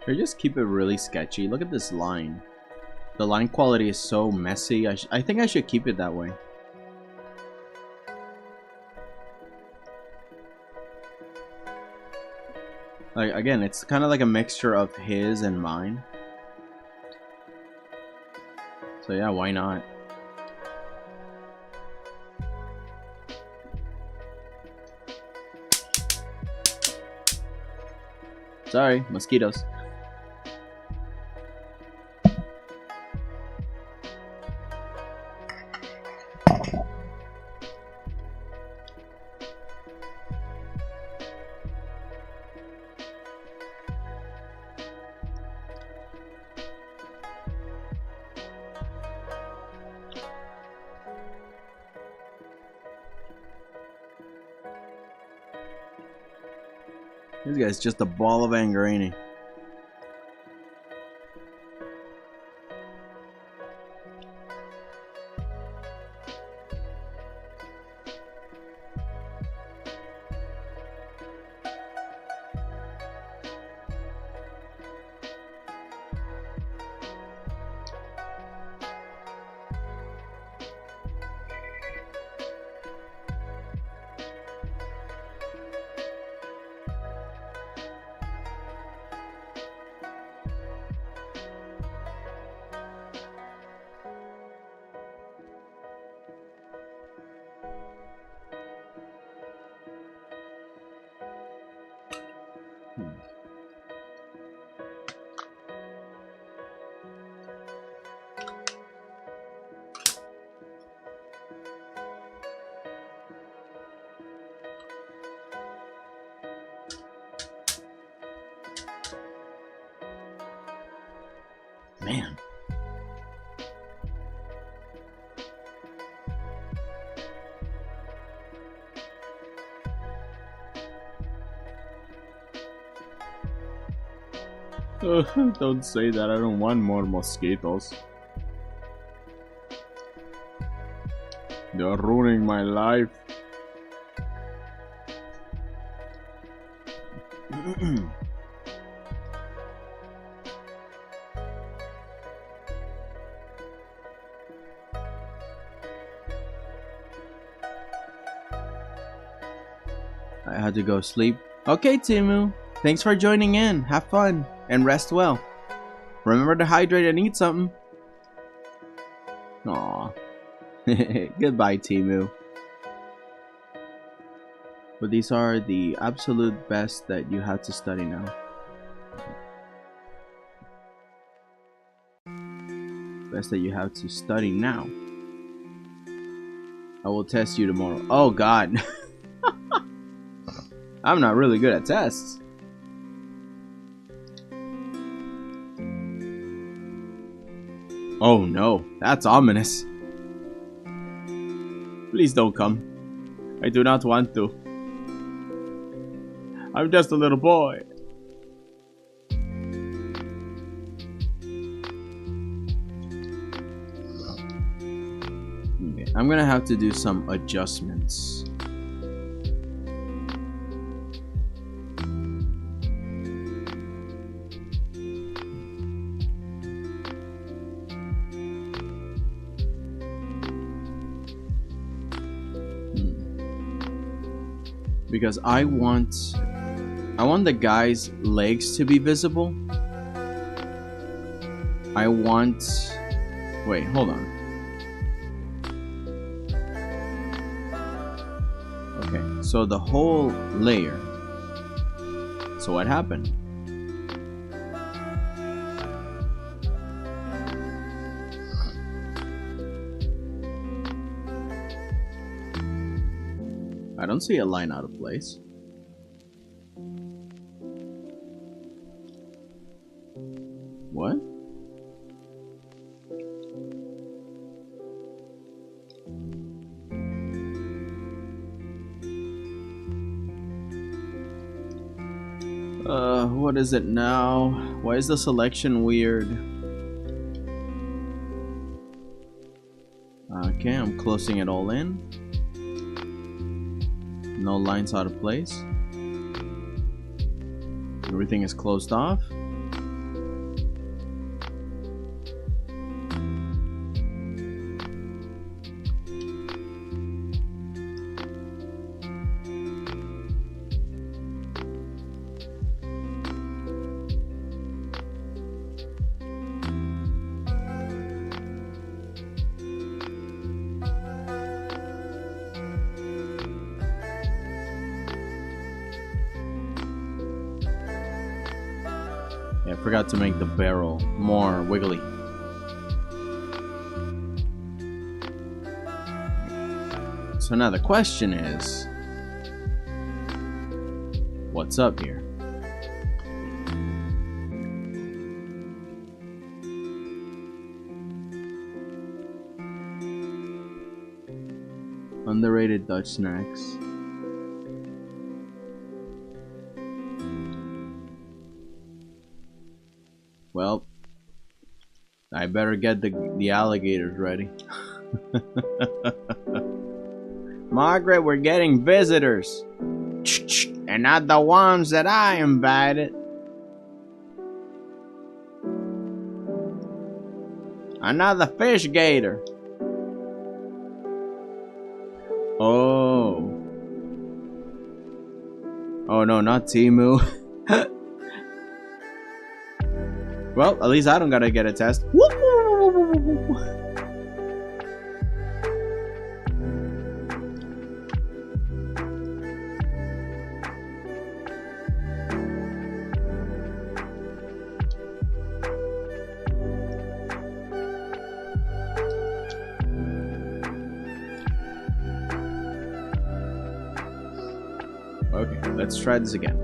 Should I just keep it really sketchy? Look at this line. The line quality is so messy. I think I should keep it that way. Like, again, it's kind of like a mixture of his and mine. So yeah, why not? Sorry, mosquitoes. This guy's just a ball of anger, ain't he? Man. Don't say that. I don't want more mosquitoes. They're ruining my life. I had to go sleep. Okay, Timu. Thanks for joining in. Have fun and rest well. Remember to hydrate and eat something. Aw. Goodbye, Timu. But these are the absolute best that you have to study now. Best that you have to study now. I will test you tomorrow. Oh God. I'm not really good at tests. Oh no, that's ominous. Please don't come. I do not want to. I'm just a little boy. Okay, I'm gonna have to do some adjustments. Because I want the guy's legs to be visible. I want... Wait, hold on. Okay, so the whole layer. So what happened? I don't see a line out of place. What? What is it now? Why is the selection weird? Okay, I'm closing it all in. No lines out of place. Everything is closed off. Yeah, I forgot to make the barrel more wiggly. So now the question is, what's up here? Underrated Dutch snacks. Well, I better get the alligators ready. Margaret, we're getting visitors. And not the ones that I invited. Another fish gator. Oh. Oh no, not Timu. Well, at least I don't gotta get a test. Okay, let's try this again.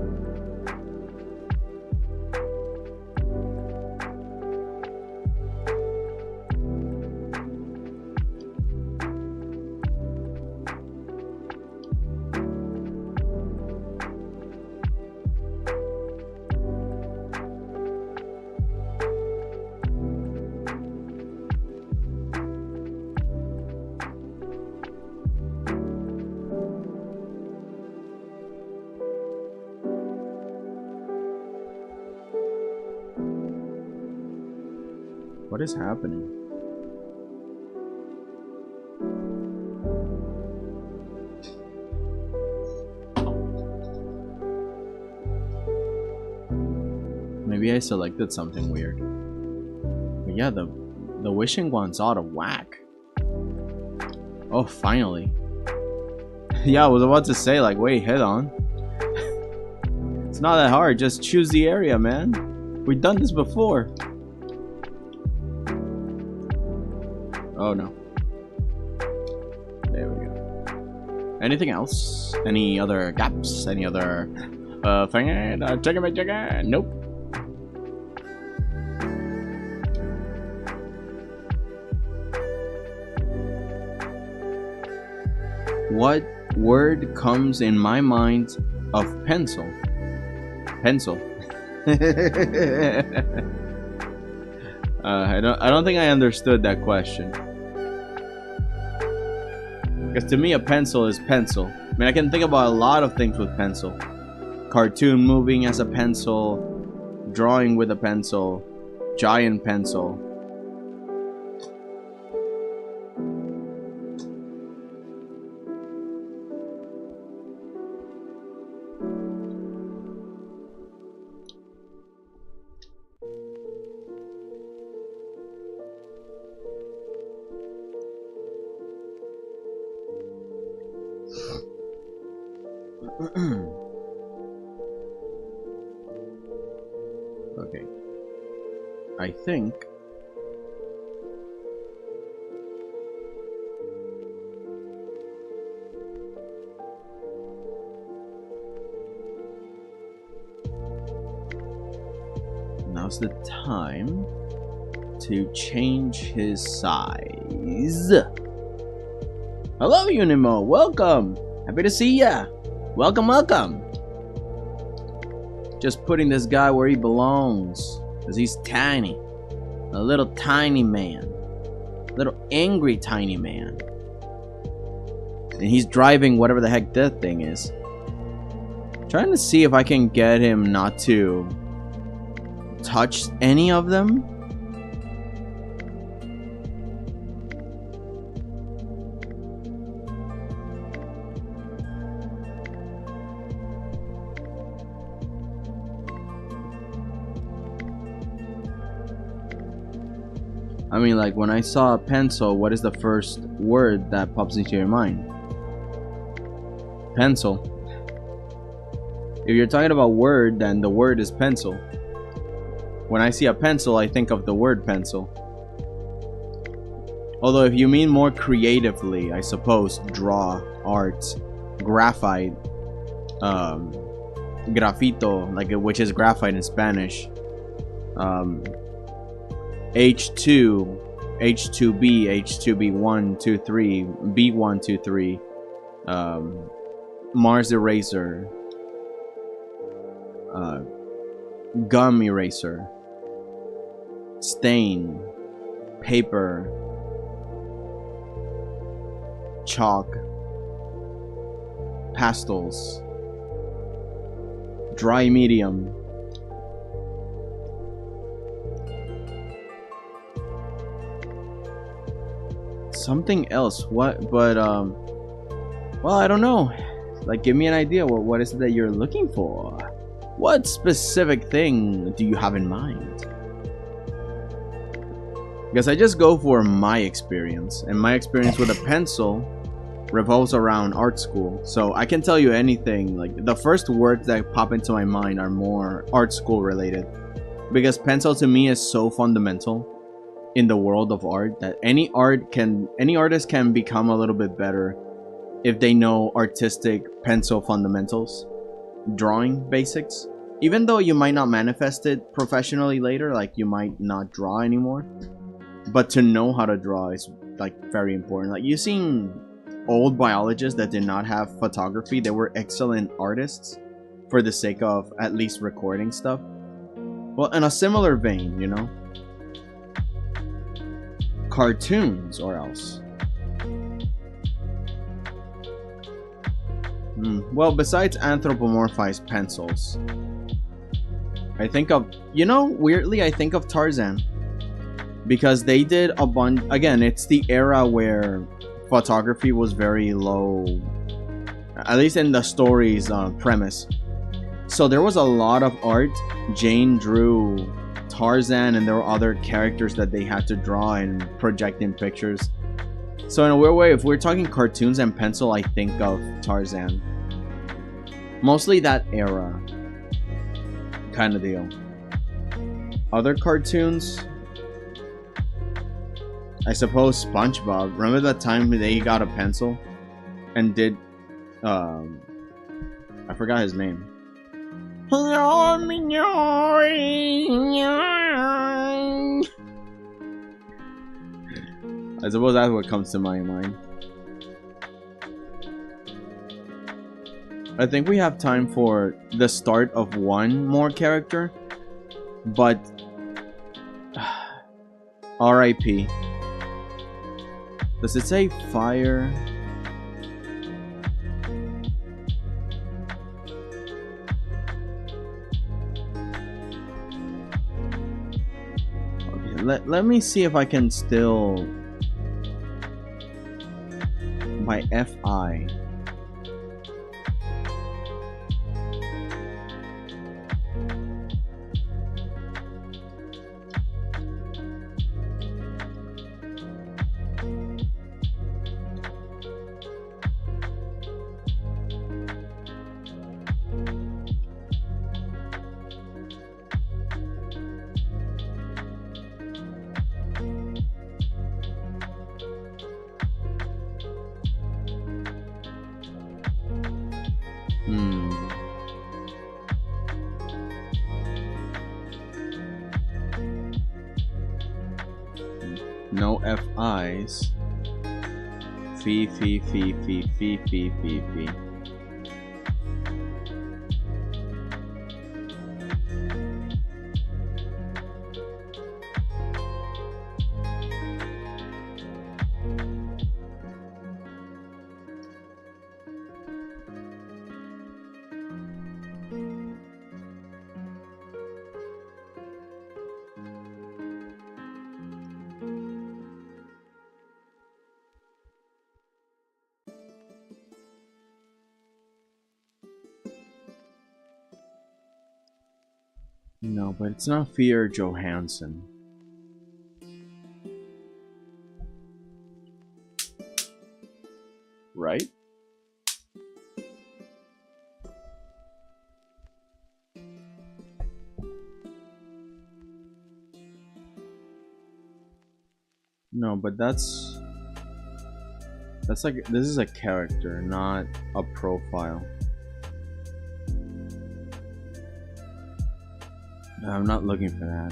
What is happening? Maybe I selected something weird. But yeah, the wishing one's out of whack. Oh, finally. Yeah, I was about to say, like, wait, head on. It's not that hard, just choose the area, man. We've done this before. Oh no. There we go. Anything else? Any other gaps? Any other thing? Chicken? Nope. What word comes in my mind of pencil? Pencil. I don't think I understood that question. Because to me, a pencil is pencil. I mean, I can think about a lot of things with pencil. Cartoon moving as a pencil, drawing with a pencil, giant pencil. Okay. I think now's the time to change his size. Hello, Unimo. Welcome. Happy to see ya. Welcome, welcome. Just putting this guy where he belongs, because he's tiny. A little tiny man. Little angry tiny man. And he's driving whatever the heck that thing is. Trying to see if I can get him not to touch any of them. I mean, like, when I saw a pencil, what is the first word that pops into your mind? Pencil. If you're talking about word, then the word is pencil. When I see a pencil, I think of the word pencil. Although if you mean more creatively, I suppose draw, art, graphite, grafito, like which is graphite in Spanish. H2, H2B, H2B1, 2, 3, B1, 2, 3, Mars eraser, gum eraser, stain, paper, chalk, pastels, dry medium, something else. What? But well, I don't know. Like, give me an idea. What is it that you're looking for? What specific thing do you have in mind? Because I just go for my experience, and my experience with a pencil revolves around art school. So I can tell you anything. Like, the first words that pop into my mind are more art school related, because pencil to me is so fundamental in the world of art that any artist can become a little bit better if they know artistic pencil fundamentals, drawing basics. Even though you might not manifest it professionally later, like you might not draw anymore, but to know how to draw is like very important. Like, you've seen old biologists that did not have photography, they were excellent artists for the sake of at least recording stuff. Well, in a similar vein, you know, cartoons or else. Well, besides anthropomorphized pencils, I think of, you know, weirdly I think of Tarzan, because they did a bunch. Again, it's the era where photography was very low, at least in the story's premise. So there was a lot of art. Jane drew Tarzan, and there were other characters that they had to draw and project in pictures. So in a weird way, if we're talking cartoons and pencil, I think of Tarzan. Mostly that era kind of deal. Other cartoons, I suppose SpongeBob. Remember that time they got a pencil and did I forgot his name. I suppose that's what comes to my mind. I think we have time for the start of one more character, but R.I.P. Does it say fire? Okay, let me see if I can still by F.I. No FIs. Fee. No, but it's not Fear Johansson. Right? No, but that's like, this is a character, not a profile. I'm not looking for that.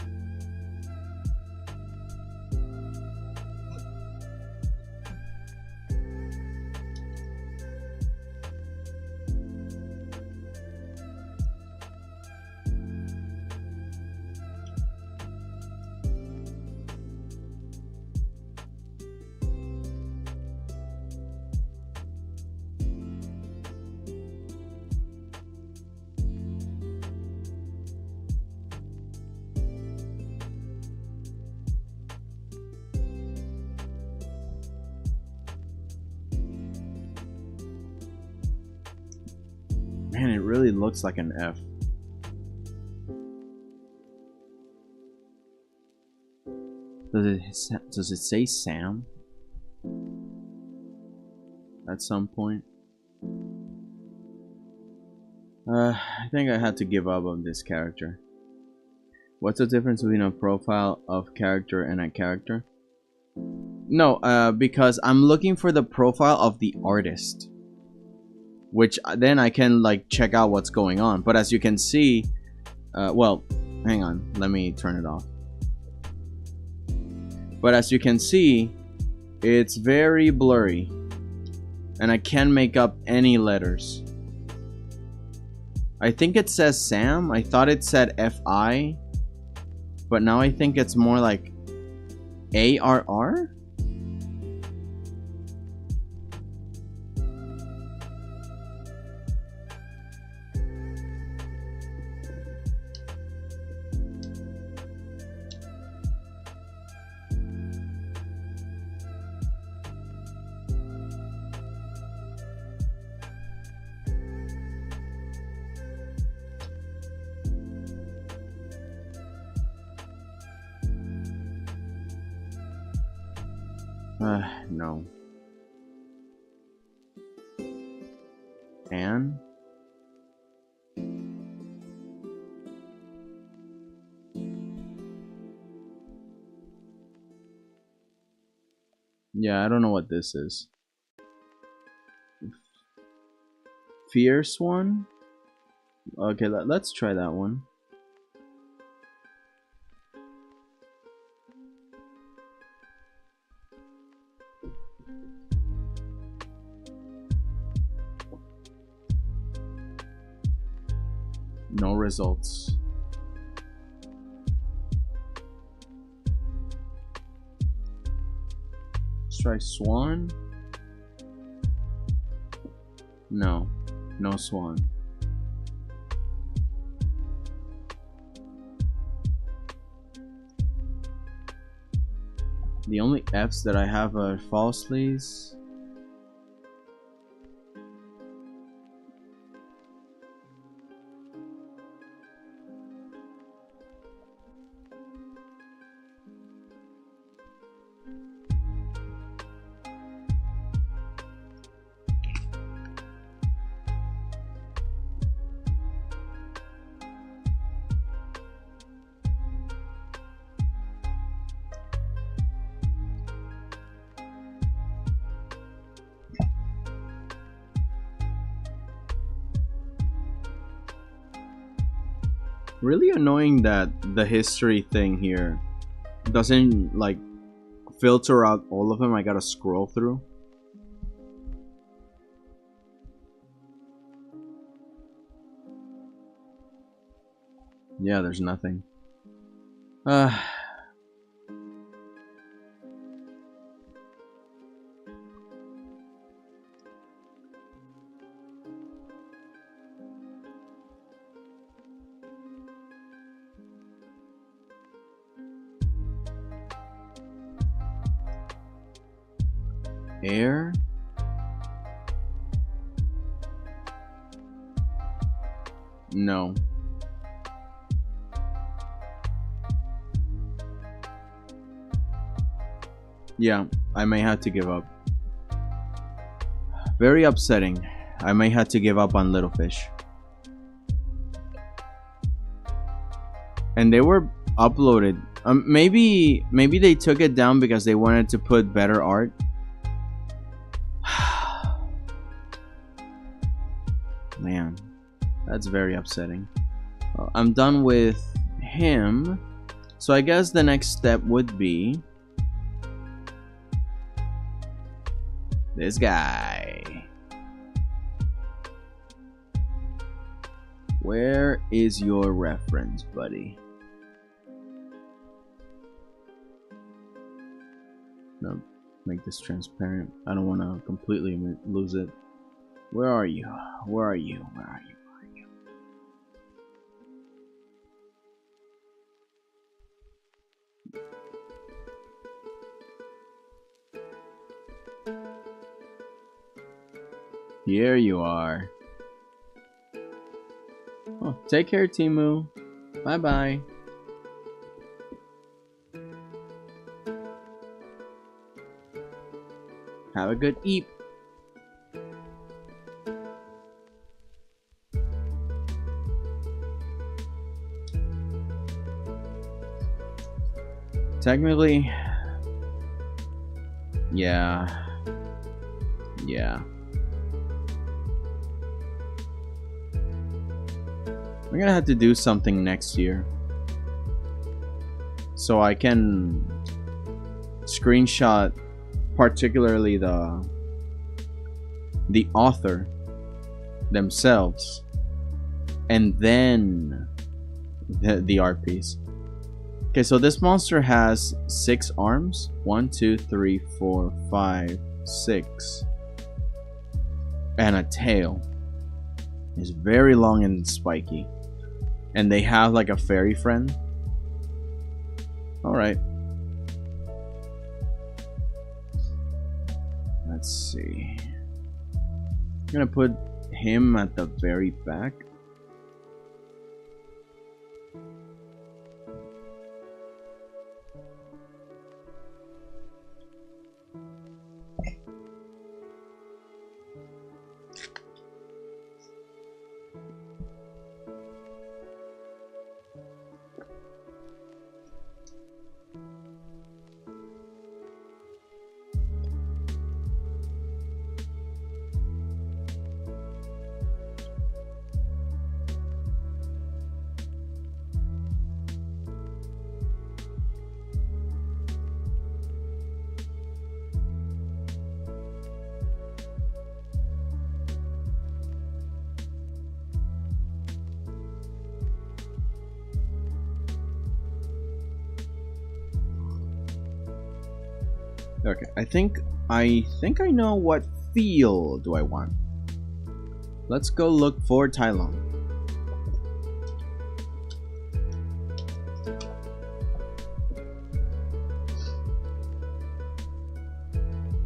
Man, it really looks like an F. Does it say Sam? At some point? I think I had to give up on this character. What's the difference between a profile of character and a character? No, because I'm looking for the profile of the artist, which then I can like check out what's going on. But as you can see, well, hang on, let me turn it off. But as you can see, it's very blurry and I can't make up any letters. I think it says Sam. I thought it said F-I, but now I think it's more like A-R-R? No. Anne? Yeah, I don't know what this is. Fierce one? Okay, let's try that one. No results. Let's try Swan. No, no Swan. The only F's that I have are falsely's. Really annoying that the history thing here doesn't like filter out all of them. I gotta scroll through. Yeah, there's nothing. Air? No. Yeah, I may have to give up. Very upsetting. I may have to give up on Little Fish. And they were uploaded Maybe they took it down because they wanted to put better art. Man, that's very upsetting. I'm done with him, so I guess the next step would be this guy. Where is your reference, buddy? No, make this transparent. I don't want to completely lose it. Where are you? Where are you? Where are you? Where are you? Here you are. Oh, take care, Timu. Bye bye. Have a good eat. Technically, yeah. I'm gonna have to do something next year so I can screenshot particularly the author themselves and then the art piece. Okay, so this monster has 6 arms. 1, 2, 3, 4, 5, 6. And a tail. It's very long and spiky. And they have like a fairy friend. Alright. Let's see. I'm gonna put him at the very back. Okay, I think I know what feel do I want. Let's go look for Tylon.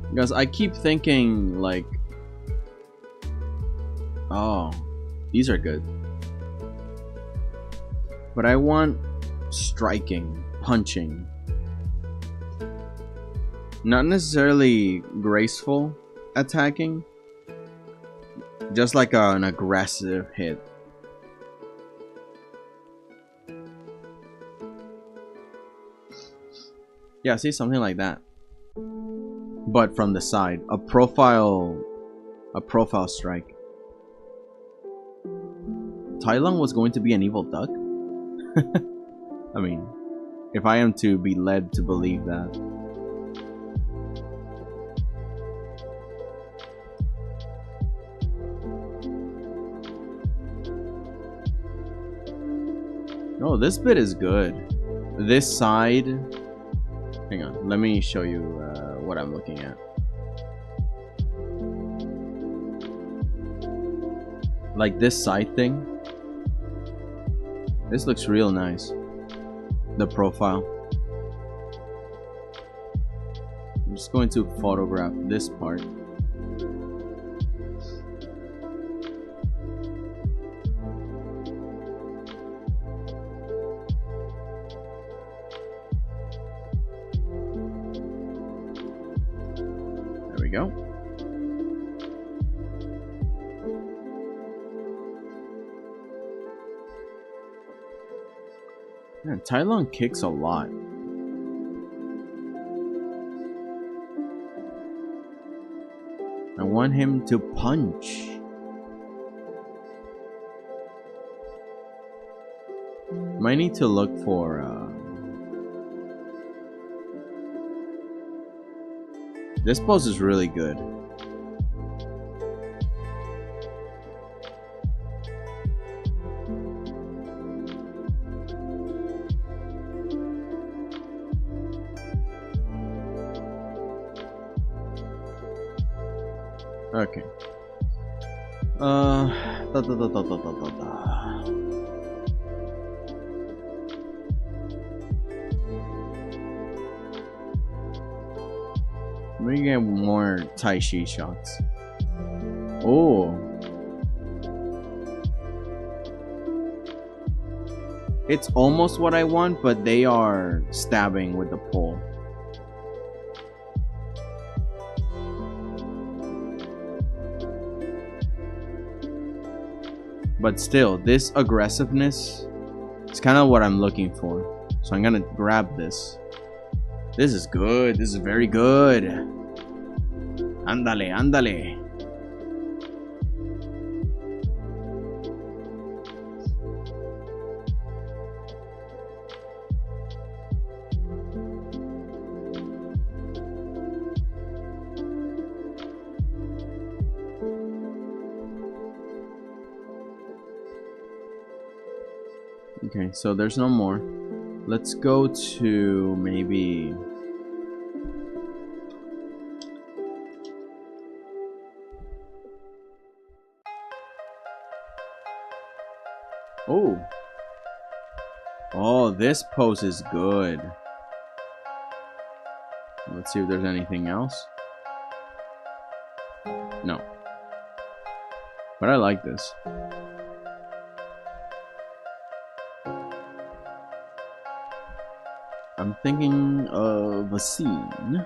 Because I keep thinking like, oh, these are good. But I want striking, punching. Not necessarily graceful attacking, just like an aggressive hit. Yeah, see, something like that. But from the side, a profile strike. Tylon was going to be an evil duck? I mean, if I am to be led to believe that. Oh, this bit is good. This side... Hang on, let me show you what I'm looking at. Like this side thing. This looks real nice. The profile. I'm just going to photograph this part. Go. Man, Tylon kicks a lot. want him to punch. Might need to look for this pose is really good. Okay. We get more Tai Chi shots. Oh. It's almost what I want, but they are stabbing with the pole. But still, this aggressiveness is kind of what I'm looking for. So I'm gonna grab this. This is good. This is very good. Ándale, ándale. Okay, so there's no more. Let's go to maybe... Oh. Oh, this pose is good. Let's see if there's anything else. No. But I like this. I'm thinking of a scene.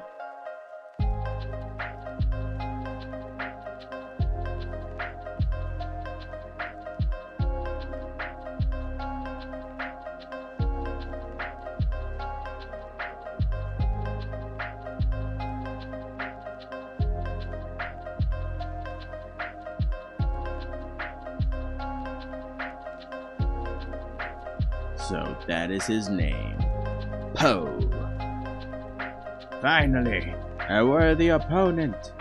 So that is his name. Poe. Finally, a worthy opponent.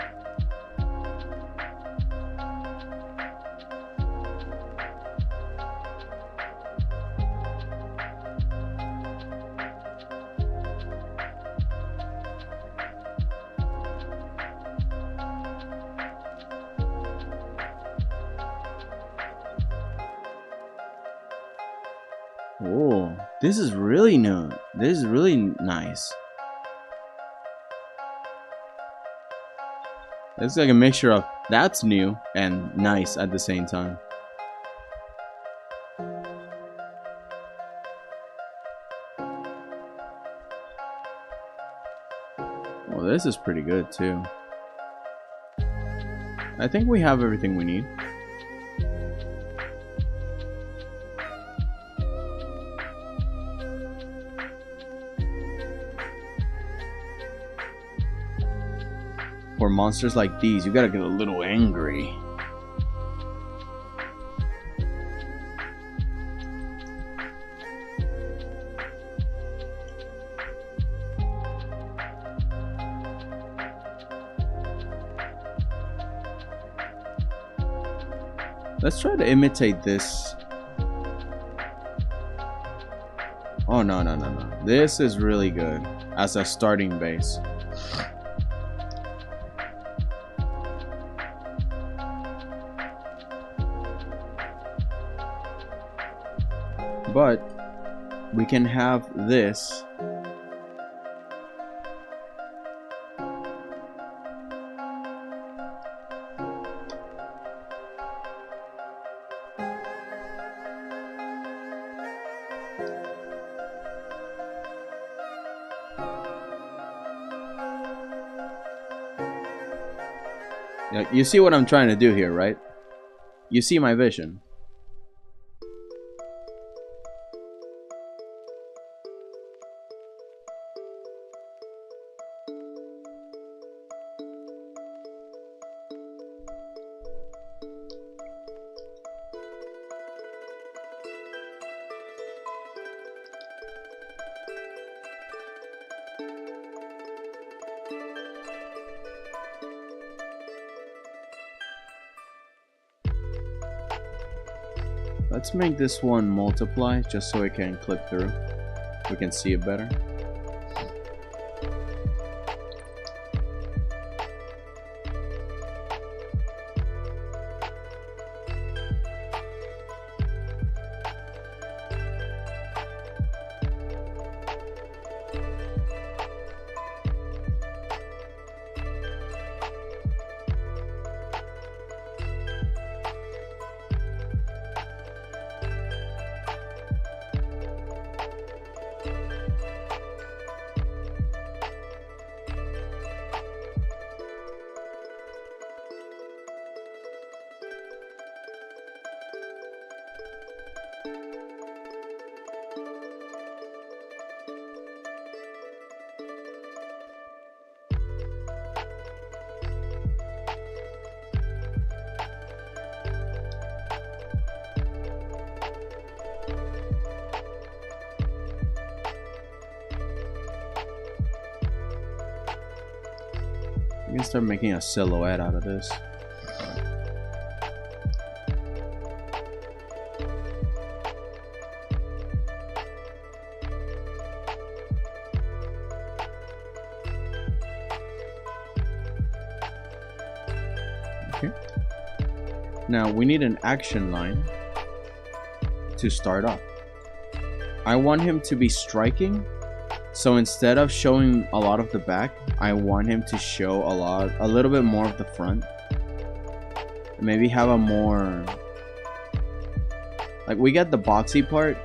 Oh, this is really new. This is really nice. It's like a mixture of that's new and nice at the same time. Well, this is pretty good too. I think we have everything we need. For monsters like these, you gotta get a little angry. Let's try to imitate this. Oh, no, no, no, no. This is really good as a starting base. But we can have this. You see what I'm trying to do here, right? You see my vision. Let's make this one multiply just so it can clip through. We can see it better. You can start making a silhouette out of this. Okay. Now we need an action line to start off. I want him to be striking. So instead of showing a lot of the back, I want him to show a little bit more of the front. Maybe have a more, like, we get the boxy part.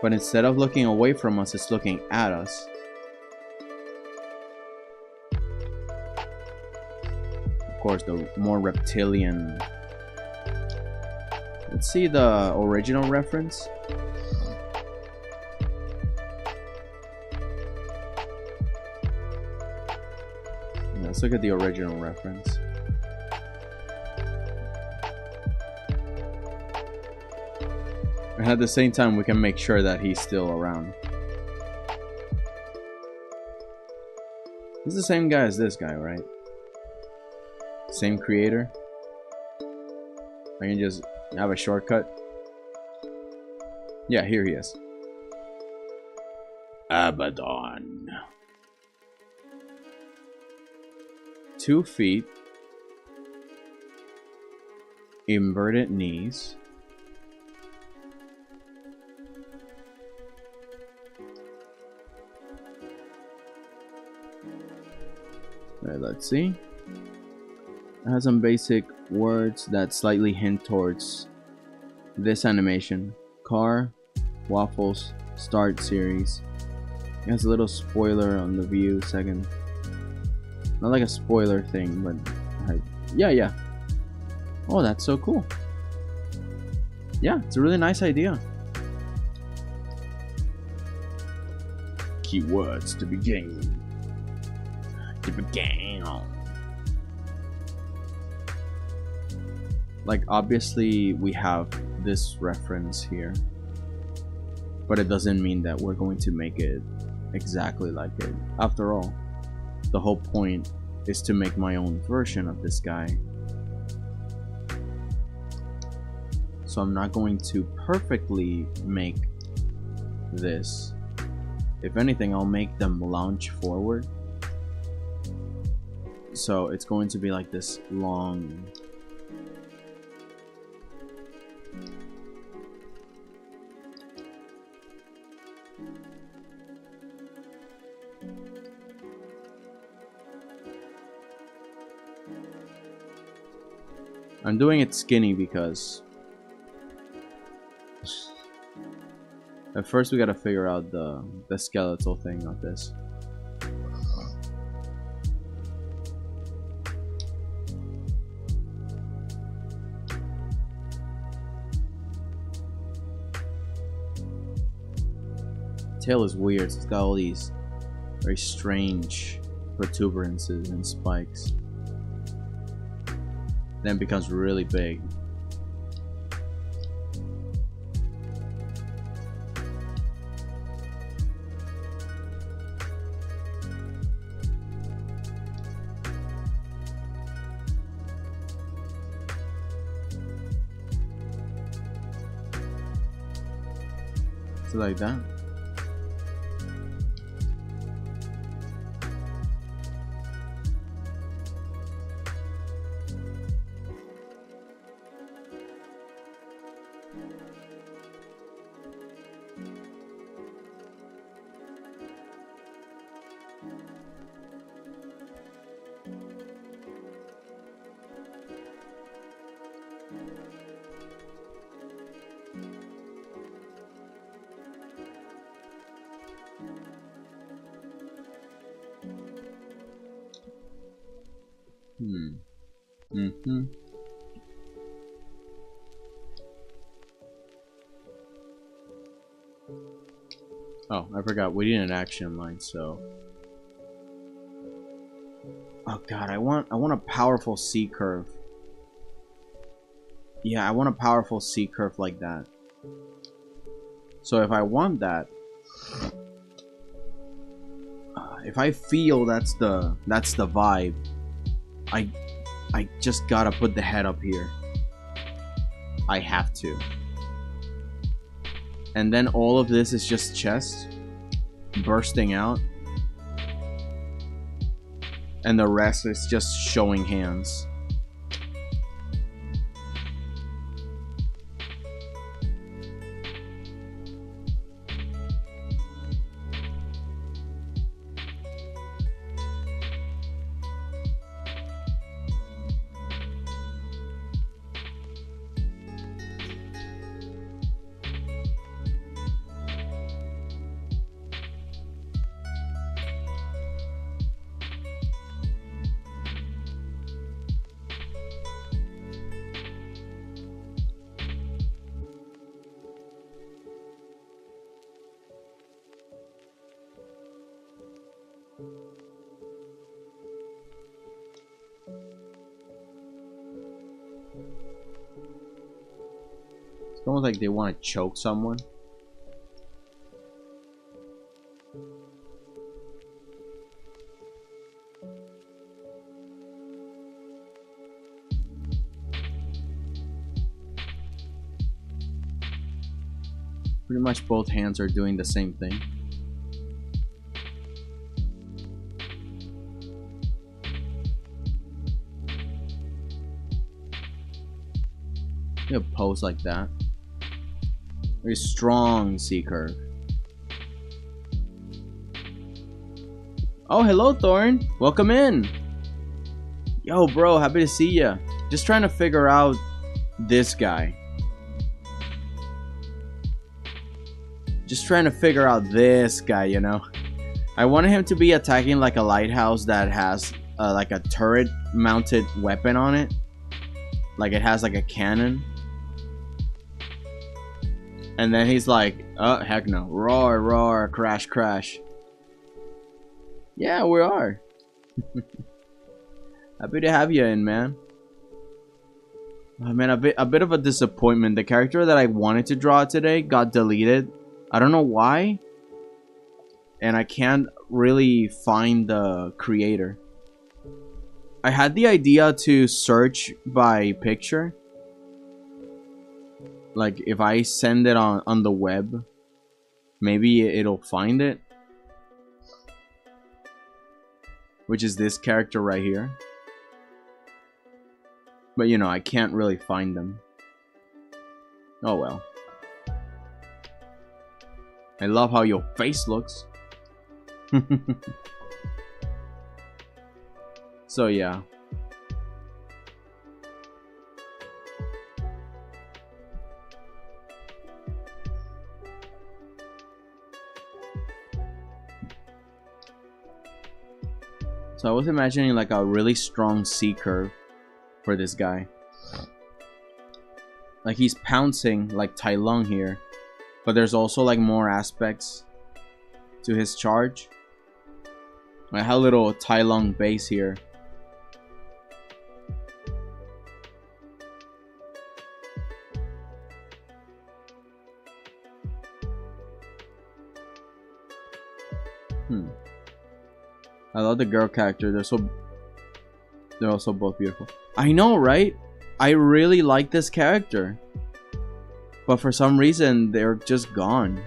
But instead of looking away from us, it's looking at us. Of course, the more reptilian. Let's see the original reference. Yeah, let's look at the original reference. And at the same time, we can make sure that he's still around. This is the same guy as this guy, right? Same creator. I can just have a shortcut. Yeah, here he is. Abaddon. 2 feet. Inverted knees. Alright, let's see. It has some basic words that slightly hint towards this animation. Car, Waffles, Start series. It has a little spoiler on the view second. Not like a spoiler thing, but yeah. Oh, that's so cool. Yeah, it's a really nice idea. Keywords to begin. Like, obviously we have this reference here, but it doesn't mean that we're going to make it exactly like it. After all, the whole point is to make my own version of this guy. So I'm not going to perfectly make this. If anything, I'll make them launch forward. So it's going to be like this long. I'm doing it skinny because at first we gotta figure out the skeletal thing of this. Tail is weird. It's got all these very strange protuberances and spikes. Then it becomes really big. So like that. Oh, I forgot. We need an action line, so. Oh god, I want a powerful C curve. Yeah, I want a powerful C curve like that. So if I want that, if I feel that's the vibe, I just gotta put the head up here. I have to. And then all of this is just chest bursting out. And the rest is just showing hands. It's almost like they want to choke someone. Pretty much both hands are doing the same thing. You pose like that. Very strong C curve. Oh, hello, Thorn. Welcome in. Yo, bro, happy to see ya. Just trying to figure out this guy. Just trying to figure out this guy, you know. I wanted him to be attacking like a lighthouse that has like a turret mounted weapon on it. Like it has like a cannon. And then he's like, oh, heck no. Roar, roar, crash, crash. Yeah, we are. Happy to have you in, man. Oh, man, a bit of a disappointment. The character that I wanted to draw today got deleted. I don't know why. And I can't really find the creator. I had the idea to search by picture. Like, if I send it on the web, maybe it'll find it. Which is this character right here. But, you know, I can't really find them. Oh, well. I love how your face looks. So, yeah. So I was imagining like a really strong C curve for this guy. Like he's pouncing like Tai Lung here. But there's also like more aspects to his charge. I have a little Tai Lung base here. I love the girl character. They're also both beautiful. I know, right? I really like this character. But for some reason, they're just gone.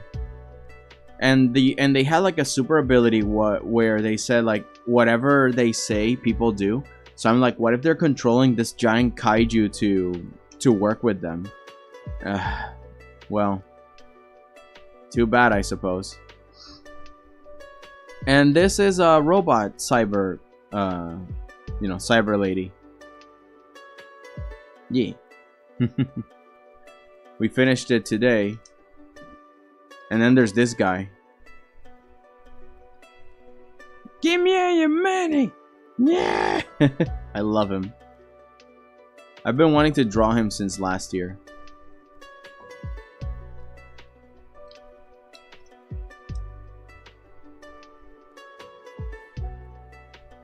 and they had like a super ability where they said like whatever they say people do. So I'm like, what if they're controlling this giant kaiju to work with them? Well, too bad, I suppose. And this is a robot cyber, cyber lady. Yeah. We finished it today. And then there's this guy. Give me all your money. Yeah. I love him. I've been wanting to draw him since last year.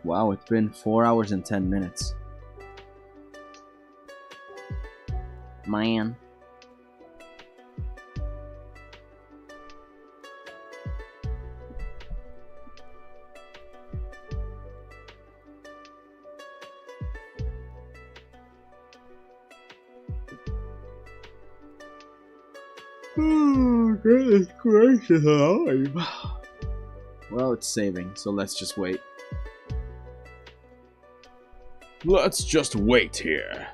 Wow, it's been 4 hours and 10 minutes. Man. Oh, goodness gracious alive. Well, it's saving, so let's just wait. Let's just wait here.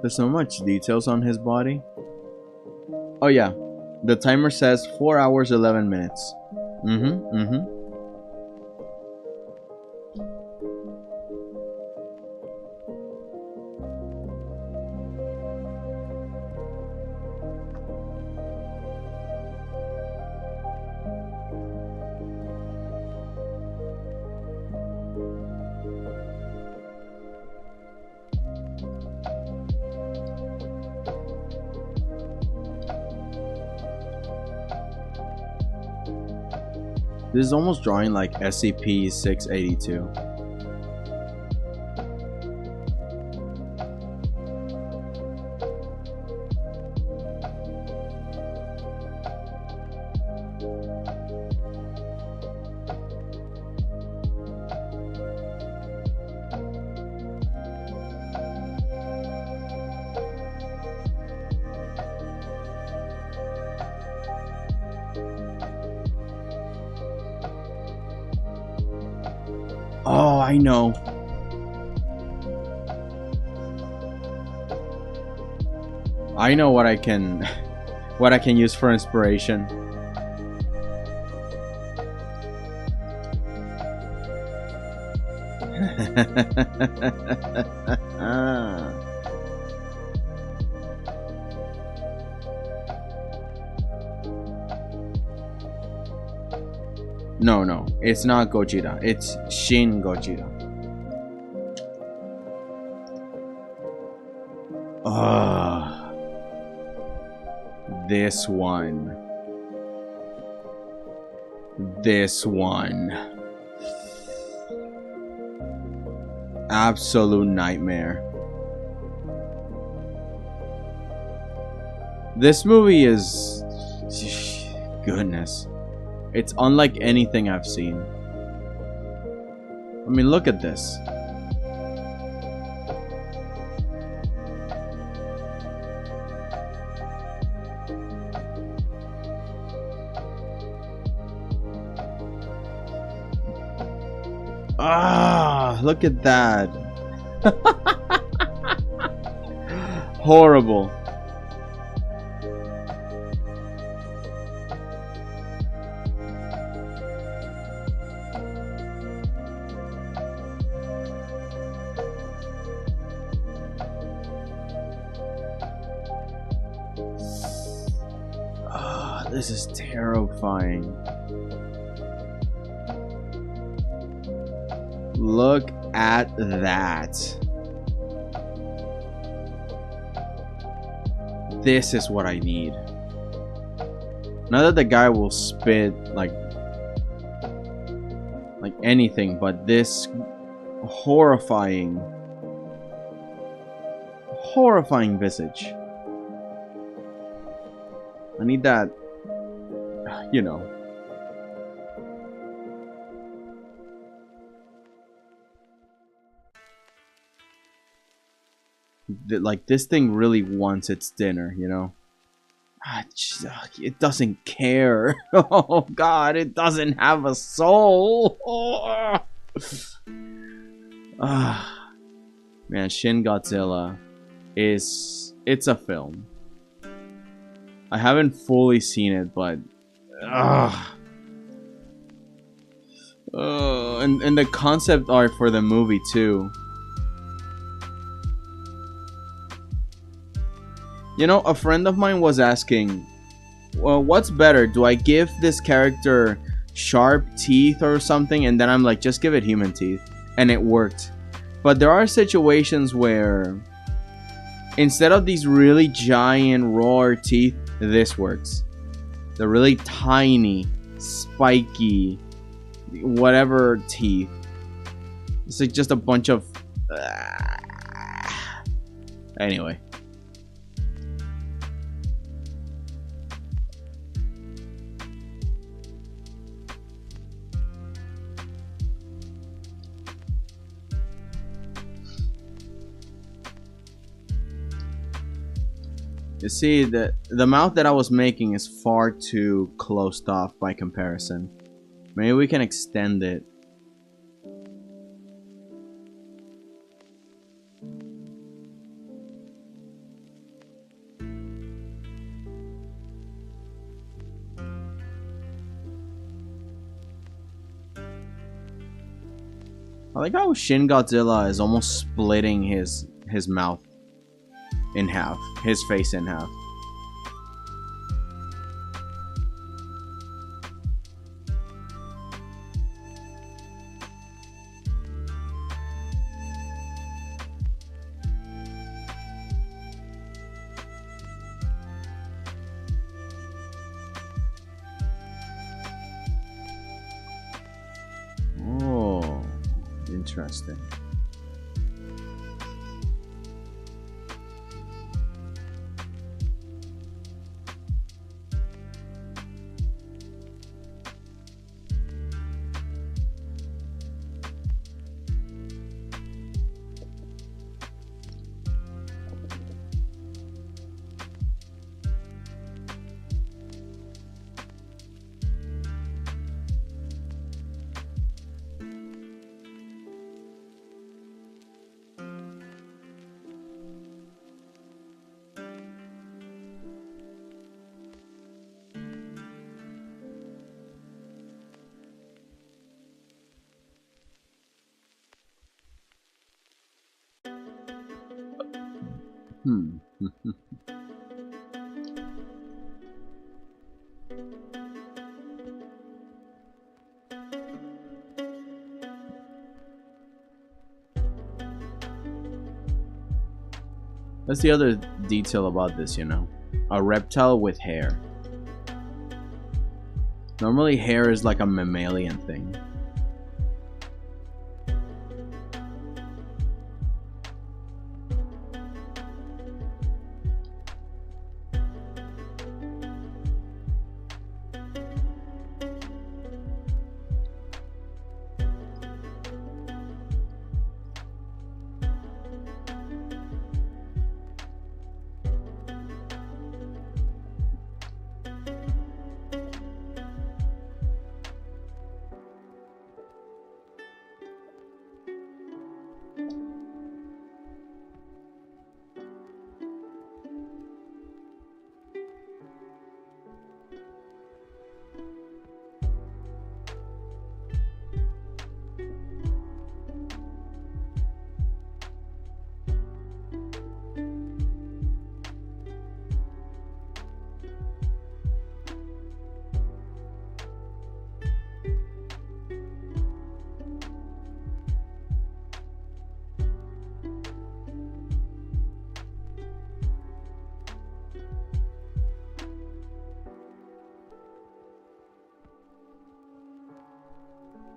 There's so much details on his body. Oh yeah, the timer says 4 hours 11 minutes. This is almost drawing like SCP-682. Oh, I know. I know what I can use for inspiration. No, it's not Gojira. It's Shin Gojira. This one. Absolute nightmare. This movie is... goodness. It's unlike anything I've seen. I mean, look at this. Ah, look at that. Horrible. This is terrifying. Look at that. This is what I need. Now that the guy will spit like anything but this horrifying visage. I need that, you know. Like, this thing really wants its dinner, you know? It doesn't care. Oh god, it doesn't have a soul. Man, Shin Godzilla it's a film. I haven't fully seen it, but and the concept art for the movie too. You know, a friend of mine was asking, well, what's better? Do I give this character sharp teeth or something? And then I'm like, just give it human teeth. And it worked. But there are situations where instead of these really giant raw teeth, this works. The really tiny, spiky, whatever teeth. It's like just a bunch of... Anyway. You see, the mouth that I was making is far too closed off by comparison. Maybe we can extend it. I like how Shin Godzilla is almost splitting his mouth in half, his face in half. Oh, interesting. That's the other detail about this, you know. A reptile with hair. Normally hair is like a mammalian thing.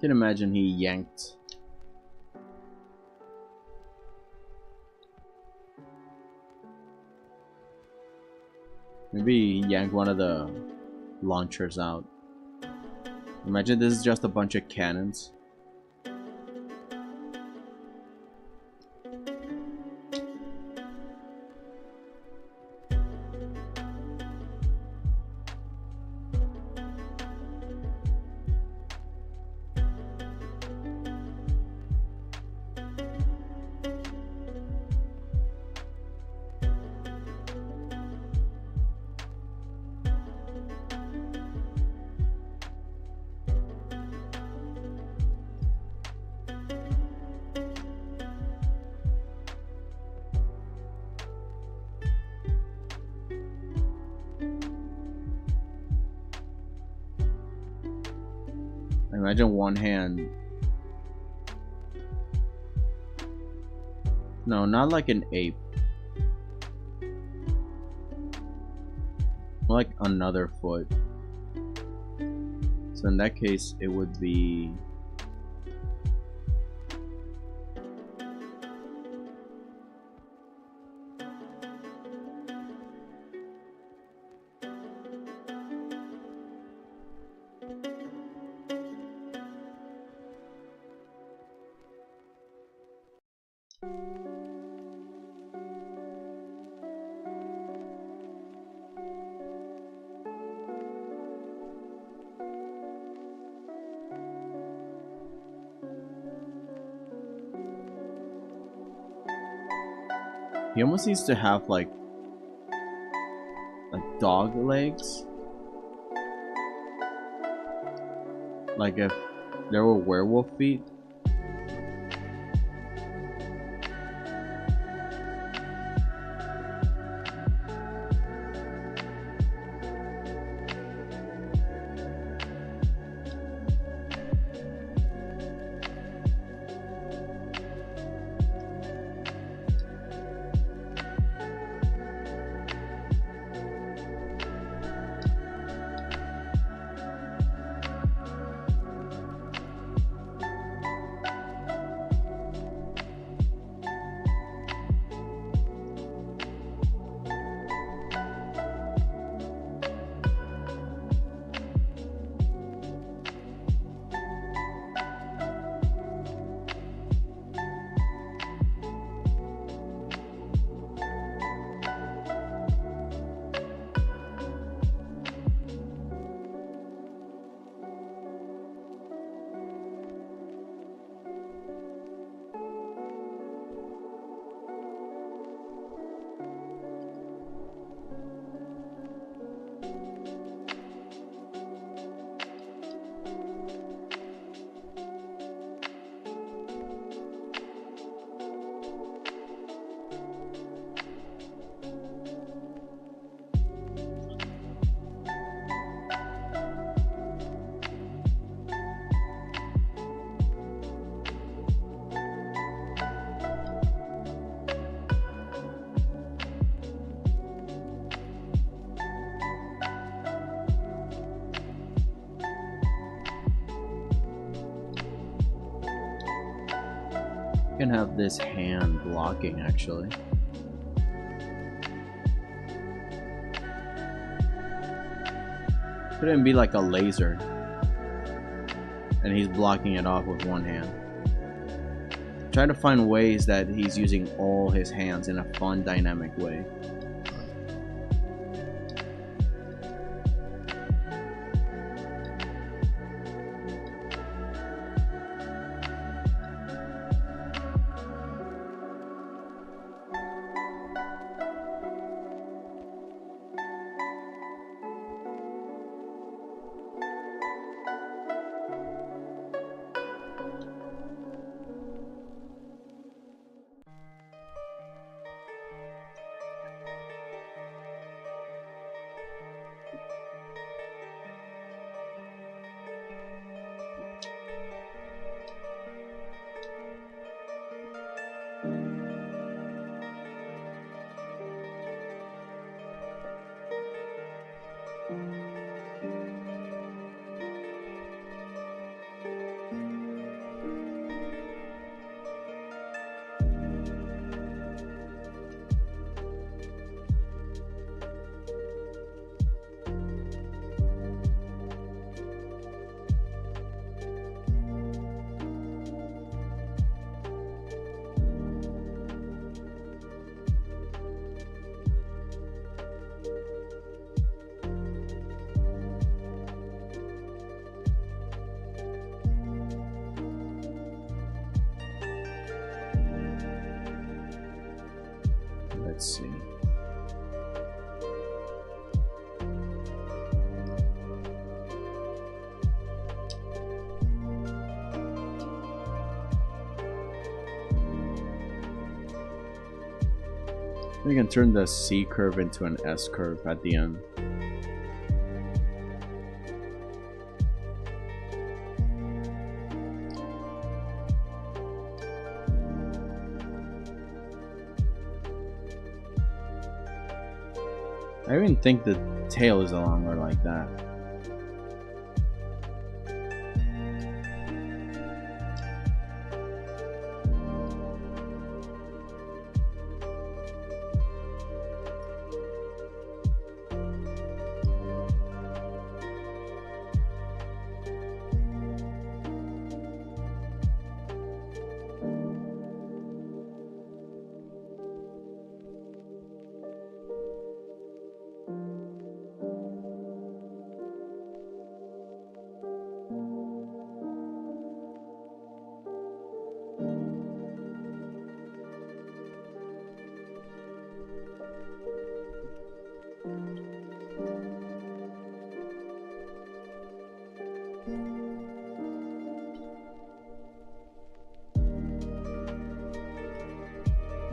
Can imagine he yanked. Maybe he yanked one of the launchers out. Imagine this is just a bunch of cannons. Imagine one hand. No, not like an ape. Like another foot. So in that case, it would be... He almost needs to have like dog legs. Like if there were werewolf feet. Can have this hand blocking actually. Couldn't be like a laser and he's blocking it off with one hand. Try to find ways that he's using all his hands in a fun, dynamic way. Let's see. We can turn the C curve into an S curve at the end. I even think the tail is longer like that.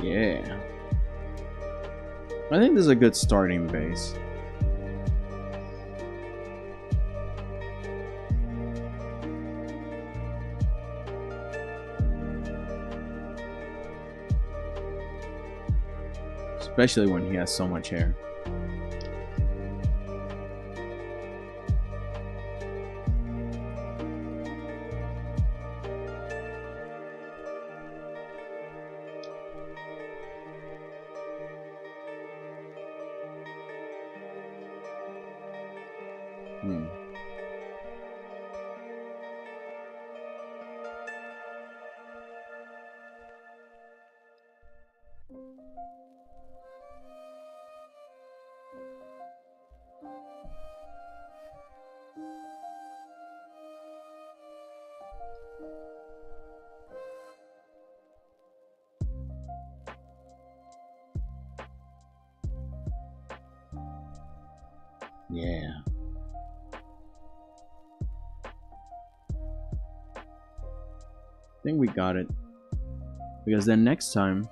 Yeah. I think this is a good starting base. Especially when he has so much hair. Yeah. I think we got it. Because then next time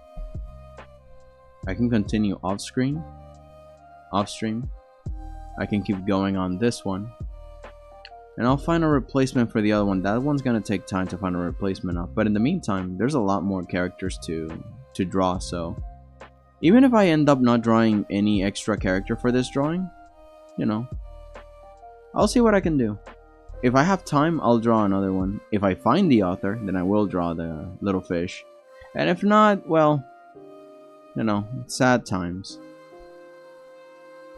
I can continue off stream. I can keep going on this one. And I'll find a replacement for the other one. That one's gonna take time to find a replacement of. But in the meantime, there's a lot more characters to draw, so even if I end up not drawing any extra character for this drawing, you know, I'll see what I can do. If I have time, I'll draw another one. If I find the author, then I will draw the little fish. And if not, well, you know, sad times.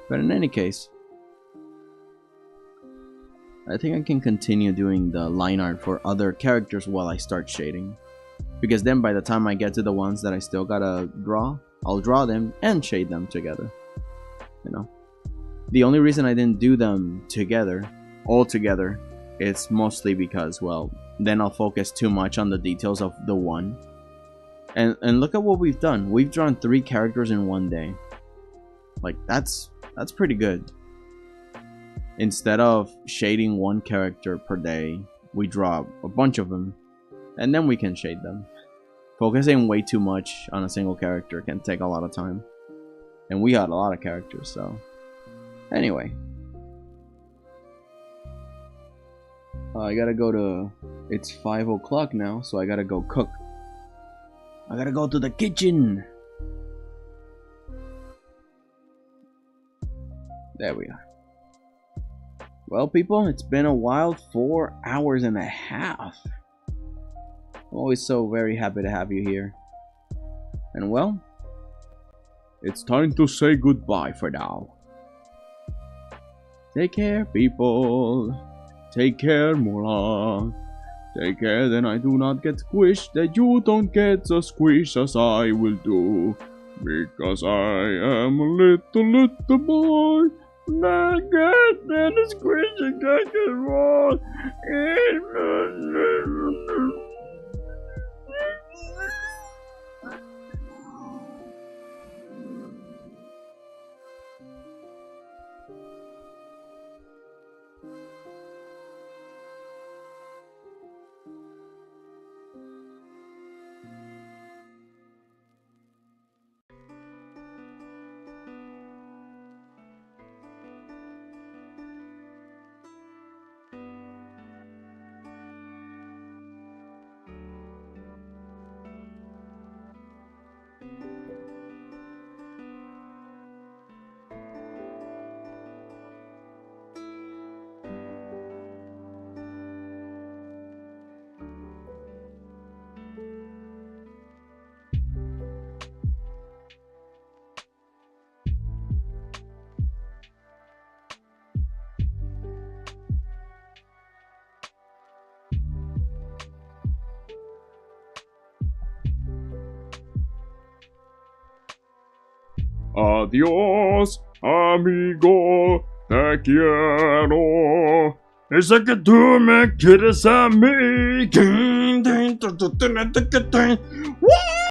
But in any case, I think I can continue doing the line art for other characters while I start shading. Because then by the time I get to the ones that I still gotta draw, I'll draw them and shade them together. You know? The only reason I didn't do them together, all together, it's mostly because, well, then I'll focus too much on the details of the one. And look at what we've done. We've drawn 3 characters in one day. Like, that's pretty good. Instead of shading one character per day, we draw a bunch of them, and then we can shade them. Focusing way too much on a single character can take a lot of time. And we had a lot of characters, so... Anyway. I gotta go to... It's 5 o'clock now, so I gotta go cook. I gotta go to the kitchen! There we are. Well, people, it's been a wild 4 hours and a half. I'm always so very happy to have you here. And well, it's time to say goodbye for now. Take care, people. Take care, Mola. Take care, then I do not get squished, that you don't get the squish as I will do. Because I am a little boy. Not good, then the squish and get wrong. Adiós, amigo, te quiero. Es que tú me quieres a mí.